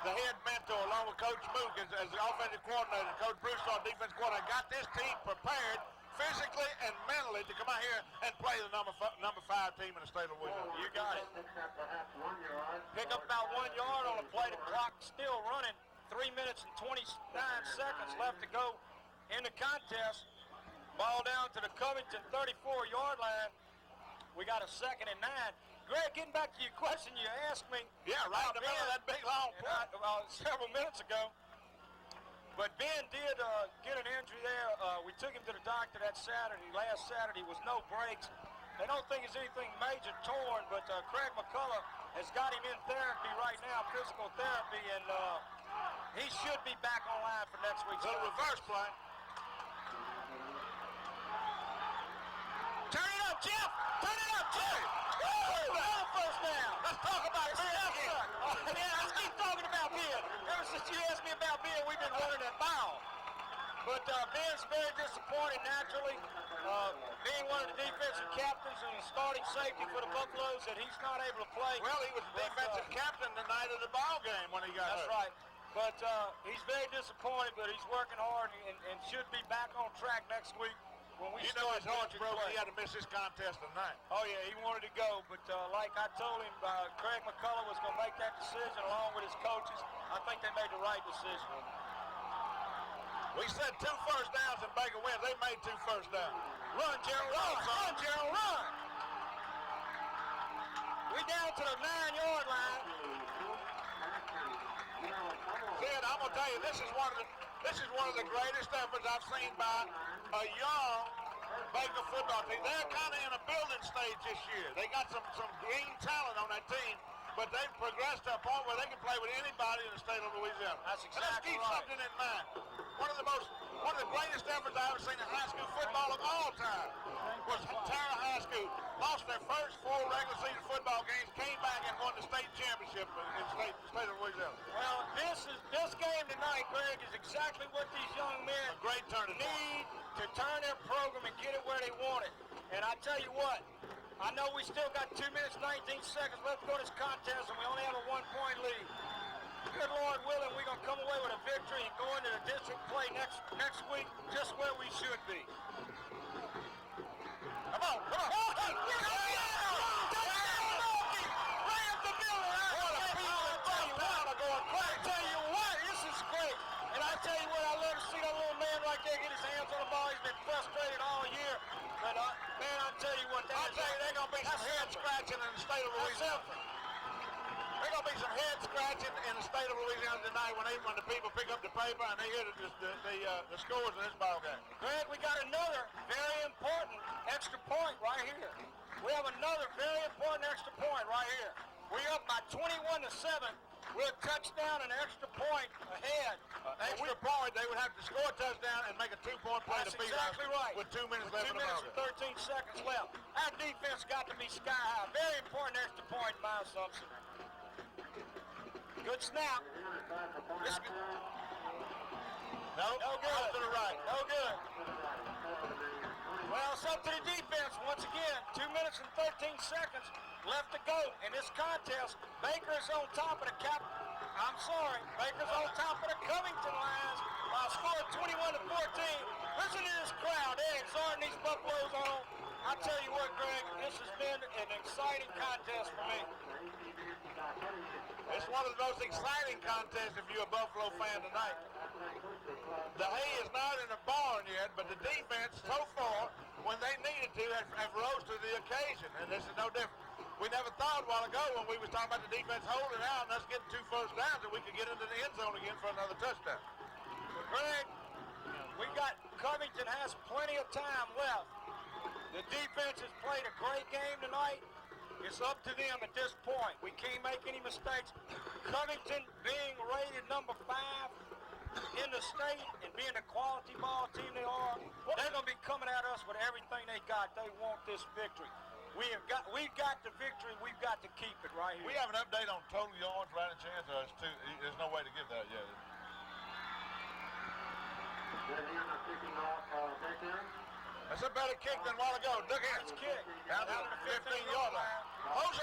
the head mentor, along with Coach Mook as the offensive coordinator, Coach Bruce, our defensive coordinator, got this team prepared physically and mentally to come out here and play the number 5 team in the state of Louisiana. You got it. Pick up about 1 yard on the play. The clock still running. 3 minutes and 29 seconds left to go in the contest. Ball down to the Covington 34-yard line. We got a 2nd and 9. Greg, getting back to your question you asked me. Yeah, right in the middle of that big long play. Several minutes ago. But Ben did get an injury there. We took him to the doctor that Saturday. Last Saturday was no breaks. They don't think it's anything major torn, but Craig McCullough has got him in therapy right now, physical therapy, and he should be back online for next week's The reverse play. Turn it up, Jeff! Turn it up, Jeff! Woo! Another first down! Let's talk about Ben again. Yeah, let's keep talking about Ben. Ever since you asked me about Ben, we've been running that ball. But Ben's very disappointed naturally. Being one of the defensive captains and starting safety for the Buffaloes, that he's not able to play. Well, he was the defensive captain the night of the ball game when he got That's right. But he's very disappointed, but he's working hard and should be back on track next week. When we his heart's broke. He had to miss this contest tonight. Oh, yeah, he wanted to go. But like I told him, Craig McCullough was going to make that decision along with his coaches. I think they made the right decision. We said 2 first downs and Baker wins. They made 2 first downs. Run, Jerald. Run, Jerald, run. We down to the 9-yard line. Sid, I'm going to tell you, this is one of the greatest efforts I've seen by a young Baker football team. They're kind of in a building stage this year. They got some green talent on that team, but they've progressed to a point where they can play with anybody in the state of Louisiana. That's exactly let's keep right. something in mind. One of the greatest efforts I've ever seen in high school football of all time was Tara High School. Lost their first 4 regular season football games, came back and won the state championship in the state of Louisiana. Well, this game tonight, Greg, is exactly what these young men need to turn their program and get it where they want it. And I tell you what, I know we still got 2 minutes, 19 seconds left to go to this contest, and we only have a 1-point lead. Good Lord willing, we're going to come away with a victory and go into the district play next week just where we should be. Come on. I tell you what, this is great. And I tell you what, I love to see that little man right there frustrated all year. But, man, I'll tell you what, I'll tell you, they're going to be some head scratching in the state of Louisiana. There's going to be some head scratching in the state of Louisiana tonight when the people pick up the paper and they hear the scores in this ball game. Greg, we got another very important extra point right here. We have another very important extra point right here. We're up by 21-7. We're a touchdown and extra point ahead. Extra point, they would have to score a touchdown and make a 2-point play to beat exactly us right. with 2 minutes left in the ball game. 2 minutes and 13 seconds left. Our defense got to be sky high. Very important extra point, in my assumption. Good snap. No good. Out to the right. No good. Well, it's up to the defense once again. 2 minutes and 13 seconds left to go in this contest. Baker's on top of the Baker's on top of the Covington Lions by a score of 21-14. Listen to this crowd. They're exhorting these Buffaloes on. I tell you what, Greg, this has been an exciting contest for me. It's one of the most exciting contests if you're a Buffalo fan tonight. The hay is not in the barn yet, but the defense so far, when they needed to, have rose to the occasion, and this is no different. We never thought a while ago when we was talking about the defense holding out and us getting 2 first downs that we could get into the end zone again for another touchdown. But Greg, Covington has plenty of time left. The defense has played a great game tonight. It's up to them at this point. We can't make any mistakes. Covington being rated number 5 in the state and being a quality ball team they are, they're going to be coming at us with everything they got. They want this victory. We've got the victory. We've got to keep it right here. We have an update on total yards right a chance, or there's no way to give that yet. That's a better kick than a while ago. Look here. It's kick. Down to the 15-yard line. Close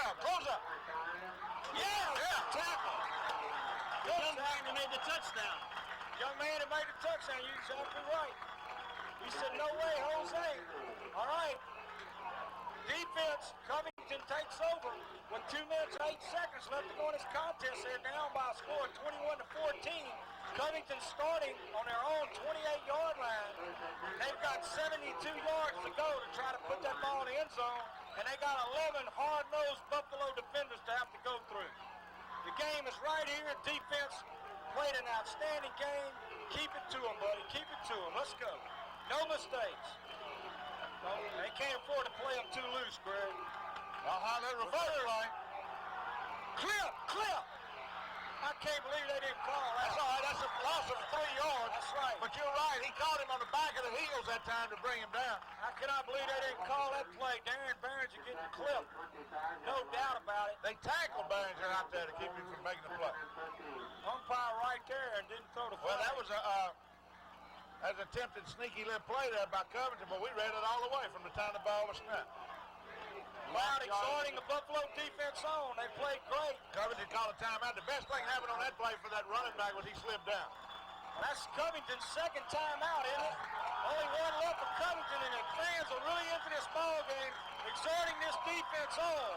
up. Yeah. Tackle. The young man that made the touchdown. Young man that made the touchdown. You're exactly right. He said, no way, Jose. All right. Defense, Covington takes over with 2 minutes and 8 seconds left to go in this contest. They're down by a score of 21-14. Covington starting on their own 28-yard line. They've got 72 yards to go to try to put that ball in the end zone, and they got 11 hard-nosed Buffalo defenders to have to go through. The game is right here. Defense played an outstanding game. Keep it to them, buddy. Keep it to them. Let's go. No mistakes. They can't afford to play them too loose, Greg. That reverse line. Clip. I can't believe they didn't call that. That's all right. That's a loss of 3 yards. That's right. But you're right. He caught him on the back of the heels that time to bring him down. I cannot believe they didn't call that play. Darren Barons are getting clipped. No doubt about it. They tackled Barringer out there to keep him from making the play. Umpire right there and didn't throw the flag. Well, that was an attempted sneaky little play there by Covington, but we read it all the way from the time the ball was snapped. Loud exhorting the Buffalo defense on. They played great. Covington called a timeout. The best thing happened on that play for that running back was he slipped down. That's Covington's second timeout, isn't it? Only one left for Covington, and the fans are really into this ball game, exhorting this defense on.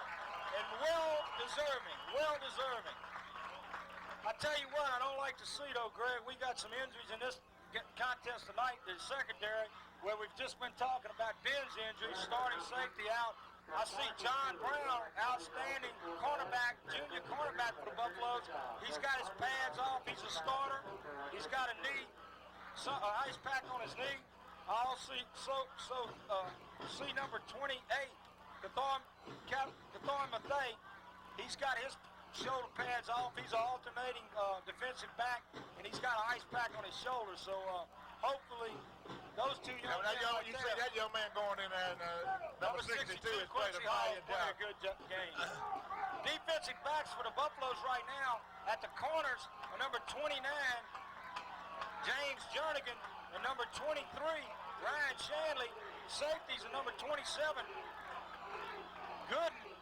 And well deserving. I tell you what, I don't like to see, though, Greg, we got some injuries in this contest tonight, the secondary, where we've just been talking about Ben's injury, starting safety out. I see John Brown, outstanding cornerback, junior cornerback for the Buffaloes. He's got his pads off. He's a starter. He's got a knee, ice pack on his knee. I also see number 28, Kathorn Mathay. He's got his shoulder pads off. He's an alternating defensive back, and he's got an ice pack on his shoulder. So hopefully those two young men right you there, see that young man going in there, and number 62 has played a valiant job. Good game. Defensive backs for the Buffaloes right now at the corners are number 29, James Jernigan, and number 23, Ryan Shanley. Safeties are number 27, Gooden,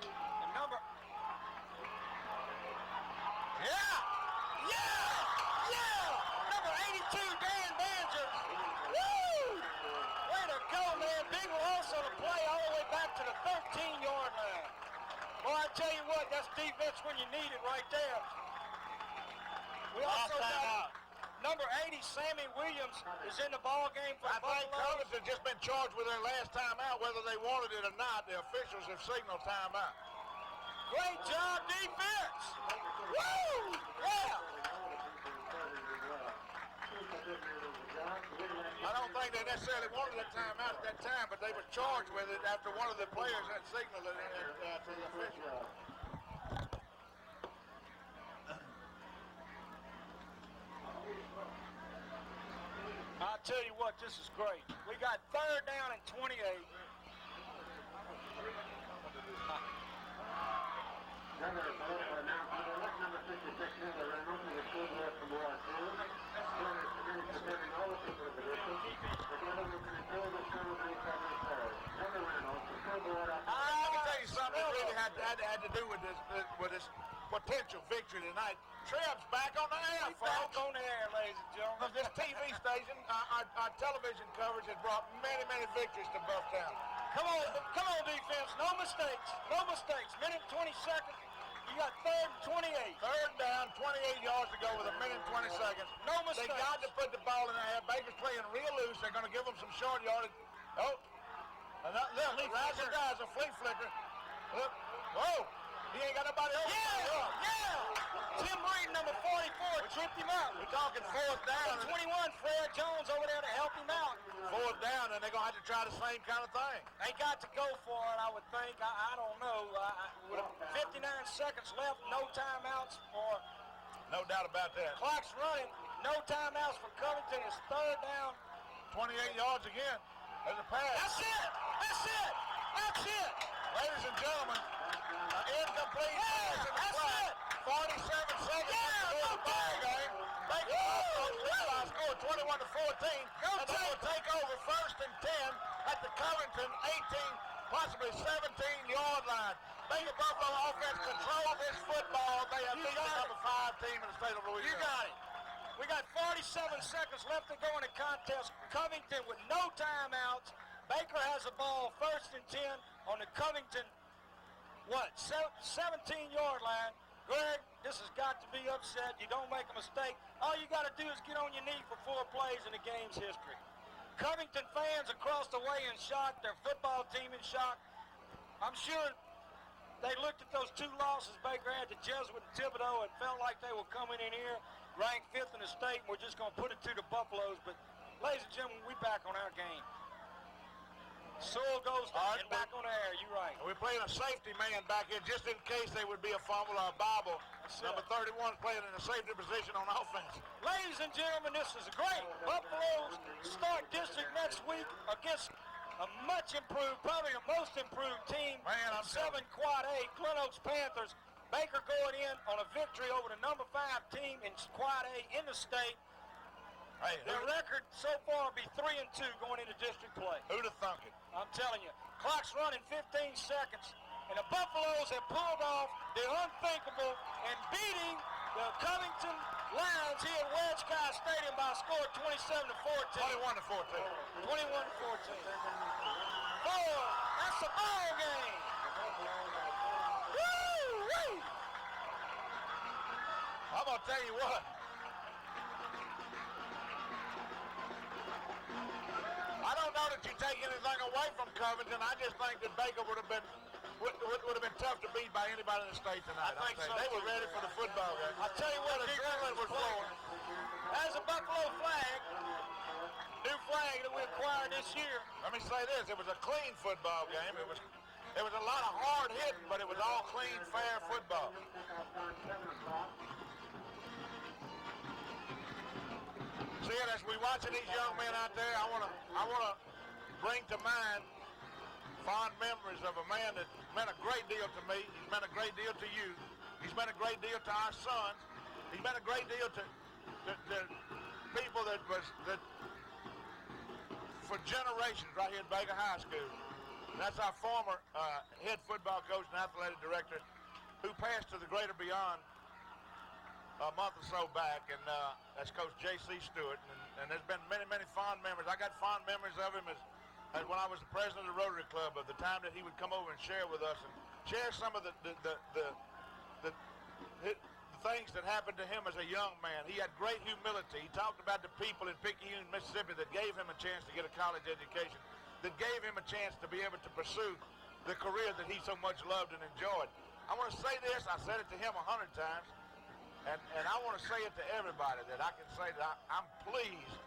and number... Number 82, Dan Banger. Woo! Way to go, man. Big loss on the play all the way back to the 13-yard line. Boy, I tell you what, that's defense when you need it right there. We also got Number 80, Sammy Williams, is in the ball game for I think Buffalo. Covington just been charged with their last timeout, whether they wanted it or not. The officials have signaled timeout. Great job, defense. Woo! Yeah. I don't think they necessarily wanted a timeout at that time, but they were charged with it after one of the players had signaled it to the official. I'll tell you what, this is great. We got 3rd down and 28. Let me tell you something that really had to do with this potential victory tonight. Treb's back on the air, folks. Back on the air, ladies and gentlemen. This TV station, our television coverage has brought many, many victories to Bufftown. Come on, defense. No mistakes. No mistakes. Minute 20 seconds. You got 3rd and 28. 3rd down, 28 yards to go with a minute and 20 seconds. No mistakes. They got to put the ball in the air. Baker's playing real loose. They're going to give them some short yardage. Oh, and look, Roger Guy's a flea flicker. Look, whoa, he ain't got nobody else. Yeah. Tim Reed, number 44, tripped him out. We're talking 4th down. 21, Fred Jones over there to help him out. 4th down, and they're going to have to try the same kind of thing. They got to go for it, I would think. I don't know. With 59 seconds left, no timeouts for... No doubt about that. Clock's running. No timeouts for Covington. It's 3rd down. 28 yards again. There's a pass. That's it. That's it. That's it. Ladies and gentlemen, an incomplete pass in the That's flat. it. 47 seconds Yeah, to go no the ball game. Baker scored 21-14, and they will take over 1st and 10 at the Covington 18, possibly 17-yard line. Baker Buffalo offense control this football. They have beaten the number 5 team in the state of Louisiana. You got it. We got 47 seconds left to go in the contest. Covington with no timeouts. Baker has the ball 1st and 10 on the Covington, 17-yard line. Greg, this has got to be upset. You don't make a mistake. All you got to do is get on your knee for 4 plays in the game's history. Covington fans across the way in shock. Their football team in shock. I'm sure they looked at those 2 losses Baker had to Jesuit and Thibodeau and felt like they were coming in here ranked 5th in the state, and we're just going to put it to the Buffaloes. But, ladies and gentlemen, we're back on our game. Sewell goes and back on the air. You're right. We're playing a safety man back here just in case there would be a fumble or a bobble. Number 31 playing in a safety position on offense. Ladies and gentlemen, this is great. Buffaloes start district next week against a much improved, probably the most improved team. Man, I'm 7 Quad A, Glen Oaks Panthers. Baker going in on a victory over the number 5 team in Quad A in the state. Hey, Their record so far will be 3-2 going into district play. Who'd have thunk it? I'm telling you. Clock's running 15 seconds. And the Buffaloes have pulled off the unthinkable and beating the Covington Lions here at Wedge Kyes Stadium by a score of 27-14. 21-14. 21-14. 4. That's the ball game. Woo-wee. I'm going to tell you what. I don't know that you take anything away from Covington. I just think that Baker would have been tough to beat by anybody in the state tonight. I think so. They were ready for the football game. I'll tell you what, the adrenaline was flowing. As a Buffalo flag, new flag that we acquired this year. Let me say this: it was a clean football game. It was a lot of hard hitting, but it was all clean, fair football. See, as we watching these young men out there, I want to bring to mind fond memories of a man that meant a great deal to me. He's meant a great deal to you. He's meant a great deal to our sons. He's meant a great deal to people that for generations right here at Baker High School. That's our former head football coach and athletic director who passed to the greater beyond a month or so back, and that's Coach J.C. Stewart, and there's been many, many fond memories. I got fond memories of him as when I was the president of the Rotary Club, of the time that he would come over and share with us and share some of the things that happened to him as a young man. He had great humility. He talked about the people in Picayune, Mississippi that gave him a chance to get a college education, that gave him a chance to be able to pursue the career that he so much loved and enjoyed. I want to say this. I said it to him 100 times, and I want to say it to everybody, that I can say that I'm pleased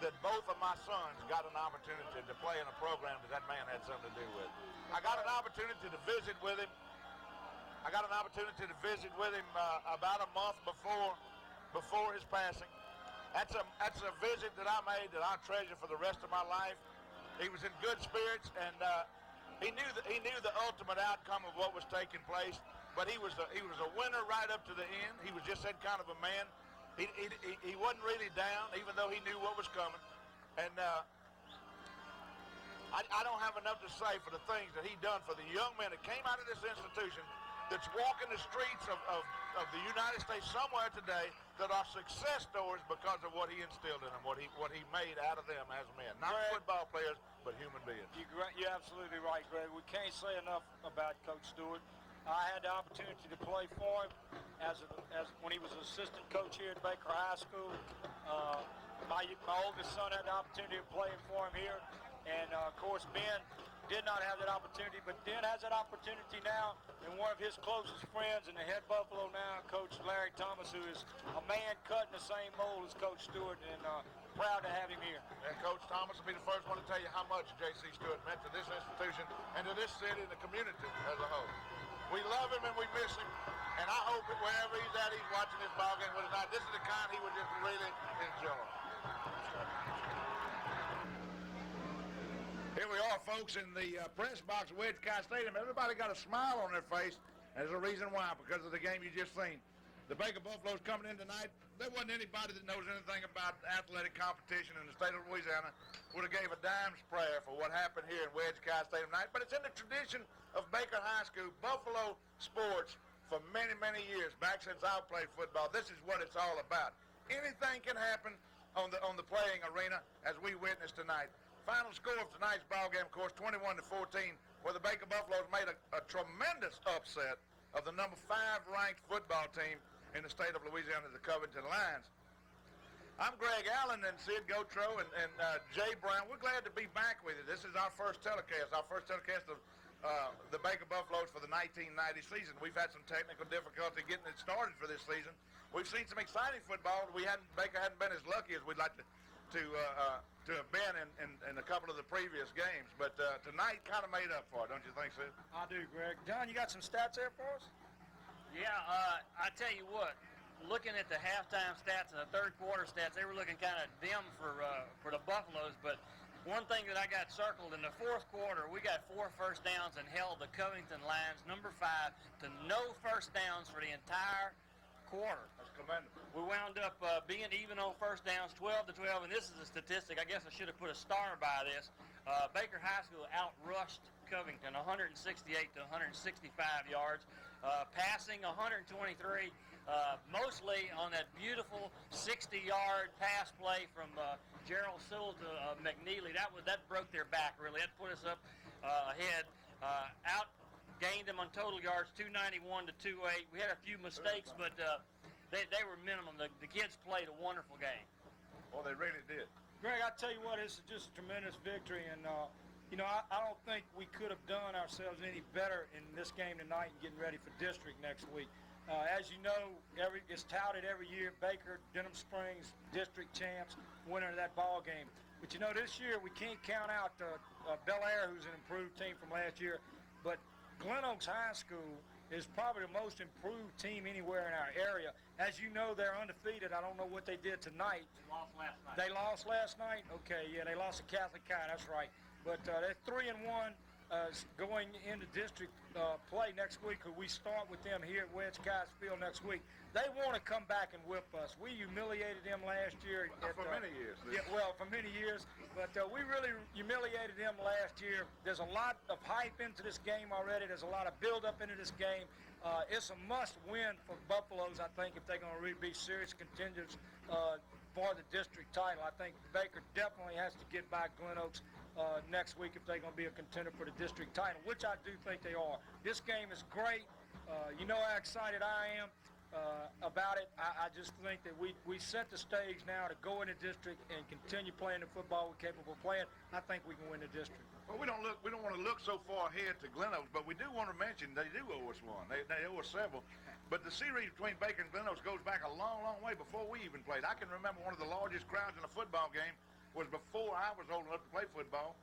that both of my sons got an opportunity to play in a program that man had something to do with. I got an opportunity to visit with him. About a month before his passing. That's a visit that I made that I'll treasure for the rest of my life. He was in good spirits, and he knew the ultimate outcome of what was taking place. But he was a winner right up to the end. He was just that kind of a man. He wasn't really down, even though he knew what was coming. And I don't have enough to say for the things that he done for the young men that came out of this institution, that's walking the streets of the United States somewhere today, that are success stories because of what he instilled in them, what he made out of them as men. Not Greg, football players, but human beings. You're absolutely right, Greg. We can't say enough about Coach Stewart. I had the opportunity to play for him as when he was an assistant coach here at Baker High School. My oldest son had the opportunity of playing for him here, and of course Ben did not have that opportunity, but Ben has that opportunity now, and one of his closest friends in the head Buffalo now, Coach Larry Thomas, who is a man cut in the same mold as Coach Stewart, and proud to have him here. And Coach Thomas will be the first one to tell you how much J.C. Stewart meant to this institution and to this city and the community as a whole. We love him and we miss him, and I hope that wherever he's at, he's watching this ball game with us tonight. This is the kind he would just really enjoy. Here we are, folks, in the press box at Wedge Kyes Stadium. Everybody got a smile on their face. There's a reason why, because of the game you just seen. The Baker Buffaloes coming in tonight. There wasn't anybody that knows anything about athletic competition in the state of Louisiana would have gave a dime's prayer for what happened here in Wedge Kyes Stadium tonight. But it's in the tradition of Baker High School, Buffalo sports, for many, many years, back since I played football. This is what it's all about. Anything can happen on the playing arena, as we witnessed tonight. Final score of tonight's ball game, of course, 21-14, where the Baker Buffaloes made a tremendous upset of the number 5 ranked football team in the state of Louisiana, the Covington Lions. I'm Greg Allen and Sid Gautreaux and Jay Brown. We're glad to be back with you. This is our first telecast of the Baker Buffaloes for the 1990 season. We've had some technical difficulty getting it started for this season. We've seen some exciting football. Baker hadn't been as lucky as we'd like to have been in a couple of the previous games, but tonight kind of made up for it, don't you think, Sid? I do, Greg. John, you got some stats there for us? Yeah, I tell you what, looking at the halftime stats and the third quarter stats, they were looking kind of dim for the Buffaloes, but one thing that I got circled in the fourth quarter, we got 4 first downs and held the Covington Lions, number 5, to no first downs for the entire quarter. That's commendable. We wound up being even on first downs, 12-12, and this is a statistic. I guess I should have put a star by this. Baker High School outrushed Covington 168 to 165 yards, passing 123, mostly on that beautiful 60-yard pass play from Jerald Sowell to McKneely. That broke their back, really. That put us up ahead. Outgained them on total yards, 291 to 28. We had a few mistakes, but they were minimum. The kids played a wonderful game. Well, they really did. Greg, I tell you what, this is just a tremendous victory, and I don't think we could have done ourselves any better in this game tonight and getting ready for district next week. As you know, it's touted every year, Baker, Denham Springs, district champs, winner of that ball game. But this year we can't count out Bel Air, who's an improved team from last year, but Glen Oaks High School is probably the most improved team anywhere in our area. As you know, they're undefeated. I don't know what they did tonight. They lost last night? Okay, yeah, they lost to Catholic High, that's right. But they're 3-1 going into district play next week. We start with them here at Wedge Kyes Field next week. They want to come back and whip us. We humiliated them last year. For many years. Yeah, well, for many years. But we really humiliated them last year. There's a lot of hype into this game already. There's a lot of build-up into this game. It's a must-win for Buffaloes, I think, if they're going to really be serious contenders for the district title. I think Baker definitely has to get by Glen Oaks next week if they're going to be a contender for the district title, which I do think they are. This game is great. You know how excited I am. about it. I just think that we set the stage now to go in the district and continue playing the football we're capable of playing. I think we can win the district. Well, we don't want to look so far ahead to Glen Oaks, but we do want to mention they do owe us one. They owe us several. But the series between Baker and Glen Oaks goes back a long, long way before we even played. I can remember one of the largest crowds in a football game was before I was old enough to play football,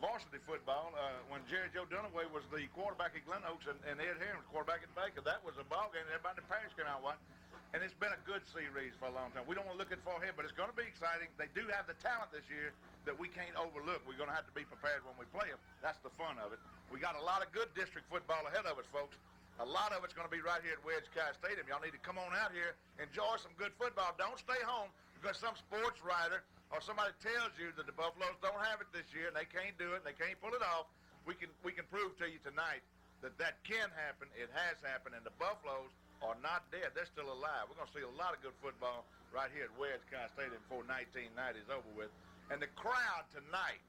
varsity football, when Jerry Joe Dunaway was the quarterback at Glen Oaks and Ed Herring was quarterback at Baker. That was a ball game that everybody in the parish came out watching. And it's been a good series for a long time. We don't want to look at far ahead, but it's going to be exciting. They do have the talent this year that we can't overlook. We're going to have to be prepared when we play them. That's the fun of it. We got a lot of good district football ahead of us, folks. A lot of it's going to be right here at Wedge Kyes Stadium. Y'all need to come on out here, enjoy some good football. Don't stay home because some sports writer or somebody tells you that the Buffaloes don't have it this year and they can't do it and they can't pull it off. We can prove to you tonight that can happen. It has happened, and the Buffaloes are not dead. They're still alive. We're going to see a lot of good football right here at Wedge Kyes Stadium before 1990 is over with. And the crowd tonight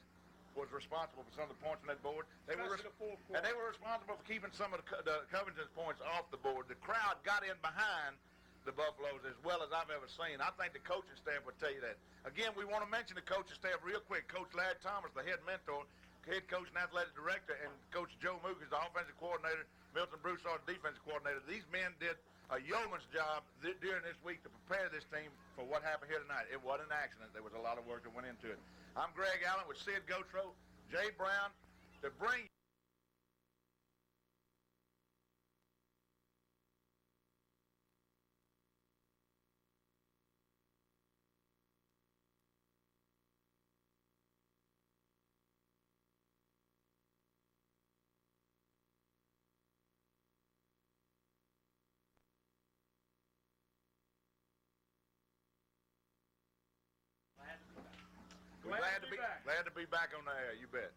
was responsible for some of the points on that board. They were responsible for keeping some of the Covington's points off the board. The crowd got in behind the Buffaloes as well as I've ever seen. I think the coaching staff would tell you that. Again, we want to mention the coaching staff real quick. Coach Larry Thomas, the head mentor, head coach and athletic director, and Coach Joe Mook is the offensive coordinator, Milton Broussard, the defensive coordinator. These men did a yeoman's job during this week to prepare this team for what happened here tonight. It wasn't an accident. There was a lot of work that went into it. I'm Greg Allen with Sid Gotro, Jay Brown, to bring glad to be back on the air, you bet.